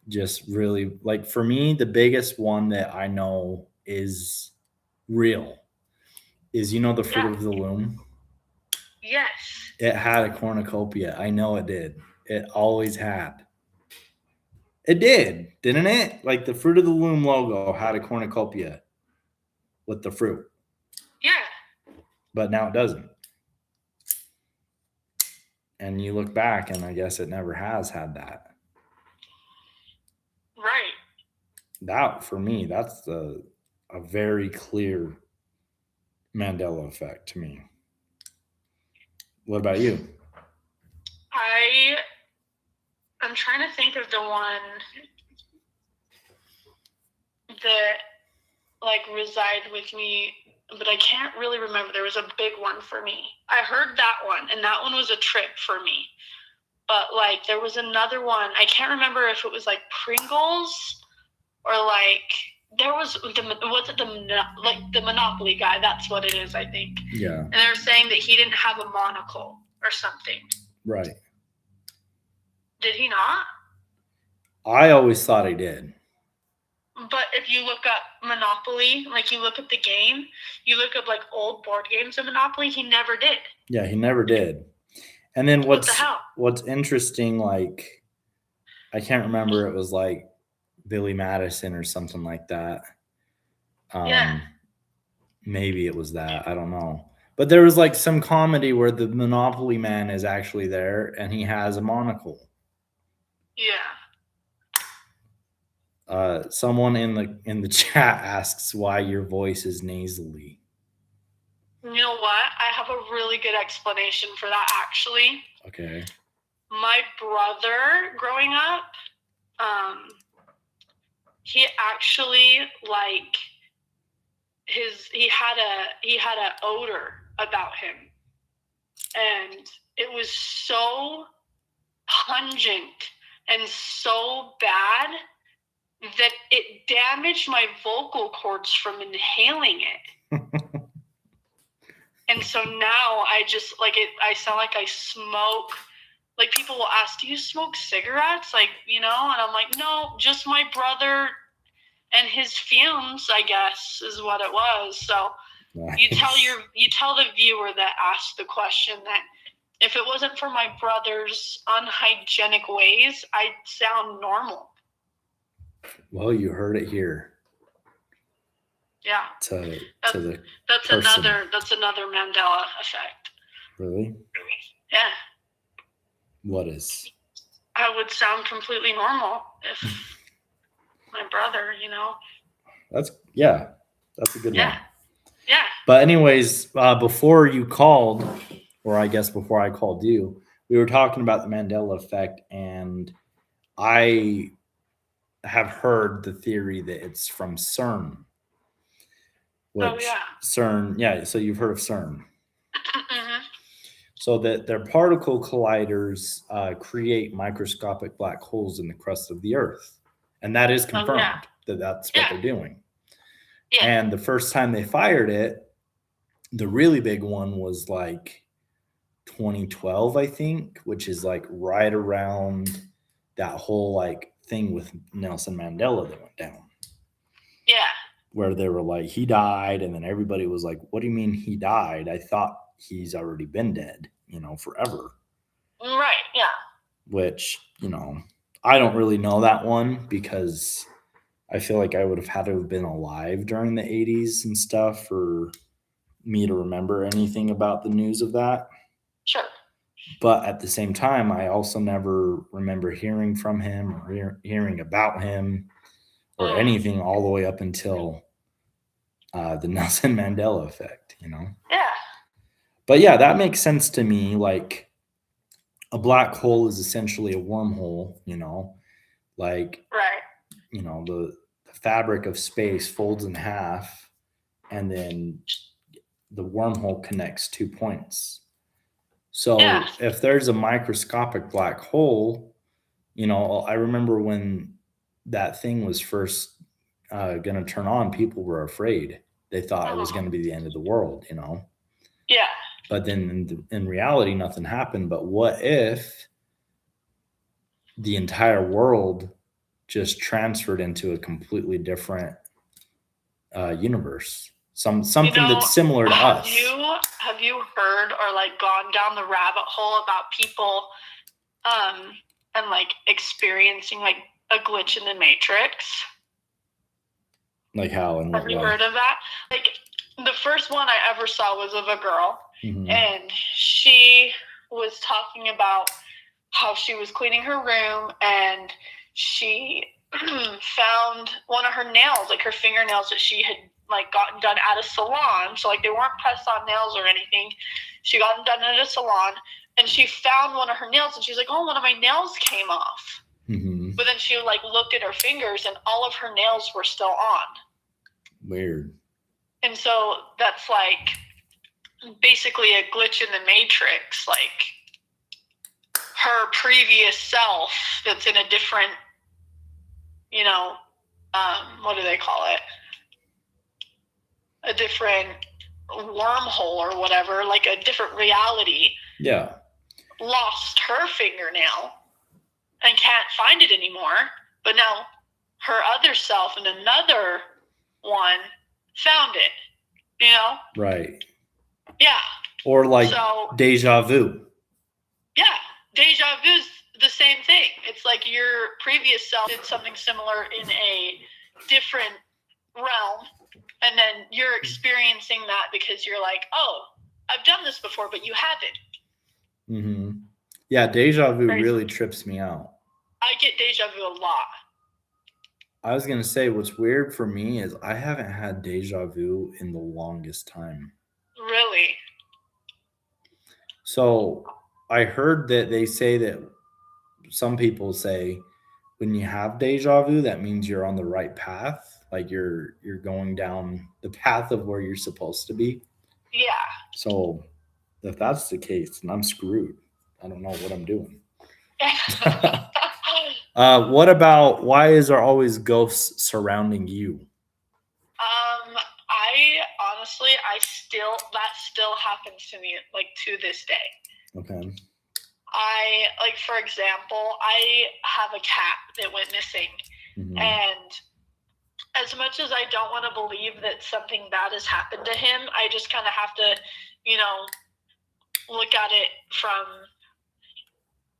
just really, like, for me, the biggest one that I know is real is, you know, the Fruit of the Loom. Yes. It had a cornucopia. I know it did. It always had. It did, didn't it? Like the Fruit of the Loom logo had a cornucopia with the fruit. Yeah. But now it doesn't. And you look back, and I guess it never has had that. Right. That, for me, that's a very clear Mandela effect to me. What about you? I'm trying to think of the one that like reside with me, but I can't really remember. There was a big one for me. I heard that one, and that one was a trip for me. But like there was another one. I can't remember if it was like Pringles or like there was the Monopoly guy. That's what it is, I think. Yeah. And they were saying that he didn't have a monocle or something. Right. Did he not? I always thought he did. But if you look up Monopoly, like you look up the game, you look up like old board games of Monopoly, he never did. Yeah, he never did. And then What the hell? what's interesting, like, I can't remember, it was like Billy Madison or something like that. Yeah. Maybe it was that. I don't know. But there was like some comedy where the Monopoly man is actually there and he has a monocle. Yeah. Someone in the chat asks why your voice is nasally. You know what? I have a really good explanation for that, actually. Okay. My brother, growing up, he actually like he had a odor about him, and it was so pungent and so bad that it damaged my vocal cords from inhaling it. And so now I just like it. I sound like I smoke. Like people will ask, "Do you smoke cigarettes?" Like, you know, and I'm like, "No, just my brother and his fumes, I guess, is what it was." So Nice. you tell the viewer that asked the question that if it wasn't for my brother's unhygienic ways, I'd sound normal. Well, you heard it here. Yeah. That's another Mandela effect. Really? Yeah. What is? I would sound completely normal if my brother, you know. That's a good one. Yeah. But anyways, before you called, or I guess before I called you, we were talking about the Mandela effect, and I have heard the theory that it's from CERN. Which CERN, yeah, so you've heard of CERN. Mm-hmm. So that their particle colliders create microscopic black holes in the crust of the Earth. And that is confirmed that that's what they're doing. Yeah. And the first time they fired it, the really big one was like 2012, I think, which is like right around that whole like thing with Nelson Mandela that went down. Yeah. Where they were like, he died. And then everybody was like, what do you mean he died? I thought he's already been dead, you know, forever. Right. Yeah. Which, you know, I don't really know that one because I feel like I would have had to have been alive during the 80s and stuff for me to remember anything about the news of that. Sure. But at the same time, I also never remember hearing from him or hearing about him or anything all the way up until the Nelson Mandela effect, you know? Yeah. But yeah, that makes sense to me. Like a black hole is essentially a wormhole, you know? Like, right. You know, the fabric of space folds in half and then the wormhole connects 2 points. So Yeah. if there's a microscopic black hole, I remember when that thing was first going to turn on, people were afraid. They thought it was going to be the end of the world, Yeah. But then in reality, nothing happened. But what if the entire world just transferred into a completely different universe? Something that's similar to us. Have you heard or like gone down the rabbit hole about people and like experiencing like a glitch in the matrix? Like how and what Have you way? heard of that? Like the first one I ever saw was of a girl, and she was talking about how she was cleaning her room and she found one of her nails, like her fingernails that she had like gotten done at a salon. So like they weren't pressed on nails or anything. She got them done at a salon, and she found one of her nails, and she was like, "Oh, one of my nails came off." But then she like looked at her fingers, and all of her nails were still on. Weird. And so that's like basically a glitch in the matrix, like her previous self that's in a different, what do they call it? A different wormhole or whatever, like a different reality. Yeah. Lost her fingernail and can't find it anymore. But now her other self and another one found it, Right. Yeah. Or like deja vu. Yeah. Deja vu's the same thing. It's like your previous self did something similar in a different realm, and then you're experiencing that because you're like, oh, I've done this before, but you haven't. Yeah, deja vu really trips me out. I get deja vu a lot. I was going to say, what's weird for me is I haven't had deja vu in the longest time. Really? So I heard that they say that some people say when you have deja vu, that means you're on the right path. Like you're going down the path of where you're supposed to be. Yeah. So if that's the case, then I'm screwed. I don't know what I'm doing. What about, why is there always ghosts surrounding you? That still happens to me, like, to this day. Okay. For example, I have a cat that went missing. And as much as I don't want to believe that something bad has happened to him, I just kind of have to, look at it from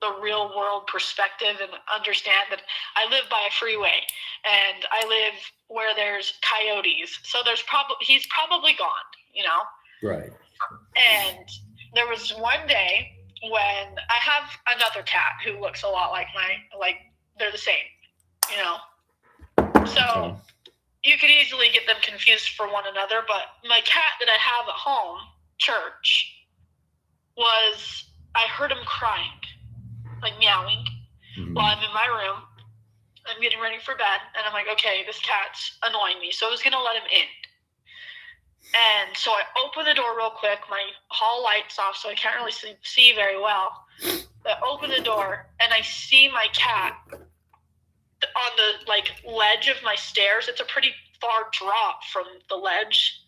the real world perspective and understand that I live by a freeway and I live where there's coyotes. So he's probably gone, Right. And there was one day when I have another cat who looks a lot like they're the same, So you could easily get them confused for one another, but my cat that I have at home, Church, I heard him crying, like meowing, while I'm in my room. I'm getting ready for bed, and I'm like, okay, this cat's annoying me, so I was going to let him in. And so I open the door real quick. My hall light's off, so I can't really see very well. I open the door, and I see my cat on the ledge of my stairs. It's a pretty far drop from the ledge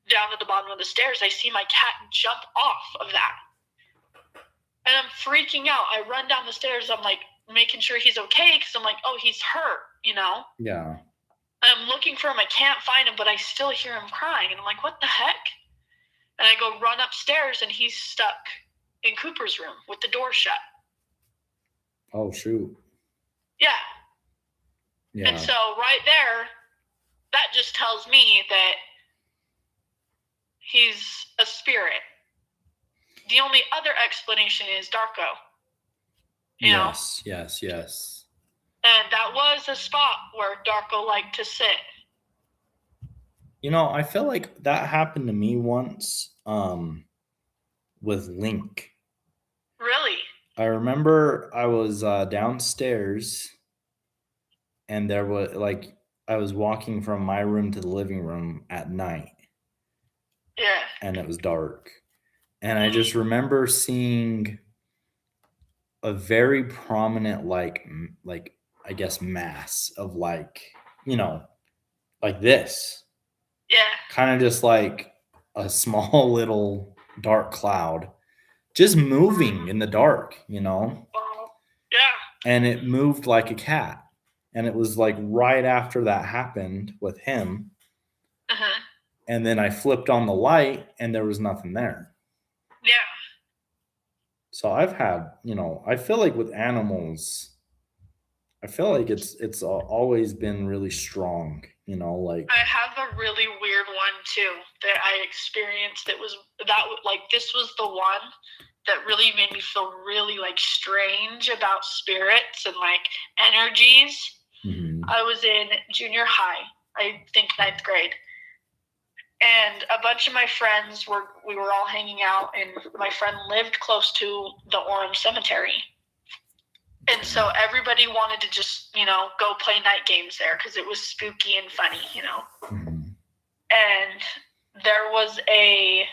down to the bottom of the stairs. I see my cat jump off of that. And I'm freaking out. I run down the stairs. I'm like making sure he's okay because I'm like, oh, he's hurt, Yeah. I'm looking for him. I can't find him, but I still hear him crying. And I'm like, what the heck? And I go run upstairs, and he's stuck in Cooper's room with the door shut. Oh, shoot. Yeah. Yeah. And so right there, that just tells me that he's a spirit. The only other explanation is Darko. Yes. And that was a spot where Darko liked to sit. I feel like that happened to me once with Link. Really? I remember I was downstairs, and there was I was walking from my room to the living room at night. Yeah. And it was dark. And I just remember seeing a very prominent, like I guess, mass of like, like this, Yeah. kind of just like a small little dark cloud just moving in the dark, Well, yeah. and it moved like a cat. And it was like right after that happened with him. Uh-huh. And then I flipped on the light and there was nothing there. Yeah. So I've had, I feel like with animals, I feel like it's always been really strong, like I have a really weird one too that I experienced. This was the one that really made me feel really like strange about spirits and like energies. mhm. I was in junior high, I think 9th grade. And a bunch of my friends we were all hanging out, and my friend lived close to the Orem Cemetery. And so everybody wanted to just, go play night games there because it was spooky and funny, Mhm. And there was a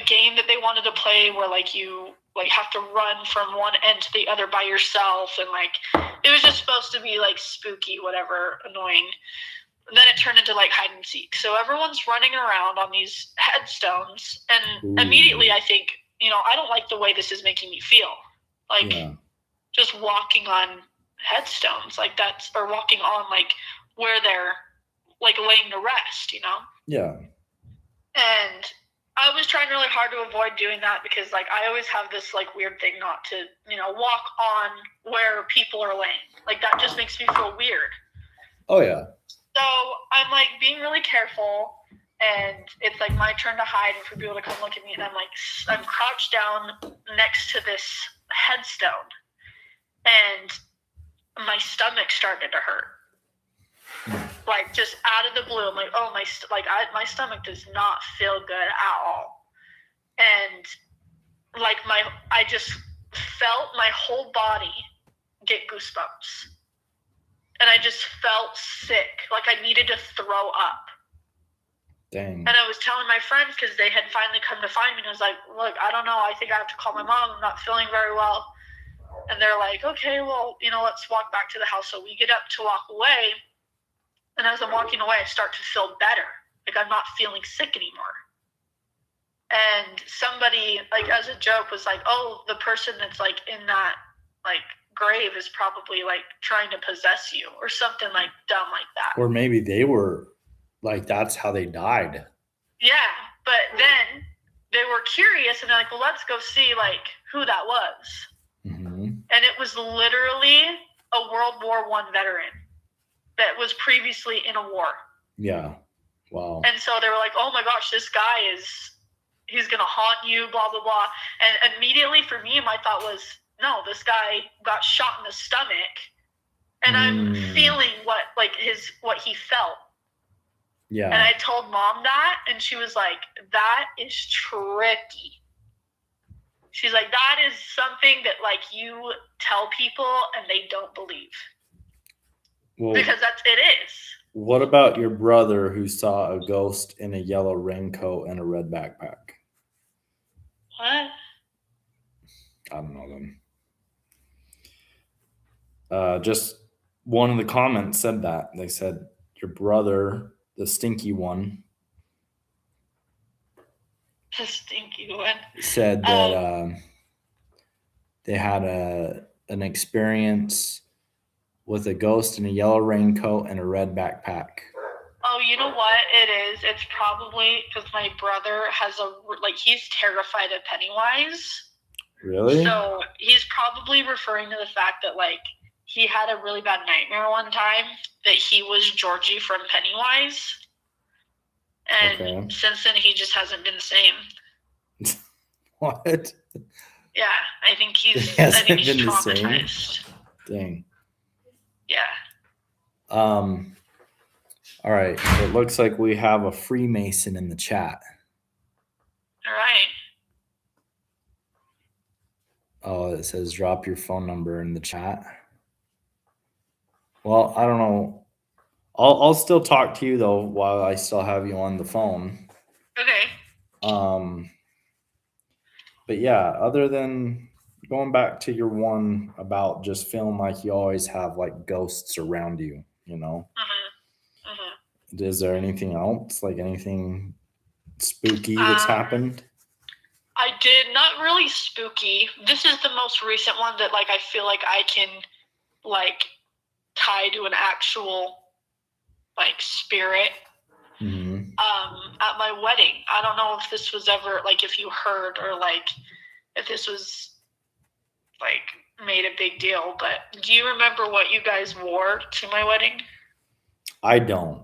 game that they wanted to play where you have to run from one end to the other by yourself, and it was just supposed to be spooky, whatever, annoying. And then it turned into hide and seek. So everyone's running around on these headstones, and Ooh. immediately I think, I don't like the way this is making me feel. Yeah. Just walking on headstones or walking on where they're laying to rest, Yeah. And I was trying really hard to avoid doing that because I always have this weird thing not to, walk on where people are laying. That just makes me feel weird. Oh yeah. So I'm being really careful, and it's my turn to hide and for people to come look at me, and I'm crouched down next to this headstone, and my stomach started to hurt. Just out of the blue, I'm oh, my stomach does not feel good at all. And I just felt my whole body get goosebumps. And I just felt sick, I needed to throw up. Dang. And I was telling my friends because they had finally come to find me, and I was look, I don't know, I think I have to call my mom, I'm not feeling very well. And they're okay, well, let's walk back to the house. So we get up to walk away, and as I'm walking away, I start to feel better. I'm not feeling sick anymore. And somebody, as a joke, was oh, the person that's in that grave is probably trying to possess you or something dumb like that. Or maybe they were that's how they died. Yeah, but then they were curious, and they're well, let's go see who that was. Mm-hmm. And it was literally a World War I veteran that was previously in a war. Yeah. Wow. And so they were oh my gosh, this guy he's gonna haunt you, blah blah blah. And immediately for me, my thought was, no, this guy got shot in the stomach, and I'm feeling what he felt. Yeah. And I told Mom that, and she was that is tricky. She's that is something that you tell people and they don't believe. Well, because it is. What about your brother who saw a ghost in a yellow raincoat and a red backpack? What? I don't know them. Just one of the comments said that. They said your brother, the stinky one, The stinky one. said that they had an experience with a ghost in a yellow raincoat and a red backpack. Oh, you know what it is? It's probably because my brother has he's terrified of Pennywise. Really? So he's probably referring to the fact that he had a really bad nightmare one time that he was Georgie from Pennywise. And since then, he just hasn't been the same. What? Yeah, I think he's been traumatized. Dang. Yeah. All right. It looks like we have a Freemason in the chat. All right. Oh, it says drop your phone number in the chat. Well, I don't know. I'll still talk to you though while I still have you on the phone. Okay. But yeah, other than going back to your one about just feeling like you always have like ghosts around you, you know, is there anything else, like anything spooky that's happened? I did not really spooky. This is the most recent one that like I feel like I can like tie to an actual like spirit. Mm-hmm. At my wedding, I don't know if this was ever like if you heard or like if this was like made a big deal, but do you remember what you guys wore to my wedding? I don't.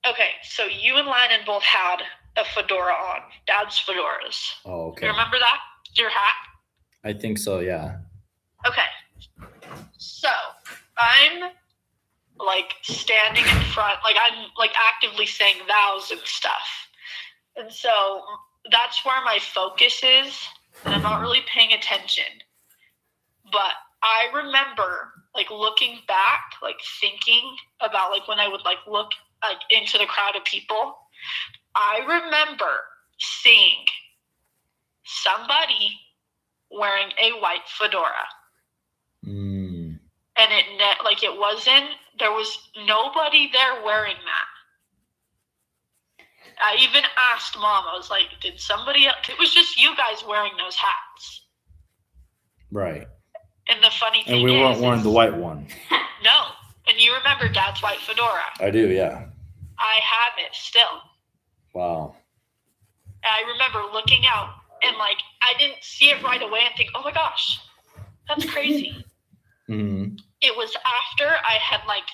Okay, so you and Lynon both had a fedora on, Dad's fedoras. Oh, okay. You remember that? Your hat? I think so, yeah. Okay. So I'm like standing in front, like I'm like actively saying vows and stuff. And so that's where my focus is, and I'm not really paying attention. But I remember like looking back, like thinking about like when I would like look like into the crowd of people. I remember seeing somebody wearing a white fedora. Mm. And there was nobody there wearing that. I even asked Mom, I was like, did somebody else? It was just you guys wearing those hats. Right. And the funny thing And we weren't wearing the white one. No. And you remember Dad's white fedora. I do, yeah. I have it still. Wow. I remember looking out and like I didn't see it right away and think, oh my gosh, that's crazy. Mm-hmm. It was after I had like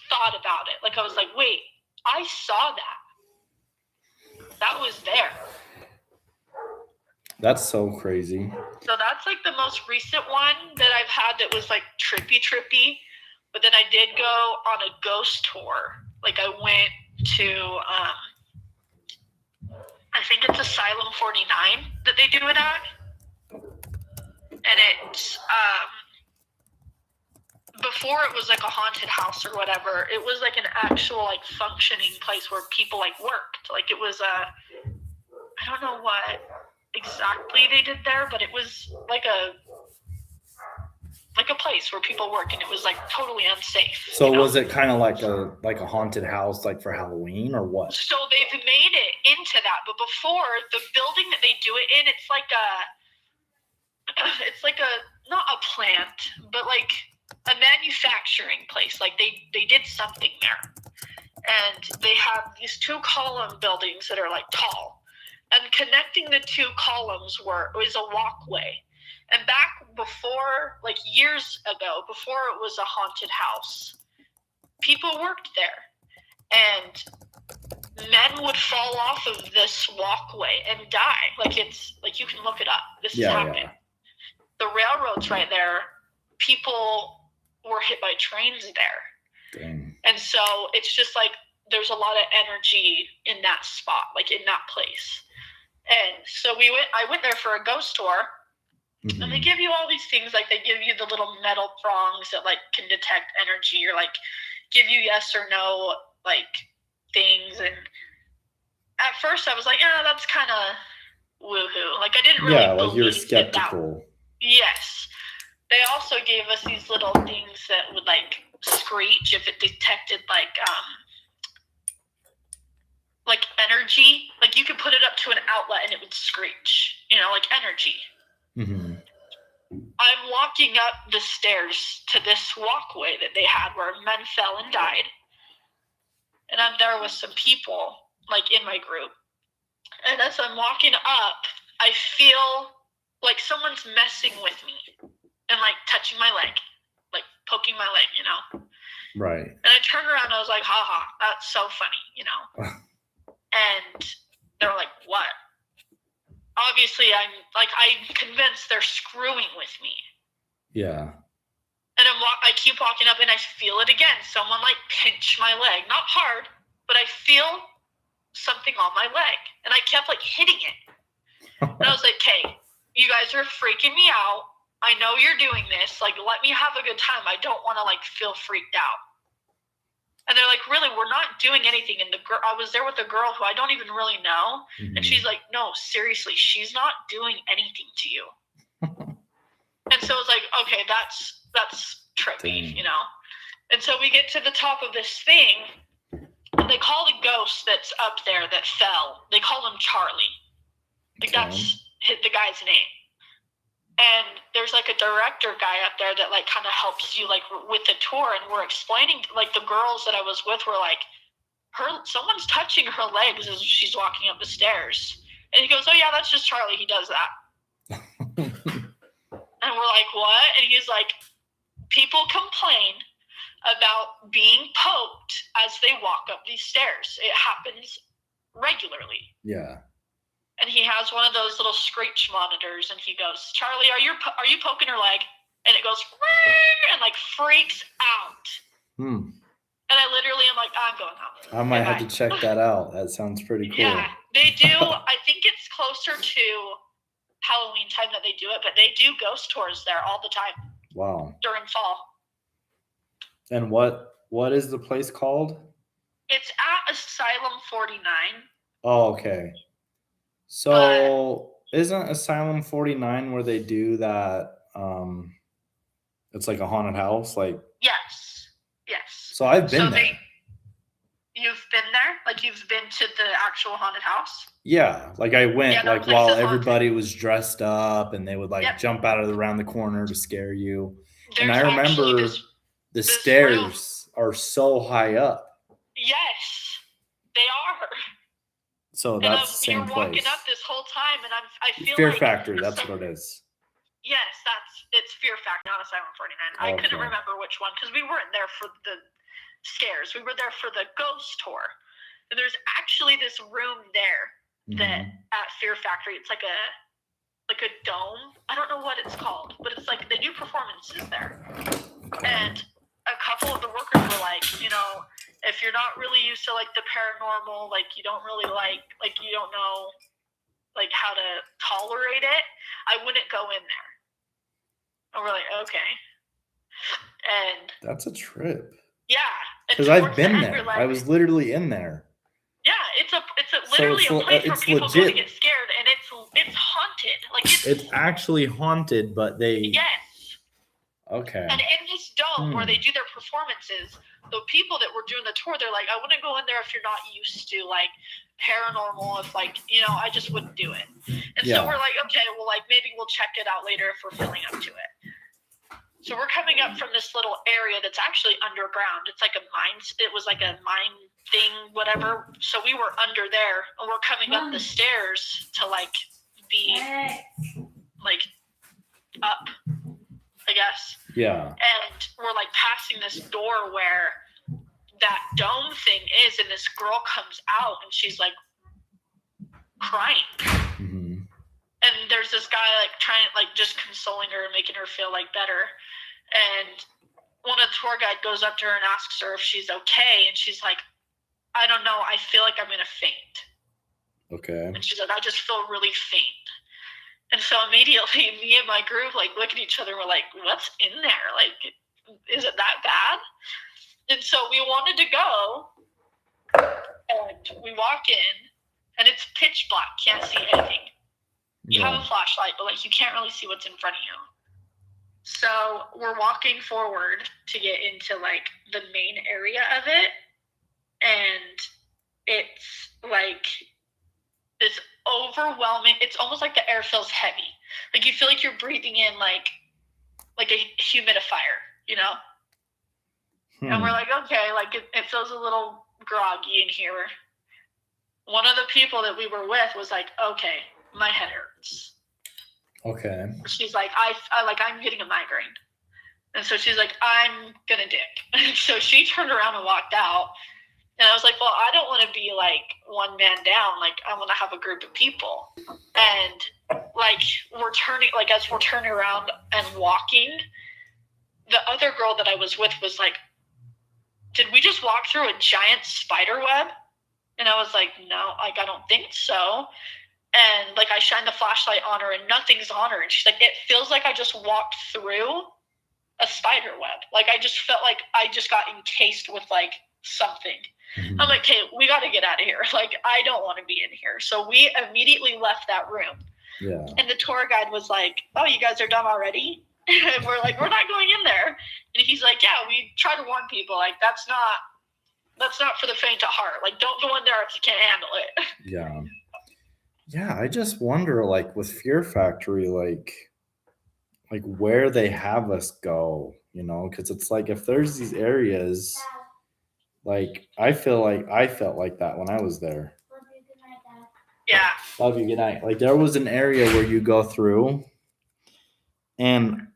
thought about it. Like I was like, wait, I saw that. That was there. That's so crazy. So that's like the most recent one that I've had that was like trippy. But then I did go on a ghost tour. Like I went to, I think it's Asylum 49 that they do it at. And it's, before it was like a haunted house or whatever, it was like an actual like functioning place where people like worked. Like it was I don't know what exactly they did there, but it was like a place where people work, and it was like totally unsafe. So was it kind of like a haunted house, like for Halloween, or what? So they've made it into that, but before the building that they do it in, it's like a not a plant, but like a manufacturing place. Like they did something there, and they have these 2 column buildings that are like tall, and connecting the 2 columns was a walkway. And back before, like years ago, before it was a haunted house, people worked there, and men would fall off of this walkway and die. Like it's like you can look it up. This has happened. Yeah. The railroad's right there. People were hit by trains there. Dang. And so it's just like there's a lot of energy in that spot, like in that place. And so I went there for a ghost tour. Mm-hmm. And they give you all these things, like they give you the little metal prongs that like can detect energy, or like give you yes or no like things. And at first I was like, yeah, that's kind of woohoo. Like I didn't really believe like you're skeptical. Yes. They also gave us these little things that would like screech if it detected like energy. Like you could put it up to an outlet and it would screech, like energy. Mm-hmm. I'm walking up the stairs to this walkway that they had where men fell and died. And I'm there with some people, like in my group. And as I'm walking up, I feel like someone's messing with me and like touching my leg, like poking my leg, Right. And I turned around and I was like, haha, that's so funny, And they were like, what? Obviously, I'm convinced they're screwing with me. Yeah. And I keep walking up and I feel it again. Someone like pinch my leg. Not hard, but I feel something on my leg. And I kept like hitting it. And I was like, okay, you guys are freaking me out. I know you're doing this. Like, let me have a good time. I don't want to like feel freaked out. And they're like, really, we're not doing anything. And I was there with a girl who I don't even really know. Mhm. And she's like, no, seriously, she's not doing anything to you. And so it's like, okay, that's trippy, Dang. you know? And so we get to the top of this thing, and they call the ghost that's up there that fell, they call him Charlie. Like, Okay. that's the guy's name. And there's like a director guy up there that like kind of helps you like with the tour, and we're explaining, like, the girls that I was with were like, someone's touching her legs as she's walking up the stairs. And he goes, oh yeah, that's just Charlie, he does that. And we're like, what? And he's like, people complain about being poked as they walk up these stairs. It happens regularly. Yeah. And he has one of those little screech monitors, and he goes, Charlie, are you poking her leg? And it goes, and like freaks out. Hmm. And I literally am like, I'm going out. I might have to Bye. check that out. That sounds pretty cool. Yeah, they do. I think it's closer to Halloween time that they do it, but they do ghost tours there all the time Wow. during fall. And what is the place called? It's at Asylum 49. Oh, okay. So isn't Asylum 49 where they do that? It's like a haunted house, like. Yes. So I've been So there. You've been there? Like, you've been to the actual haunted house? Yeah, like I went Yeah, that like place while is haunted. everybody was dressed up, and they would like Yep. jump out of around the corner to scare you. And There's I actually remember this- the this stairs are so high up. Yes, they are. So And that's the same you're walking place. up this whole time, and I feel Fear like Factory, that's what it is. Yes, it's Fear Factory, not Asylum 49. I couldn't Okay. remember which one because we weren't there for the scares. We were there for the ghost tour. And there's actually this room there that Mhm. at Fear Factory, it's like a dome. I don't know what it's called, but it's like they do performances there. Okay. And a couple of the workers were like, you know, if you're not really used to like the paranormal, like you don't really like you don't know like how to tolerate it, I wouldn't go in there. And we're like, okay. And That's a trip. yeah, and Because I've towards the been end, there. we're like, I was literally in there. yeah, it's literally it's a place where it's people go to legit. get scared, and it's haunted. Like It's actually haunted, but they. yes. Okay. And in this dome where Hmm. they do their performances, the people that were doing the tour, they're like, I wouldn't go in there if you're not used to like paranormal. If like, you know, I just wouldn't do it. And Yeah. so we're like, okay, well, like maybe we'll check it out later if we're feeling up to it. So we're coming up from this little area that's actually underground. It's like a mine. It was like a mine thing, whatever. So we were under there, and we're coming up the stairs to like be like up, I guess. Yeah. And we're like passing this door where that dome thing is, and this girl comes out and she's like crying. Hmm. And there's this guy like trying, like just consoling her and making her feel like better. And one of the tour guide goes up to her and asks her if she's okay, and she's like, I don't know, I feel like I'm gonna faint. Okay. And she's like, I just feel really faint. And so immediately me and my group like look at each other and we're like, what's in there? Like, is it that bad? And so we wanted to go, and we walk in, and it's pitch black, can't see anything. You have a Yeah. flashlight, but like you can't really see what's in front of you. So we're walking forward to get into like the main area of it, and it's like this overwhelming. It's almost like the air feels heavy. Like you feel like you're breathing in like a humidifier, you know? And we're like, okay, like it feels a little groggy in here. One of the people that we were with was like, okay, my head hurts. Okay. She's like, I'm getting a migraine. And so she's like, I'm gonna dip. And so she turned around and walked out. And I was like, well, I don't want to be like one man down. Like, I want to have a group of people. And like, as we're turning around and walking, the other girl that I was with was like, did we just walk through a giant spider web? And I was like, no, like, I don't think so. And like, I shined the flashlight on her and nothing's on her. And she's like, it feels like I just walked through a spider web. Like, I just felt like I just got encased with like something. Mhm. I'm like, okay, we got to get out of here. Like, I don't want to be in here. So we immediately left that room. Yeah. And the tour guide was like, oh, you guys are done already? And we're like, we're not going in there. And he's like, yeah, we try to warn people. Like, that's not for the faint of heart. Like, don't go in there if you can't handle it. Yeah. Yeah, I just wonder, like, with Fear Factory, like where they have us go, you know, because it's like if there's these areas, like I felt like that when I was there. Yeah. Love you, good night. Like there was an area where you go through and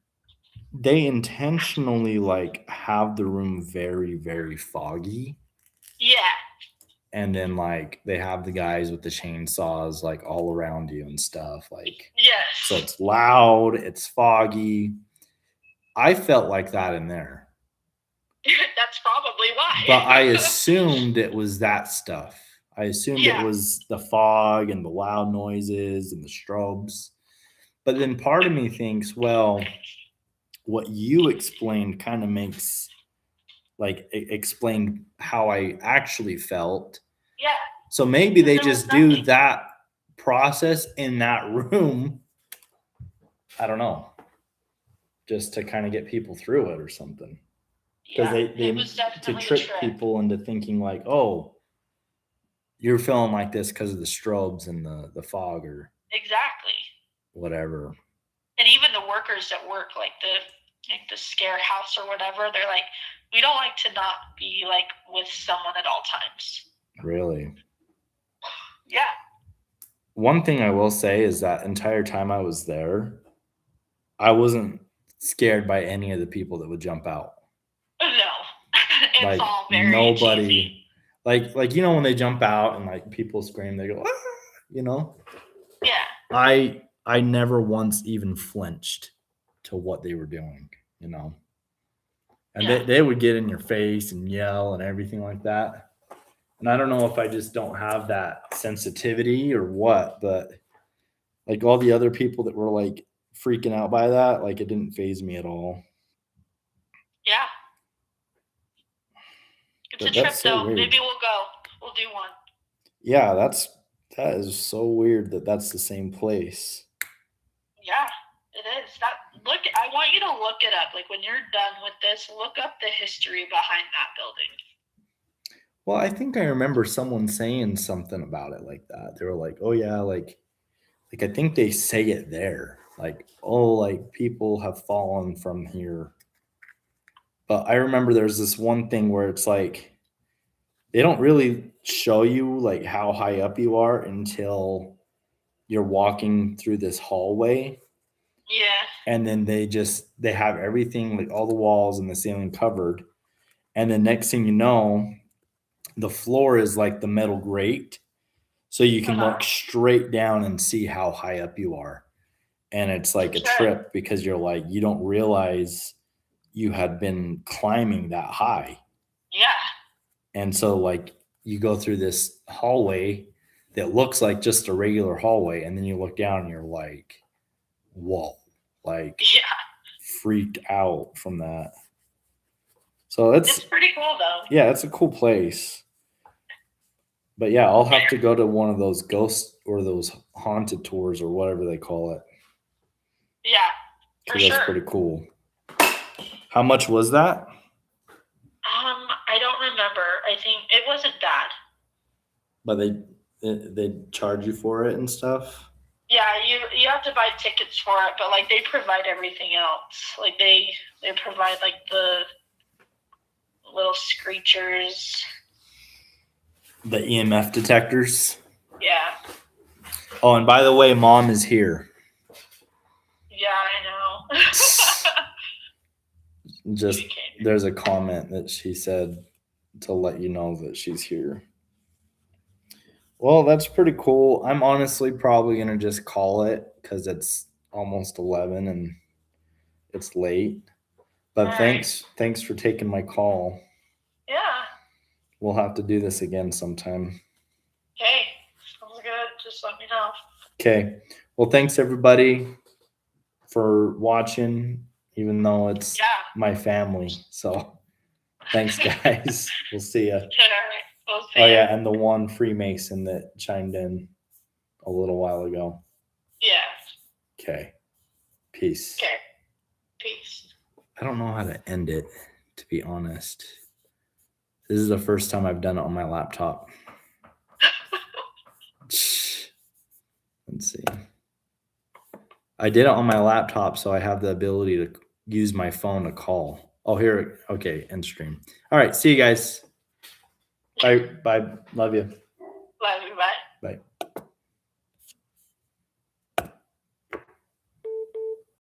they intentionally like have the room very, very foggy. Yeah. And then like they have the guys with the chainsaws like all around you and stuff. Like Yes. so it's loud, it's foggy. I felt like that in there. That's probably why. But I assumed it was that stuff. I assumed Yeah. it was the fog and the loud noises and the strobes. But then part of me thinks, well, what you explained kind of makes like explained how I actually felt. Yeah. So maybe they There was just do nothing. that process in that room. I don't know. Just to kind of get people through it or something. Because Yeah. they It was to definitely a trick trip. people into thinking like, oh, you're feeling like this because of the strobes and the fog or Exactly. whatever. And even the workers that work like the scare house or whatever, they're like, we don't like to not be like with someone at all times. Really. Yeah. One thing I will say is that entire time I was there, I wasn't scared by any of the people that would jump out. No. It's Like all very nobody, cheesy. like you know when they jump out and like people scream, they go, ah, you know. Yeah. I never once even flinched to what they were doing, you know. And Yeah. they would get in your face and yell and everything like that. And I don't know if I just don't have that sensitivity or what, but like all the other people that were like freaking out by that, like it didn't faze me at all. Yeah. It's But a trip that's so though. weird. Maybe we'll go. We'll do one. Yeah, that is so weird that that's the same place. Yeah, it is. I want you to look it up. Like when you're done with this, look up the history behind that building. Well, I think I remember someone saying something about it like that. They were like, "Oh yeah, like I think they say it there. Like, oh, like people have fallen from here." But I remember there's this one thing where it's like they don't really show you like how high up you are until you're walking through this hallway. Yeah. And then they have everything like all the walls and the ceiling covered. And the next thing you know, the floor is like the metal grate. So you can look straight down and see how high up you are. And it's like a trip because you're like, you don't realize you had been climbing that high. Yeah. And so like you go through this hallway that looks like just a regular hallway. And then you look down and you're like, whoa, like Yeah. freaked out from that. So it's pretty cool though. yeah, it's a cool place. But yeah, I'll have to go to one of those ghost or those haunted tours or whatever they call it. Yeah. For 'Cause sure. that's pretty cool. How much was that? I don't remember. I think it wasn't bad. But they charge you for it and stuff. Yeah, you have to buy tickets for it, but like they provide everything else. Like they provide like the little screechers. The EMF detectors. Yeah. Oh, and by the way, Mom is here. Yeah, I know. Just She came. there's a comment that she said to let you know that she's here. Well, that's pretty cool. I'm honestly probably gonna just call it because it's almost 11 and it's late. But All right. thanks for taking my call. Yeah. We'll have to do this again sometime. Okay. Sounds good. Just let me know. Okay. Well, thanks everybody for watching, even though it's Yeah. my family. So Thanks, guys. We'll see ya. All right. We'll see Oh ya. yeah, and the one Freemason that chimed in a little while ago. Yeah. Okay. Peace. Okay. Peace. I don't know how to end it, to be honest. This is the first time I've done it on my laptop. Let's see. I did it on my laptop, so I have the ability to use my phone to call. Oh, here. Okay, end stream. All right. See you guys. Bye. Bye. Love you. Love you. Bye. Bye.